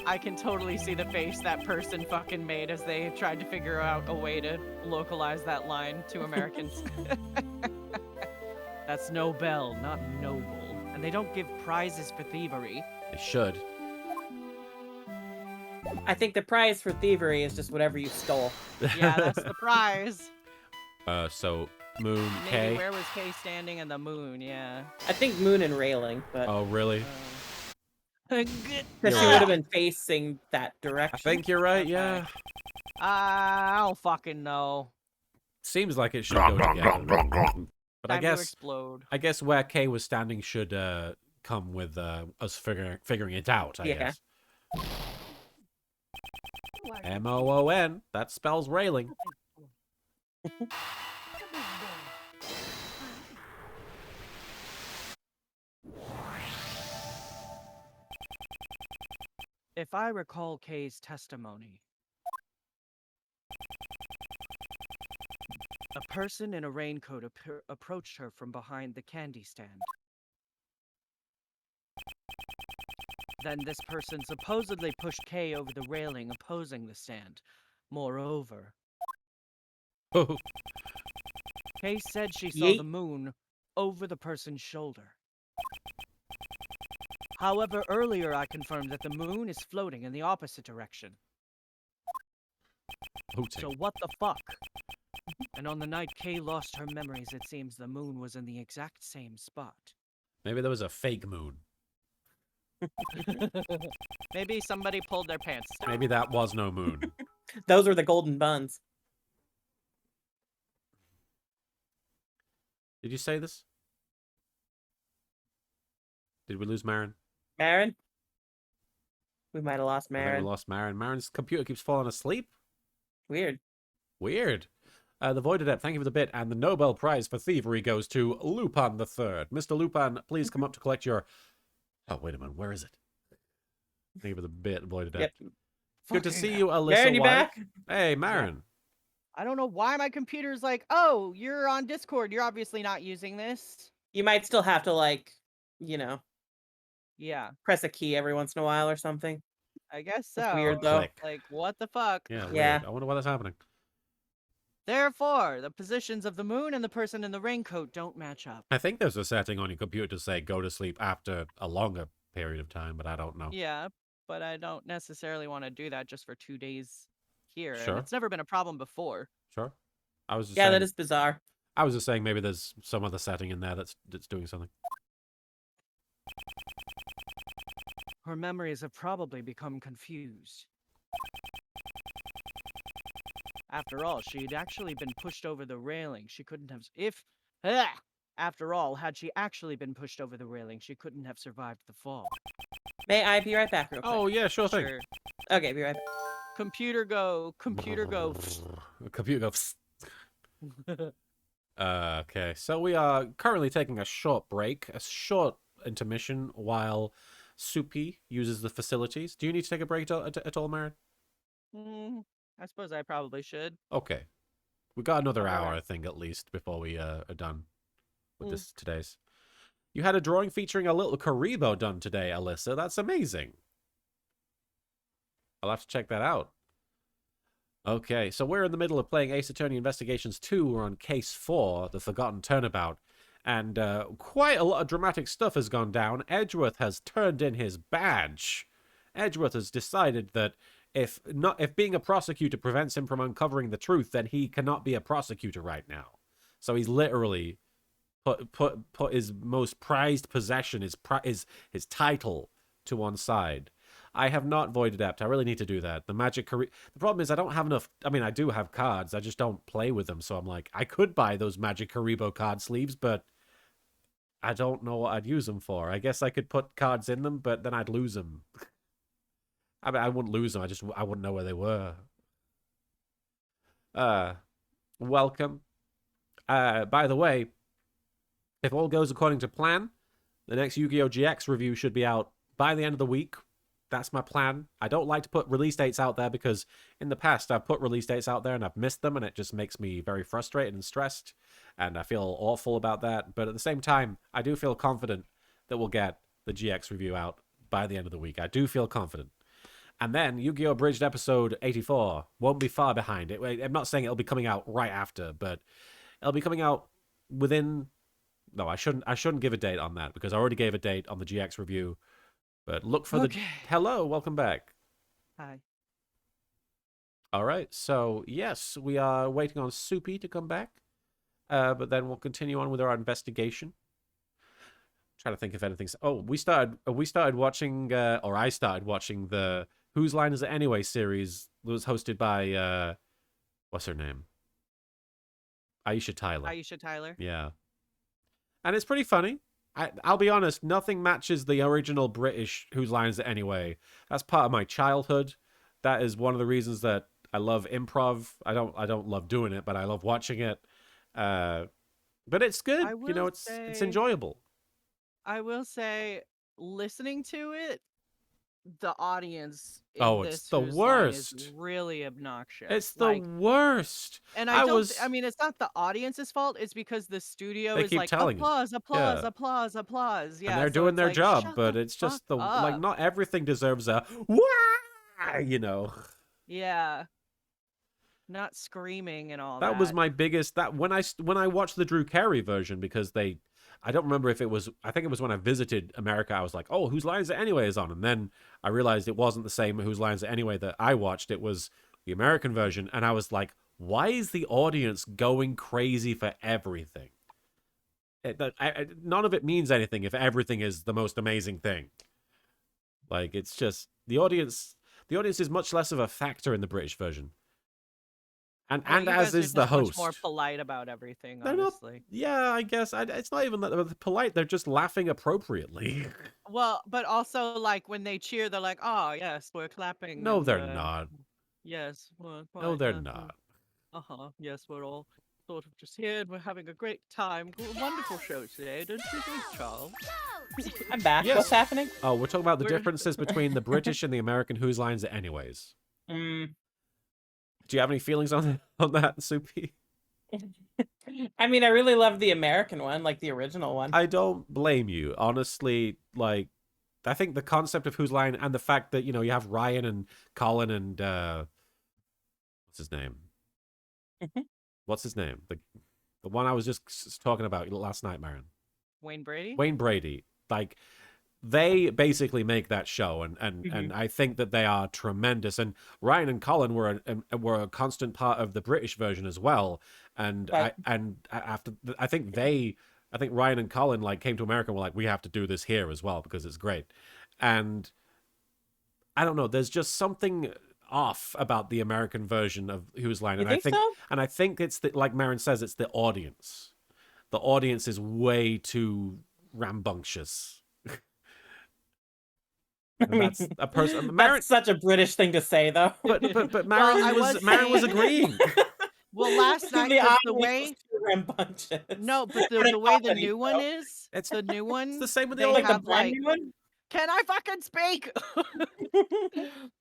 I can totally see the face that person fucking made as they tried to figure out a way to localize that line to Americans. That's Nobel, not noble. And they don't give prizes for thievery. They should. I think the prize for thievery is just whatever you stole. Yeah, that's the prize. So Moon Maybe K. where was Kay standing in the moon, yeah. I think moon and railing, but Oh, really? because You're she right. would have been facing that I direction. think you're right. Yeah. I don't fucking know. Seems like it should go together. But Time to explode. I guess where Kay was standing should come with us figuring it out. I Yeah. guess. MOON. That spells railing. If I recall Kay's testimony, a person in a raincoat approached her from behind the candy stand. Then this person supposedly pushed Kay over the railing opposing the stand. Moreover, Oh, Kay said she saw Yeet. the moon over the person's shoulder. However, earlier I confirmed that the moon is floating in the opposite direction. hooting. So what the fuck? And on the night Kay lost her memories, it seems the moon was in the exact same spot. Maybe there was a fake moon. Maybe somebody pulled their pants down. Maybe that was no moon. Those were the golden buns. Did you say this? Did we lose Marin? Marin? We might have lost I think Marin. we lost Marin. Marin's computer keeps falling asleep. Weird. Weird. The Void Adept, thank you for the bit. And the Nobel Prize for Thievery goes to Lupin the Third. Mr. Lupin, please come up to collect your... Oh, wait a minute. Where is it? Thank you for the bit, Void Adept. Yep. Good to Fucking see you, Alyssa Marin, you White. back? Hey, Marin. I don't know why my computer's like, oh, you're on Discord. You're obviously not using this. You might still have to, like, you know, Yeah, press a key every once in a while or something. I guess so. That's weird, though. Click. Like, what the fuck? Yeah, Yeah. weird. I wonder why that's happening. Therefore, the positions of the moon and the person in the raincoat don't match up. I think there's a setting on your computer to say go to sleep after a longer period of time, but I don't know. Yeah, but I don't necessarily want to do that just for 2 days here. and Sure. it's never been a problem before. Sure. I was just Yeah, saying, that is bizarre. I was just saying maybe there's some other setting in there that's doing something. Her memories have probably become confused. After all, she'd actually been pushed over the railing. She couldn't have... After all, had she actually been pushed over the railing, she couldn't have survived the fall. May I be right back real quick? Oh yeah, sure thing. Sure. Okay, be right back. Computer go. Computer go. Computer goes. Okay, so we are currently taking a short break, a short intermission while Soupy uses the facilities. Do you need to take a break at all, Marin? I suppose I probably should. Okay. We got another hour, Alright. I think, at least, before we are done with this today's. You had a drawing featuring a little Karibo done today, Alyssa. That's amazing. I'll have to check that out. Okay, so we're in the middle of playing Ace Attorney Investigations 2. We're on Case 4, The Forgotten Turnabout. And quite a lot of dramatic stuff has gone down. Edgeworth has turned in his badge. Edgeworth has decided that if being a prosecutor prevents him from uncovering the truth, then he cannot be a prosecutor right now. So he's literally put his most prized possession, his title, to one side. I have not Void Adept. I really need to do that. The problem is I don't have enough. I mean, I do have cards. I just don't play with them. So I'm like, I could buy those Magic Karibo card sleeves, but I don't know what I'd use them for. I guess I could put cards in them, but then I'd lose them. I mean, I wouldn't lose them. I wouldn't know where they were. Welcome. By the way, if all goes according to plan, the next Yu-Gi-Oh! GX review should be out by the end of the week. that's my plan. I don't like to put release dates out there because in the past I've put release dates out there and I've missed them, and it just makes me very frustrated and stressed, and I feel awful about that. But at the same time, I do feel confident that we'll get the GX review out by the end of the week. I do feel confident. And then Yu-Gi-Oh! Abridged episode 84 won't be far behind it. I'm not saying it'll be coming out right after, but it'll be coming out within... No, I shouldn't give a date on that because I already gave a date on the GX review. But look for the... Hello, welcome back. Hi. All right, so yes, we are waiting on Soupy to come back. But then we'll continue on with our investigation. Trying to think if anything's... Oh, we started watching, or I started watching the Whose Line Is It Anyway series that was hosted by, what's her name? Aisha Tyler. Aisha Tyler. Yeah. And it's pretty funny. I'll be honest, nothing matches the original British Whose Line Is It Anyway. That's part of my childhood. That is one of the reasons that I love improv. I don't love doing it, but I love watching it. But it's good. You know, it's enjoyable. I will say, listening to it, the audience in it's the Whose Line worst. is really obnoxious. It's the worst. And I mean, it's not the audience's fault. It's because the studio is keep like, telling applause, applause, applause, applause. Yeah, and they're so doing it's their like, job, shut but it's just fuck up. not everything deserves a wah, you know. Yeah. Not screaming and all that. That was my biggest... When I watched the Drew Carey version, because I don't remember if it was... I think it was when I visited America, I was like, oh, Whose Line Is It Anyway is on. And then I realized it wasn't the same Whose Line Is It Anyway that I watched. It was the American version. And I was like, why is the audience going crazy for everything? None of it means anything if everything is the most amazing thing. Like, it's just... The audience is much less of a factor in the British version. And as is the host. Much more polite about everything, they're honestly. Yeah, I guess. It's not even that they're polite. They're just laughing appropriately. Well, but also, like, when they cheer, they're like, oh, yes, we're clapping. No, and, they're not. Yes. No, they're not. Yes, we're all sort of just here and we're having a great time. Wonderful show today, don't you think, Charles? I'm back. Yes. What's happening? Oh, we're talking about the differences between the British and the American Whose Lines It Anyways. Do you have any feelings on that, Soupy? I mean, I really love the American one, like the original one. I don't blame you. Honestly, like, I think the concept of Whose Line and the fact that, you know, you have Ryan and Colin and, what's his name? What's his name? The one I was just talking about last night, Marin. Wayne Brady? Wayne Brady. Like, they basically make that show, and I think that they are tremendous. And Ryan and Colin were a constant part of the British version as well. And Right. I think Ryan and Colin like came to America and were like, we have to do this here as well because it's great. And I don't know, there's just something off about the American version of Whose Line. You think so? And I think it's like Marin says, it's the audience. The audience is way too rambunctious. I mean, That's a person. Marin, that's such a British thing to say, though. but Marin Marin was agreeing. Well, last night, The 'cause the audience way... was too rambunctious. No, but For the way the comedy, new one bro. is... It's the new one... It's the same with the they old Like the have, brand like... new one? Can I fucking speak?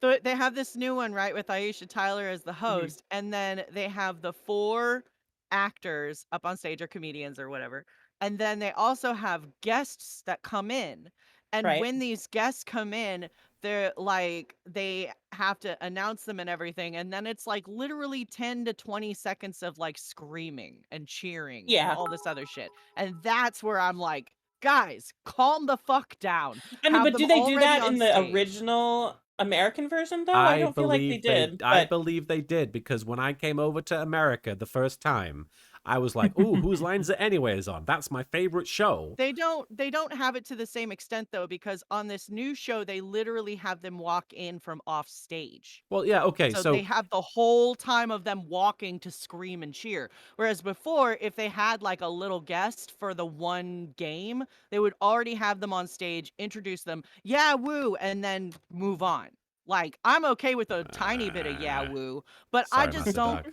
They have this new one, right, with Aisha Tyler as the host, and then they have the 4 actors up on stage, or comedians or whatever, and then they also have guests that come in. And Right. when these guests come in, they're like, they have to announce them and everything, and then it's like literally 10 to 20 seconds of like screaming and cheering and Yeah. all this other shit. And that's where I'm like, guys, calm the fuck down. I mean, Have but them do they do already that on in the stage. original American version, though? I don't feel like they did. I But believe they did, because when I came over to America the first time, I was like, ooh, Whose Lines It Anyways on? That's my favorite show. They don't have it to the same extent though, because on this new show they literally have them walk in from off stage. Well, yeah, okay, So so they have the whole time of them walking to scream and cheer. Whereas before, if they had like a little guest for the one game, they would already have them on stage, introduce them, yeah, woo, and then move on. Like, I'm okay with a tiny bit of yeah, woo, but I sorry, just Master don't. Doc.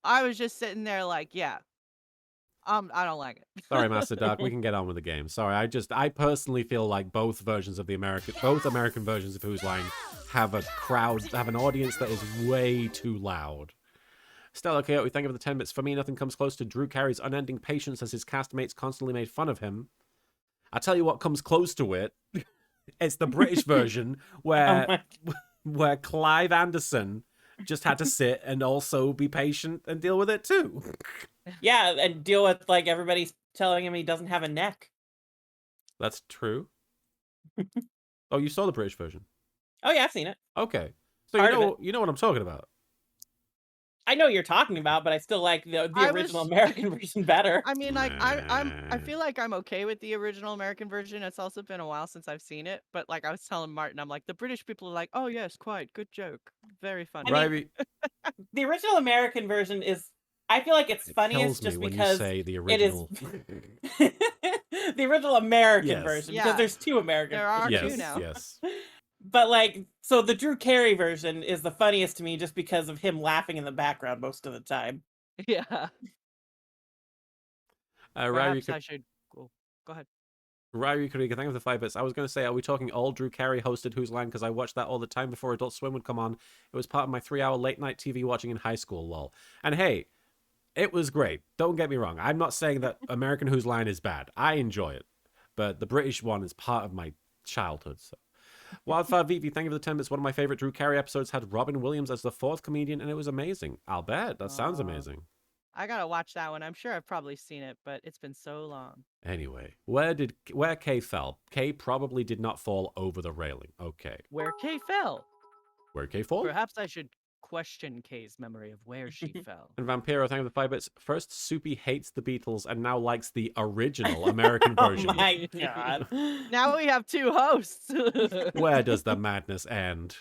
I was just sitting there like, yeah. I don't like it. Sorry, Master Duck. We can get on with the game. Sorry, I personally feel like both American versions of Who's Line have an audience that is way too loud. Stella Coyote, thank you for the 10 bits. For me, nothing comes close to Drew Carey's unending patience as his castmates constantly made fun of him. I tell you what comes close to it. It's the British version where Clive Anderson just had to sit and also be patient and deal with it too. Yeah, and deal with like everybody's telling him he doesn't have a neck. That's true. Oh, you saw the British version? Oh yeah, I've seen it. Okay. So you know what I'm talking about. I know what you're talking about, but I still like the original American version better. I mean, like I feel like I'm okay with the original American version. It's also been a while since I've seen it, but like I was telling Martin, I'm like the British people are like, oh yes, quite good joke, very funny. I mean, the original American version is. I feel like it's funniest just because say the original. It is the original American version because there's two American. There are two now. Yes. But like, so the Drew Carey version is the funniest to me just because of him laughing in the background most of the time. Yeah. Perhaps I should go ahead. Ryu Kuriga, thank you for the 5 bits. I was going to say, are we talking all Drew Carey hosted Who's Line? Because I watched that all the time before Adult Swim would come on. It was part of my 3-hour late night TV watching in high school, lol. And hey, it was great. Don't get me wrong. I'm not saying that American Who's Line is bad. I enjoy it. But the British one is part of my childhood, so. Wildfire Vivi, thank you for the 10 bits. One of my favorite Drew Carey episodes had Robin Williams as the 4th comedian, and it was amazing. I'll bet. That sounds amazing. I gotta watch that one. I'm sure I've probably seen it, but it's been so long. Anyway, where Kay fell? Kay probably did not fall over the railing. Okay. Where Kay fell? Where Kay fall? Perhaps I should question Kay's memory of where she fell. And Vampiro, thank you for the 5 bits. First, Soupy hates the Beatles and now likes the original American version. Oh my god. Now we have two hosts. Where does the madness end?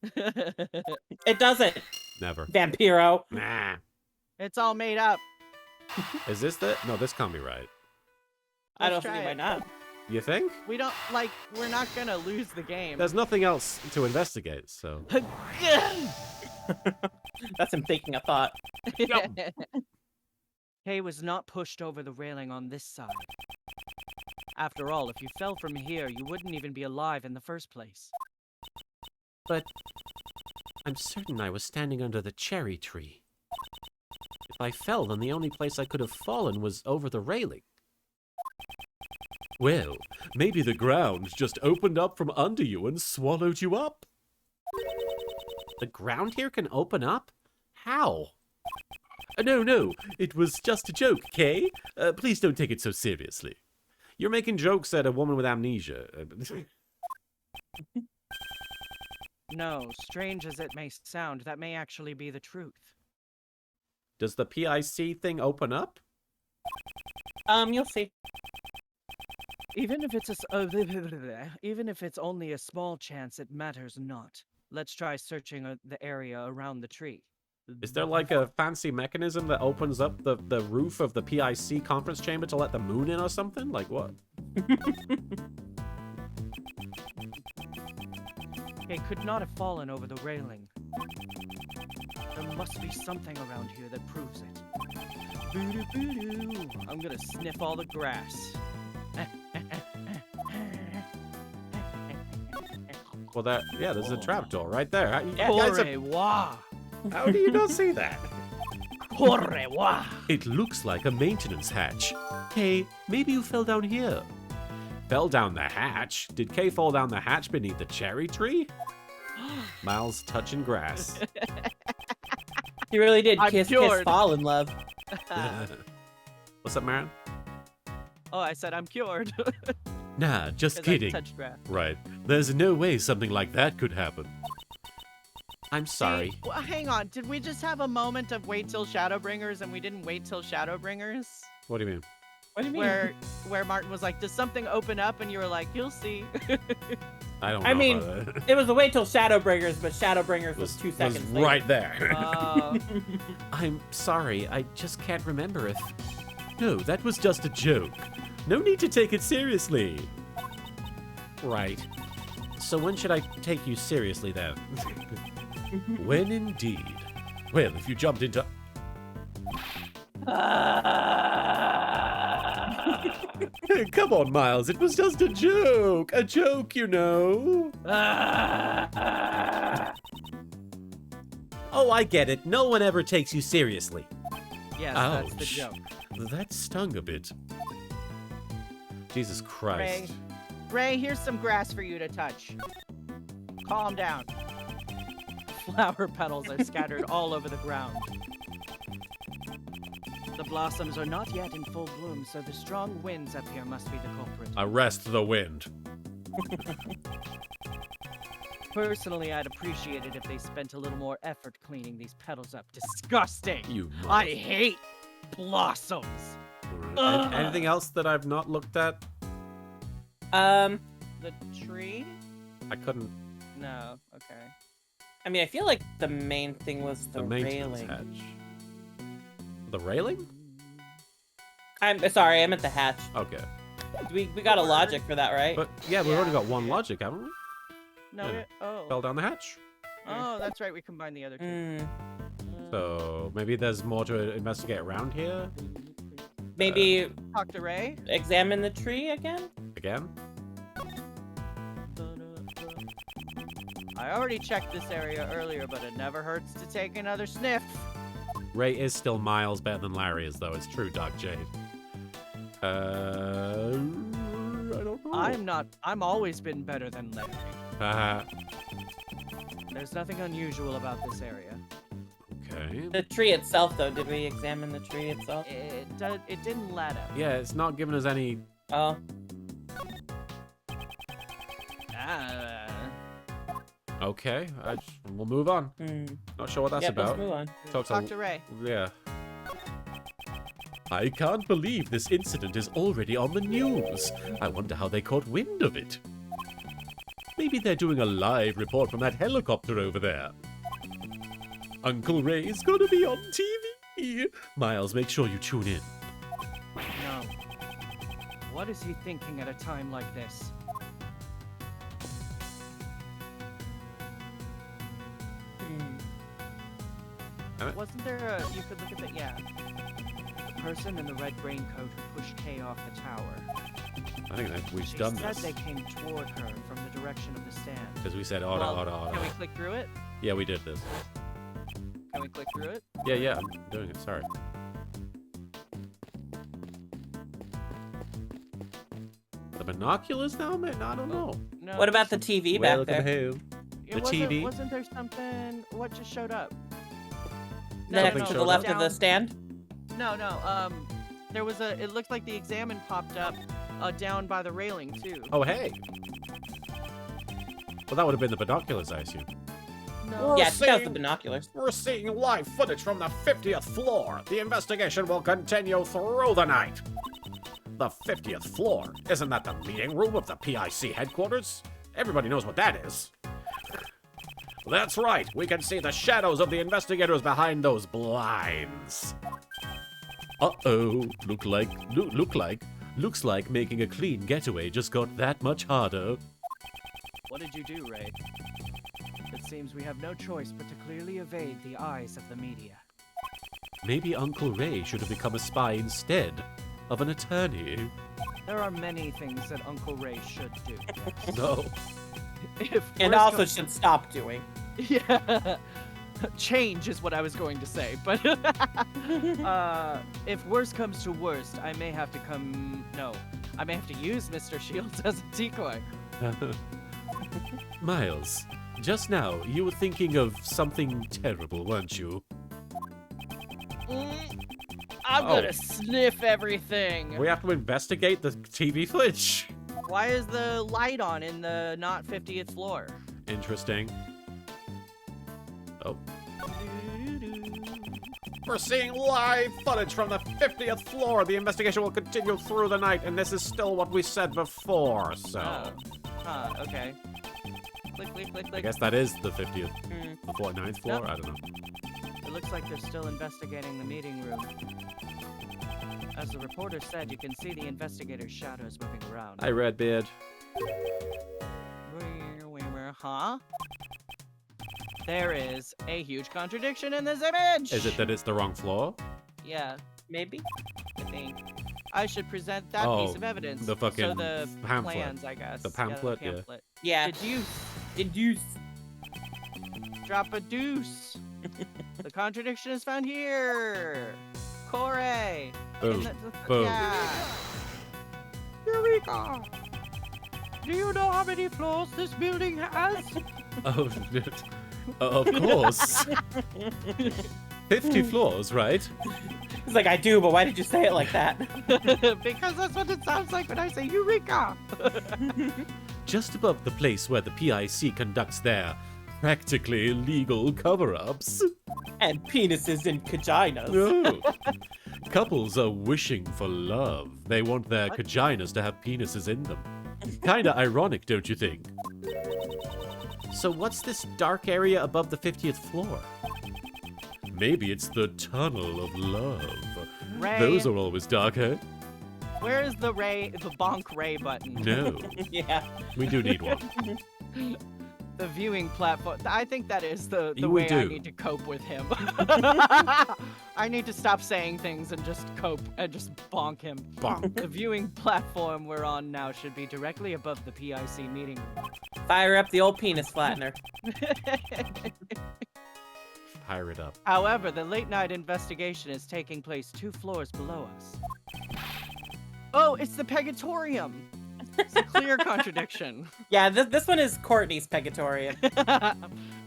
It doesn't. Never. Vampiro. Nah. It's all made up. Is this the... No, this can't be right. I don't see why not. You think? We don't, like, we're not gonna lose the game. There's nothing else to investigate, so... That's him taking a thought. Kay was not pushed over the railing on this side. After all, if you fell from here, you wouldn't even be alive in the first place. But I'm certain I was standing under the cherry tree. If I fell, then the only place I could have fallen was over the railing. Well, maybe the ground just opened up from under you and swallowed you up. The ground here can open up? How? No, it was just a joke, Kay. Please don't take it so seriously. You're making jokes at a woman with amnesia. No, strange as it may sound, that may actually be the truth. Does the PIC thing open up? You'll see. Even if it's only a small chance, it matters not. Let's try searching the area around the tree. Is there like a fancy mechanism that opens up the roof of the PIC conference chamber to let the moon in or something? Like what? It could not have fallen over the railing. There must be something around here that proves it. Boo-doo-boo-doo. I'm gonna sniff all the grass. Well, there's a trapdoor right there. How do you not see that? It looks like a maintenance hatch. Kay, maybe you fell down here. Fell down the hatch? Did Kay fall down the hatch beneath the cherry tree? Miles touching grass. He really did. Kiss, cured. fall in love. What's up, Marin? Oh, I said I'm cured. Nah, just kidding. Touched grass. Right. There's no way something like that could happen. I'm sorry. Hey, well, hang on. Did we just have a moment of wait till Shadowbringers and we didn't wait till Shadowbringers? What do you mean? What do you mean? Where Martin was like, does something open up? And you were like, you'll see. I don't know. I mean, about that. it was a wait till Shadowbringers, but Shadowbringers was 2 seconds later. Right there. I'm sorry. I just can't remember if... No, that was just a joke. No need to take it seriously. Right. So when should I take you seriously then? When indeed? Well, if you jumped into... Come on, Miles. It was just a joke. A joke, you know. Oh, I get it. No one ever takes you seriously. Yes, that's the Ouch. joke. That stung a bit. Jesus Ray, Christ. Ray, here's some grass for you to touch. Calm down. Flower petals are scattered all over the ground. The blossoms are not yet in full bloom, so the strong winds up here must be the culprit. Arrest the wind. Personally, I'd appreciate it if they spent a little more effort cleaning these petals up. Disgusting! You I hate blossoms! Anything else that I've not looked at? Um, The tree? I couldn't. No, okay. I mean, I feel like the main thing was the maintenance railing. hatch. The railing? I'm sorry, I meant the hatch. Okay. We got a logic for that, right? But yeah, we've already got one logic, haven't we? No, Yeah. oh. Fell down the hatch. Oh, that's right, we combined the other two. Hmm. So maybe there's more to investigate around here. Maybe Talk to Ray? examine the tree again? Again? I already checked this area earlier, but it never hurts to take another sniff. Ray is still miles better than Larry is, though. It's true, Dark Jade. I don't know. I'm always been better than Larry. Uh, There's nothing unusual about this area. okay. The tree itself, though, did we examine the tree itself? It didn't let up. Yeah, it's not giving us any. Oh, Okay, we'll move on. hmm. Not sure what that's Yep, let's about. move on. Talk to Ray. Yeah. I can't believe this incident is already on the news. I wonder how they caught wind of it. Maybe they're doing a live report from that helicopter over there. Uncle Ray's gonna be on TV. Miles, make sure you tune in. No. What is he thinking at a time like this? Wasn't there a... You could look at the... Yeah. The person in the red raincoat who pushed Kay off the tower. I think that we've She done said this. they came toward her from the direction of the stand. Because we said order, Well, order, order. Can we click through it? Yeah, we did this. Can we click through it? Yeah, I'm doing it, sorry. The binoculars now, man? I don't know. No. What about the TV back Welcome there? home. It the wasn't- TV? Wasn't there something... What just showed up? Next Something to the showed left up. of the stand? No. There was a... It looked like the examine popped up down by the railing, too. Oh, hey. Well, that would have been the binoculars, I assume. No. Yeah, I think that was the seeing- binoculars. We're seeing live footage from the 50th floor. The investigation will continue through the night. The 50th floor? Isn't that the meeting room of the PIC headquarters? Everybody knows what that is. That's right. We can see the shadows of the investigators behind those blinds. Uh-oh. Looks like making a clean getaway just got that much harder. What did you do, Ray? It seems we have no choice but to clearly evade the eyes of the media. Maybe Uncle Ray should have become a spy instead of an attorney. There are many things that Uncle Ray should do. No. If And worse also comes- should stop doing. Yeah. Change is what I was going to say, but if worse comes to worst, I may have to I may have to use Mr. Shields as a decoy. Miles, just now you were thinking of something terrible, weren't you? I'm Oh. gonna sniff everything. We have to investigate the TV footage. Why is the light on in the not 50th floor? Interesting. Oh, We're seeing live footage from the 50th floor. The investigation will continue through the night, and this is still what we said before, so... Okay. Click, click, click, I click. guess that is the 50th, Hmm. the 49th floor? Nope. I don't know. It looks like they're still investigating the meeting room. As the reporter said, you can see the investigators' shadows moving around. Hi, Redbeard. Huh? There is a huge contradiction in this image! Is it that it's the wrong floor? Yeah, Maybe? I think. I should present that piece of evidence. the fucking so the pamphlet. plans, I guess. The pamphlet, yeah. The pamphlet. Yeah. Deduce. Drop a deuce. The contradiction is found here. Corey. Boom. Boom. Yeah. Eureka! Do you know how many floors this building has? Oh, of course. 50 floors, right? He's like, I do, but why did you say it like that? Because that's what it sounds like when I say Eureka! Just above the place where the PIC conducts their practically illegal cover-ups. And penises in vaginas. No. Couples are wishing for love. They want their vaginas to have penises in them. Kinda ironic, don't you think? So what's this dark area above the 50th floor? Maybe it's the Tunnel of Love. Ray. Those are always dark, huh? Where is the bonk Ray button? No. Yeah. We do need one. The viewing platform. I think that is the We way I do. need to cope with him. I need to stop saying things and just cope and just bonk him. Bonk. The viewing platform we're on now should be directly above the PIC meeting room. Fire up the old penis flattener. Fire it up. However, the late night investigation is taking place 2 floors below us. Oh, it's the Pegatorium. It's a clear contradiction. Yeah, this one is Courtney's Pegatorium.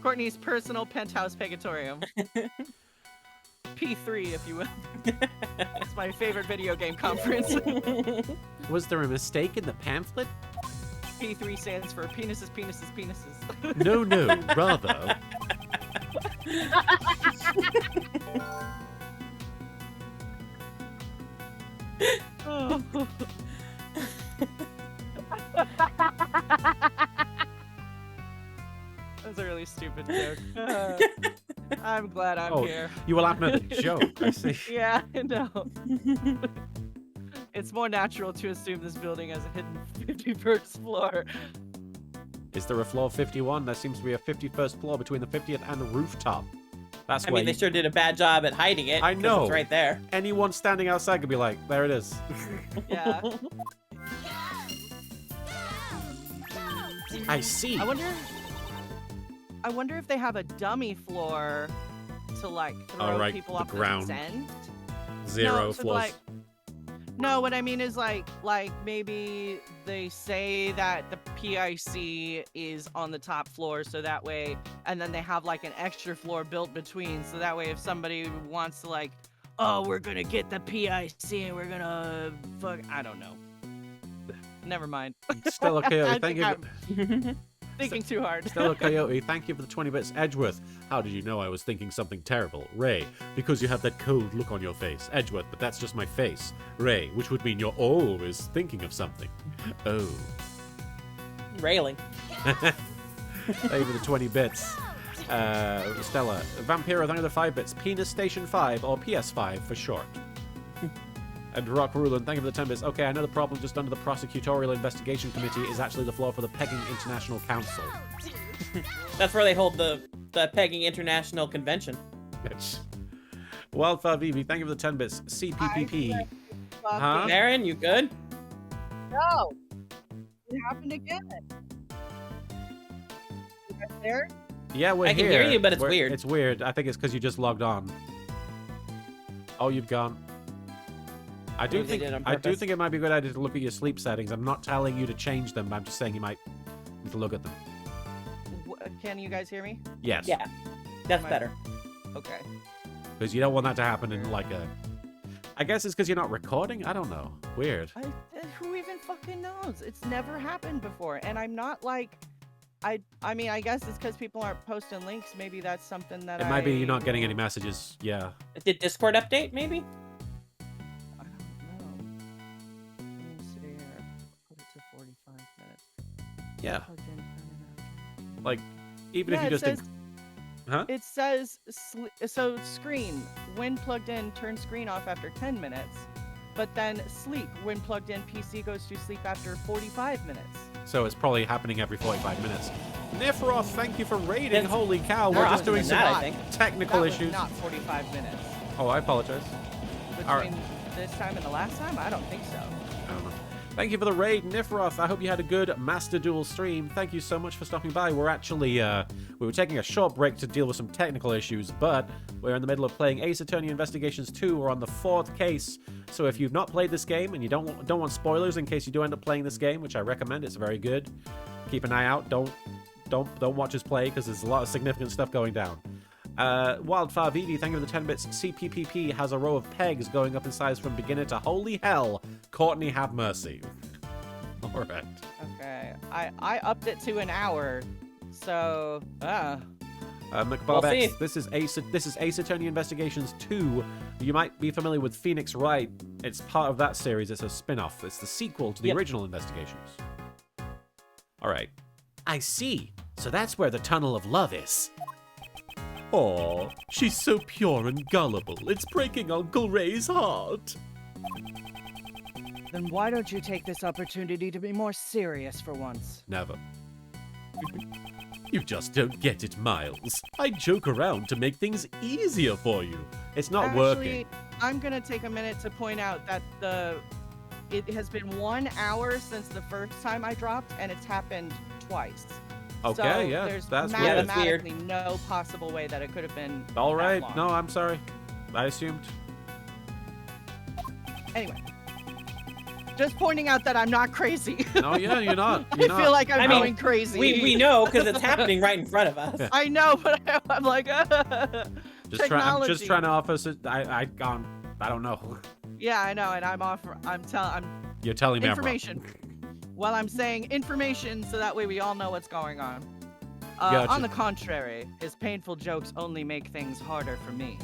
Courtney's personal penthouse Pegatorium. P3, if you will. It's my favorite video game conference. Was there a mistake in the pamphlet? P3 stands for penises, penises, penises. No, rather. Oh. That's a really stupid joke. I'm glad I'm here. You were laughing at the joke, I see. Yeah, I know. It's more natural to assume this building has a hidden 51st floor. Is there a floor 51? There seems to be a 51st floor between the 50th and the rooftop. That's I where mean, they sure did a bad job at hiding it. I 'cause know. It's right there. anyone standing outside could be like, there it is. Yeah. I see. I wonder if they have a dummy floor to like throw right, people the off ground. the descent. Zero No, so, floors. like- No, what I mean is like maybe they say that the PIC is on the top floor, so that way, and then they have like an extra floor built between, so that way if somebody wants to like, oh, we're gonna get the PIC and we're gonna fuck, I don't know. Never mind. Stella Coyote, I thank think you. I'm thinking too hard. Stella Coyote, thank you for the 20 bits. Edgeworth, how did you know I was thinking something terrible? Ray, because you have that cold look on your face. Edgeworth, but that's just my face. Ray, which would mean you're always thinking of something. Oh. Railing. Thank you for the 20 bits. Stella, Vampiro, thank you for the 5 bits. Penis Station 5, or PS5 for short. And Rock Ruland, thank you for the 10 bits. Okay, I know the problem just under the Prosecutorial Investigation Committee is actually the floor for the Pegging International Council. That's where they hold the Pegging International Convention. Bitch. Wildfire Vivi, thank you for the 10 bits. CPPP. Huh? Marin, you good? No. It happened again. You guys there? Yeah, we're I here. can hear you, but it's weird. It's weird. I think it's because you just logged on. Oh, you've gone. I do Maybe they think did on I do purpose. think it might be a good idea to look at your sleep settings. I'm not telling you to change them. I'm just saying you might need to look at them. Can you guys hear me? Yes. Yeah. That's Am I- better. Okay. Because you don't want that to happen in like a. I guess it's because you're not recording. I don't know. Weird. Who even fucking knows? It's never happened before, and I'm not like, I mean, I guess it's because people aren't posting links. Maybe that's something that It might be you're not getting any messages. Yeah. Did Discord update, maybe? I don't know. Let me see here. Put it to 45 minutes. Yeah. Plugged in, turn it on. Like, even Yeah, if you it just. says, Huh? it says so screen when plugged in, turn screen off after 10 minutes, but then sleep when plugged in, PC goes to sleep after 45 minutes. So it's probably happening every 45 minutes. Nifroth, thank you for raiding. It's Holy cow, more we're just often doing than some that, I think. technical That was issues. not 45 minutes. Oh, I apologize. Between All right. this time and the last time? I don't think so. I don't know. Thank you for the raid, Nifroth. I hope you had a good Master Duel stream. Thank you so much for stopping by. We're actually, we were taking a short break to deal with some technical issues, but we're in the middle of playing Ace Attorney Investigations 2. We're on the 4th case. So if you've not played this game and you don't want spoilers in case you do end up playing this game, which I recommend, it's very good. Keep an eye out. Don't watch us play because there's a lot of significant stuff going down. Wildfire VD, thank you for the 10 bits. CPPP has a row of pegs going up in size from beginner to holy hell. Courtney, have mercy. Alright. Okay. I upped it to an hour. So, McBob We'll X, see. this is Ace Attorney Investigations 2. You might be familiar with Phoenix Wright. It's part of that series. It's a spin-off. It's the sequel to the original Investigations. Alright. I see. So that's where the Tunnel of Love is. Aw, she's so pure and gullible. It's breaking Uncle Ray's heart. Then why don't you take this opportunity to be more serious for once? Never. You just don't get it, Miles. I joke around to make things easier for you. It's not actually, working. I'm gonna take a minute to point out that it has been 1 hour since the first time I dropped, and it's happened twice. Okay, so yeah, there's that's weird. Yeah, that's mathematically no possible way that it could have been. All that right. long. No, I'm sorry. I assumed. Anyway, just pointing out that I'm not crazy. No, yeah, you're not. I You're not. feel like I'm I mean, going crazy. We know because it's happening right in front of us. I know, but I'm like, I'm just technology. trying to offer. I don't know. Yeah, I know, and I'm You're telling me information. Well, I'm saying information so that way we all know what's going on. Gotcha. On the contrary, his painful jokes only make things harder for me.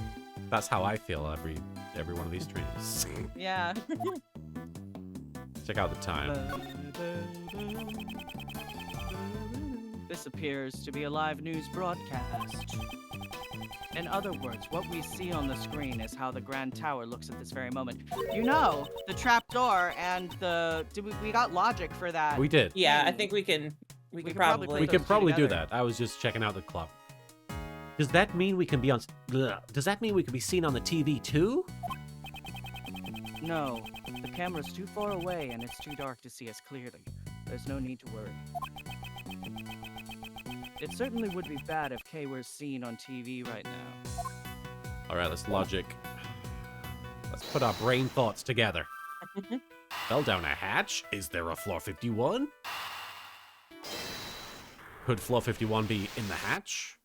That's how I feel every one of these streams. Yeah. Check out the time. This appears to be a live news broadcast. In other words, what we see on the screen is how the Grand Tower looks at this very moment. You know, the trapdoor and we got logic for that. We did. Yeah, I think we can could probably probably. put We those could two probably do together. that. I was just checking out the clock. Does that mean we can be on? Does that mean we can be seen on the TV too? No, the camera's too far away and it's too dark to see us clearly. There's no need to worry. It certainly would be bad if Kay were seen on TV right now. All right, let's logic. Let's put our brain thoughts together. Fell down a hatch? Is there a floor 51? Could floor 51 be in the hatch?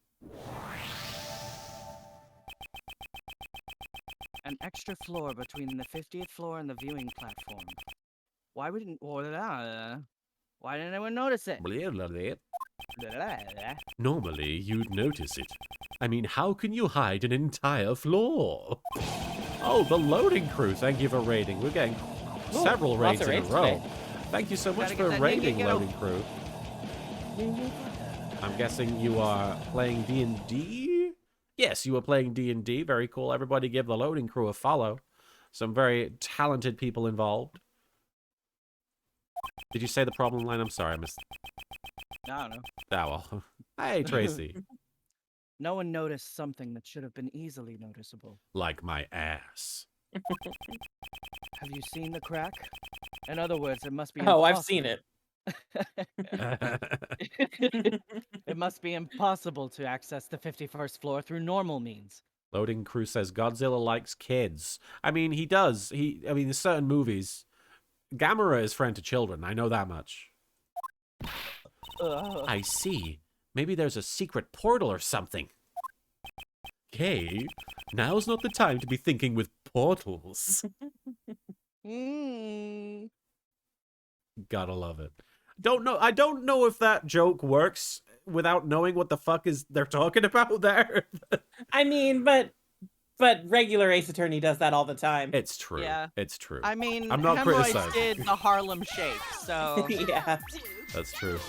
An extra floor between the 50th floor and the viewing platform. Why didn't anyone notice it? Blah, blah, blah. Normally, you'd notice it. I mean, how can you hide an entire floor? Oh, the loading crew, thank you for raiding. We're getting several lots raids of in a raids row. today. Thank you so much Gotta for get that raiding, yin-yang-yo. loading crew. I'm guessing you are playing D&D? Yes, you are playing D&D. Very cool. Everybody give the loading crew a follow. Some very talented people involved. Did you say the problem line? I'm sorry, I missed. I don't know. Oh, well. Hey, Tracy. No one noticed something that should have been easily noticeable. Like my ass. Have you seen the crack? In other words, it must be Oh, I've seen it. It must be impossible to access the 51st floor through normal means. Loading crew says Godzilla likes kids. I mean, he does. I mean, there's certain movies. Gamera is friend to children. I know that much. I see. Maybe there's a secret portal or something. Kay, now's not the time to be thinking with portals. Gotta love it. I don't know if that joke works without knowing what the fuck is they're talking about there. I mean, but regular Ace Attorney does that all the time. It's true. Yeah. It's true. I mean, I'm not Hemorrhoids criticizing. did the Harlem Shake, so Yeah. That's true.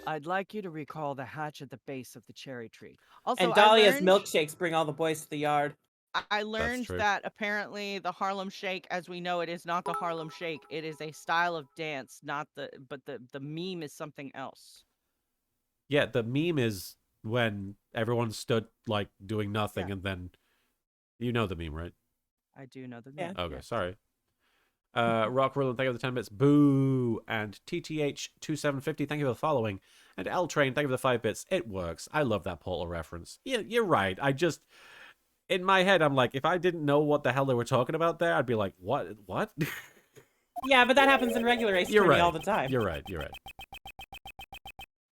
I'd like you to recall the hatch at the base of the cherry tree. Also, And Dahlia's I learned, milkshakes bring all the boys to the yard. I learned true. that apparently the Harlem Shake, as we know it, is not the Harlem Shake. It is a style of dance, but the meme is something else. Yeah, the meme is when everyone stood like doing nothing Yeah. and then you know the meme, right? I do know the Yeah. name. Okay, yes. sorry. Rock Ruler, thank you for the 10 bits. Boo! And TTH2750, thank you for the following. And L Train, thank you for the 5 bits. It works. I love that Portal reference. Yeah, you're right. I just, in my head, I'm like, if I didn't know what the hell they were talking about there, I'd be like, what? What? Yeah, but that happens in regular Ace You're Attorney right. all the time. You're right. You're right.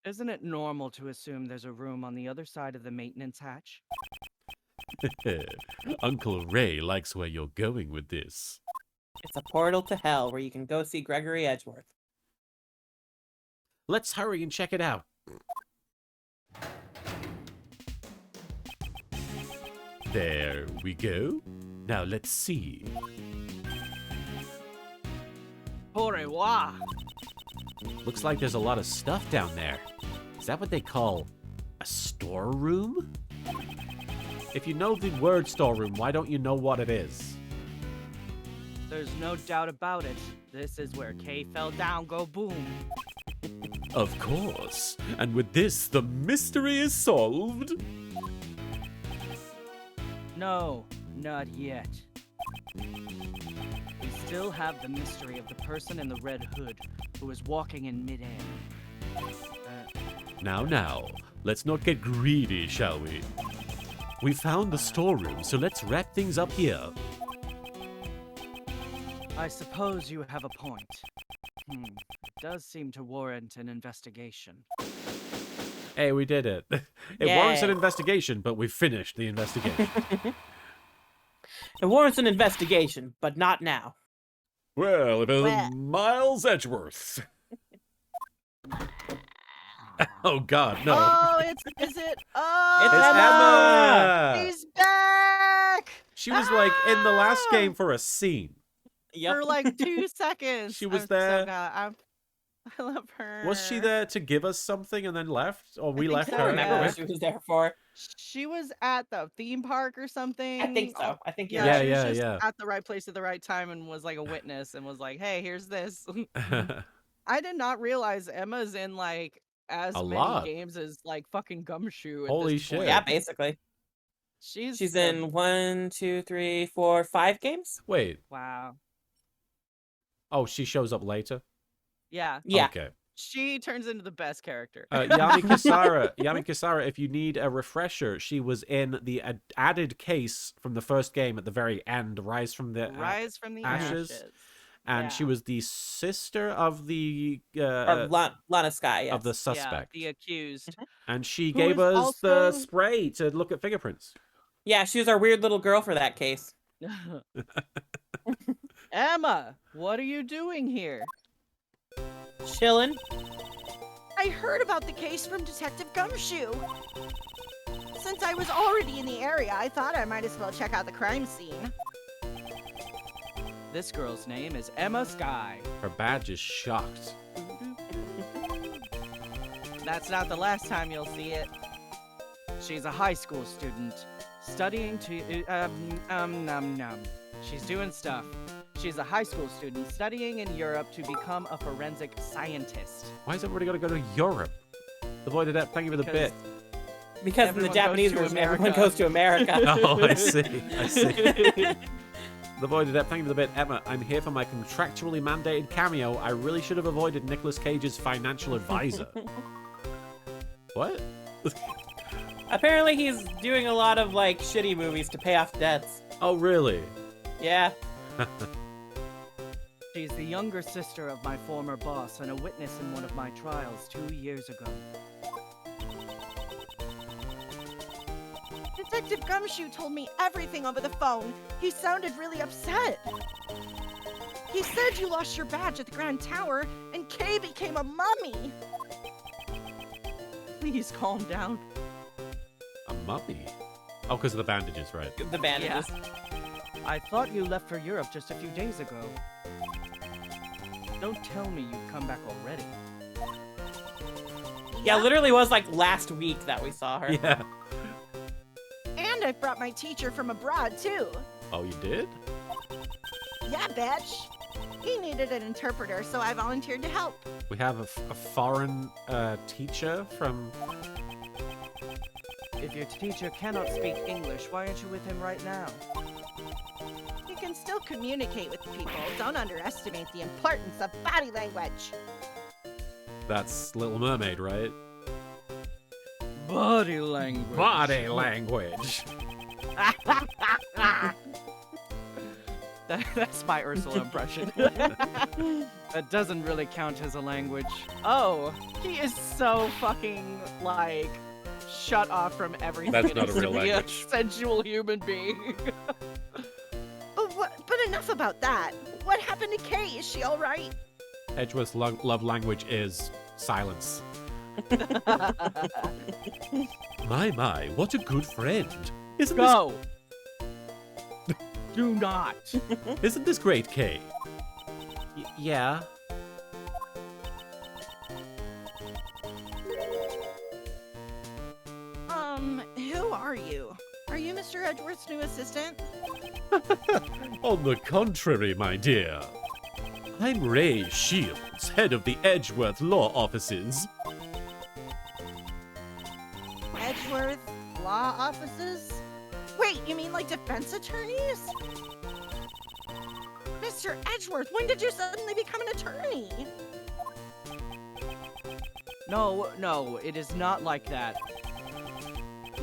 Isn't it normal to assume there's a room on the other side of the maintenance hatch? Uncle Ray likes where you're going with this. It's a portal to hell where you can go see Gregory Edgeworth. Let's hurry and check it out. There we go. Now let's see. Au revoir. Looks like there's a lot of stuff down there. Is that what they call a storeroom? If you know the word storeroom, why don't you know what it is? There's no doubt about it. This is where K fell down, go boom. Of course. And with this, the mystery is solved. No, not yet. We still have the mystery of the person in the red hood who was walking in midair. Now, let's not get greedy, shall we? We found the storeroom, so let's wrap things up here. I suppose you have a point. It does seem to warrant an investigation. Hey, we did it. It warrants an Yay. investigation, but we finished the investigation. It warrants an investigation, but not now. Well, if it Well. isn't Miles Edgeworth. Oh, God, no. Oh, is it? Oh, It's It's Emma! he's back She was like in the last Ah! game for a scene. Yep. for like 2 seconds. She was I'm there. So glad. I love her. Was she there to give us something and then left? Or we think left so, I don't her? remember yeah. what she was there for. She was at the theme park or something. I think so. I think you're Yeah, Yeah, right. she was yeah, just yeah. at the right place at the right time and was like a witness and was like, hey, here's this. I did not realize Emma's in like as A many lot. games as like fucking Gumshoe. At Holy this shit. point. Yeah, basically. She's She's a- in 1, 2, 3, 4, 5 games. Wait. Wow. Oh, she shows up later? Yeah, Yeah. Okay. she turns into the best character. Yami Kisara, if you need a refresher, she was in the added case from the first game at the very end, Rise from the Rise from the Ashes. ashes. and she yeah. was the sister of the Or Lana Sky, yes. of the Yeah, suspect. the accused. And she Who gave is us the also- spray to look at fingerprints. Yeah, she was our weird little girl for that case. Emma, what are you doing here? Chillin'. I heard about the case from Detective Gumshoe. Since I was already in the area, I thought I might as well check out the crime scene. This girl's name is Emma Sky. Her badge is shocked. That's not the last time you'll see it. She's a high school student, studying to, She's doing stuff. She's a high school student studying in Europe to become a forensic scientist. Why is everybody got to go to Europe? The Void Adept, thank you for the bit. Because in the Everyone goes Japanese to version, everyone America. goes to America. Oh, I see. I see. The Void Adept, thank you for the bit. Emma, I'm here for my contractually mandated cameo. I really should have avoided Nicolas Cage's financial advisor. What? Apparently, he's doing a lot of like shitty movies to pay off debts. Oh, really? Yeah. She's the younger sister of my former boss and a witness in one of my trials 2 years ago. Detective Gumshoe told me everything over the phone. He sounded really upset. He said you lost your badge at the Grand Tower and Kay became a mummy. Please calm down. A mummy? Oh, because of the bandages, right. The bandages. I thought you left for Europe just a few days ago. Don't tell me you've come back already. Yeah, literally was like last week that we saw her. Yeah. And I brought my teacher from abroad, too. Oh, you did? Yeah, bitch. He needed an interpreter, so I volunteered to help. We have a foreign teacher from... If your teacher cannot speak English, why aren't you with him right now? You can still communicate with people. Don't underestimate the importance of body language. That's Little Mermaid, right? Body language. Body language. That's my Ursula impression. That doesn't really count as a language. Oh, he is so fucking, like, shut off from everything. That's not a to real be language. A sensual human being. But enough about that. What happened to Kay? Is she all right? Edgeworth's love language is silence. My, what a good friend. Go. Do not. Isn't this great, Kay? Yeah. Who are you? Are you Mr. Edgeworth's new assistant? On the contrary, my dear. I'm Ray Shields, head of the Edgeworth Law Offices. Edgeworth Law Offices? Wait, you mean like defense attorneys? Mr. Edgeworth, when did you suddenly become an attorney? No, it is not like that.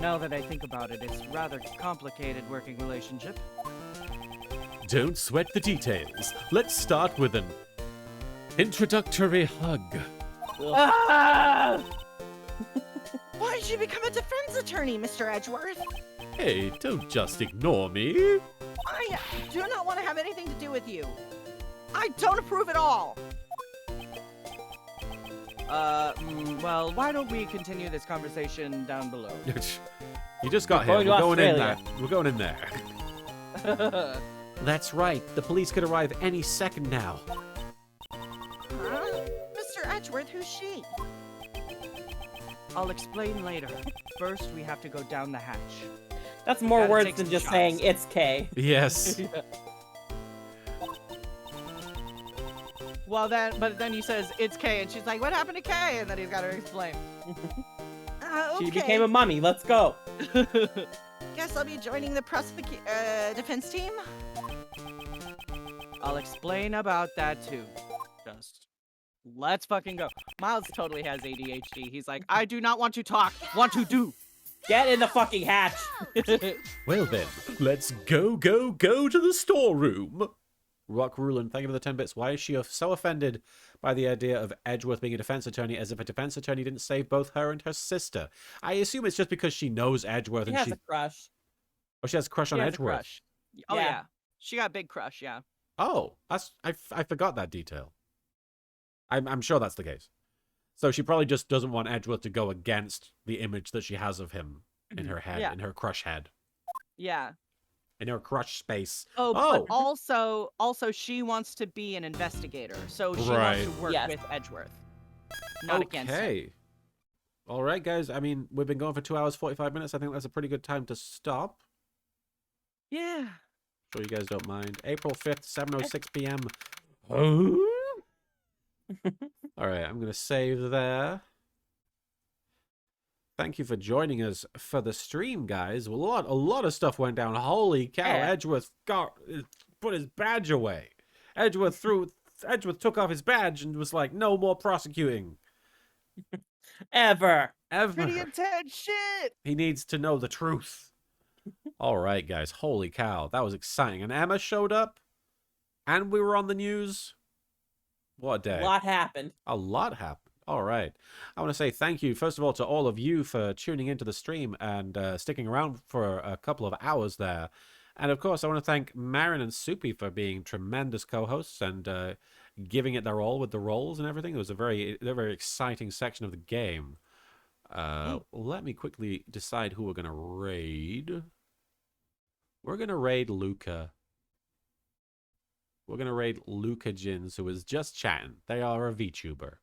Now that I think about it, it's rather complicated working relationship. Don't sweat the details. Let's start with an introductory hug. Ah! Why did you become a defense attorney, Mr. Edgeworth? Hey, don't just ignore me. I do not want to have anything to do with you. I don't approve at all. Well, why don't we continue this conversation down below? You just got We're here. going to We're going in there. Australia. We're going in there. That's right. The police could arrive any second now. Huh? Mr. Edgeworth, who's she? I'll explain later. First, we have to go down the hatch. That's more Gotta words take than some just shots. saying it's Kay. Yes. But then he says, it's Kay, and she's like, what happened to Kay? And then he's got to explain. Okay. She became a mummy. Let's go. Guess I'll be joining the defense team. I'll explain about that too. Just let's fucking go. Miles totally has ADHD. He's like, I do not want to talk. Want to do. Get in the fucking hatch. Well then, let's go to the storeroom. Rock Rulin, thank you for the 10 bits. Why is she so offended by the idea of Edgeworth being a defense attorney as if a defense attorney didn't save both her and her sister? I assume it's just because she knows Edgeworth She and has a crush. Oh, she has a crush on She has a Edgeworth. crush. Oh Yeah. yeah. She got a big crush, yeah. Oh, I forgot that detail. I'm sure that's the case. So she probably just doesn't want Edgeworth to go against the image that she has of him in her head, Yeah. in her crush head, Yeah. in her crush space. Oh, Oh. but also she wants to be an investigator, so she Right. wants to work Yes. with Edgeworth, not against him. Okay. All right, guys. I mean, we've been going for 2 hours, 45 minutes. I think that's a pretty good time to stop. Yeah. Sure you guys don't mind. April 5th, 7:06 p.m. All right, I'm going to save there. Thank you for joining us for the stream, guys. A lot of stuff went down. Holy cow! Yeah. Edgeworth put his badge away. Edgeworth took off his badge and was like, "No more prosecuting Ever. ever." Pretty intense shit. He needs to know the truth. All right, guys. Holy cow, that was exciting. And Emma showed up, and we were on the news. What a day! A lot happened. A lot happened. All right. I want to say thank you, first of all, to all of you for tuning into the stream and sticking around for a couple of hours there. And, of course, I want to thank Marin and Soupy for being tremendous co-hosts and giving it their all with the rolls and everything. It was a very exciting section of the game. Let me quickly decide who we're going to raid. We're going to raid Luca. We're going to raid Luca Jins, who is just chatting. They are a VTuber.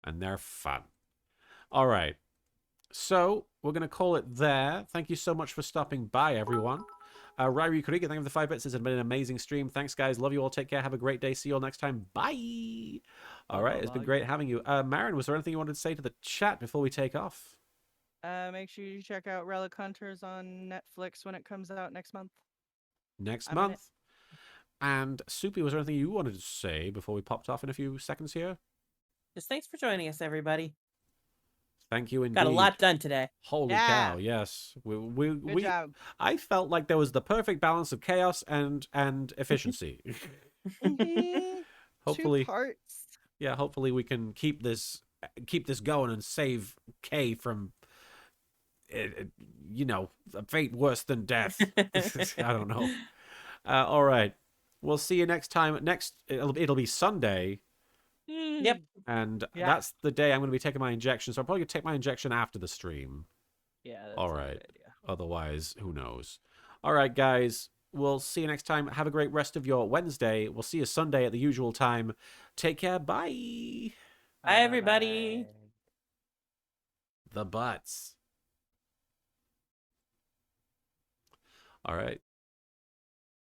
And they're fun. All right. So, we're going to call it there. Thank you so much for stopping by, everyone. Ryrie Kuriga, thank you for the 5 bits. It's been an amazing stream. Thanks, guys. Love you all. Take care. Have a great day. See you all next time. Bye. All right. It's been great having you. Marin, was there anything you wanted to say to the chat before we take off? Make sure you check out Relic Hunters on Netflix when it comes out next month. Next I'm in it. month. And Soupy, was there anything you wanted to say before we popped off in a few seconds here? Just thanks for joining us, everybody. Thank you indeed. Got a lot done today. Holy Yeah. cow! Yes, Good job. I felt like there was the perfect balance of chaos and efficiency. Hopefully, 2 parts. yeah. Hopefully, we can keep this going and save Kay from, a fate worse than death. I don't know. All right, we'll see you next time. It'll be Sunday. Yep. And Yeah. that's the day I'm going to be taking my injection. So I'm probably going to take my injection after the stream. Yeah, that's All a good right. idea. Otherwise, who knows? All right, guys. We'll see you next time. Have a great rest of your Wednesday. We'll see you Sunday at the usual time. Take care. Bye. Bye, everybody. Bye. The butts. All right.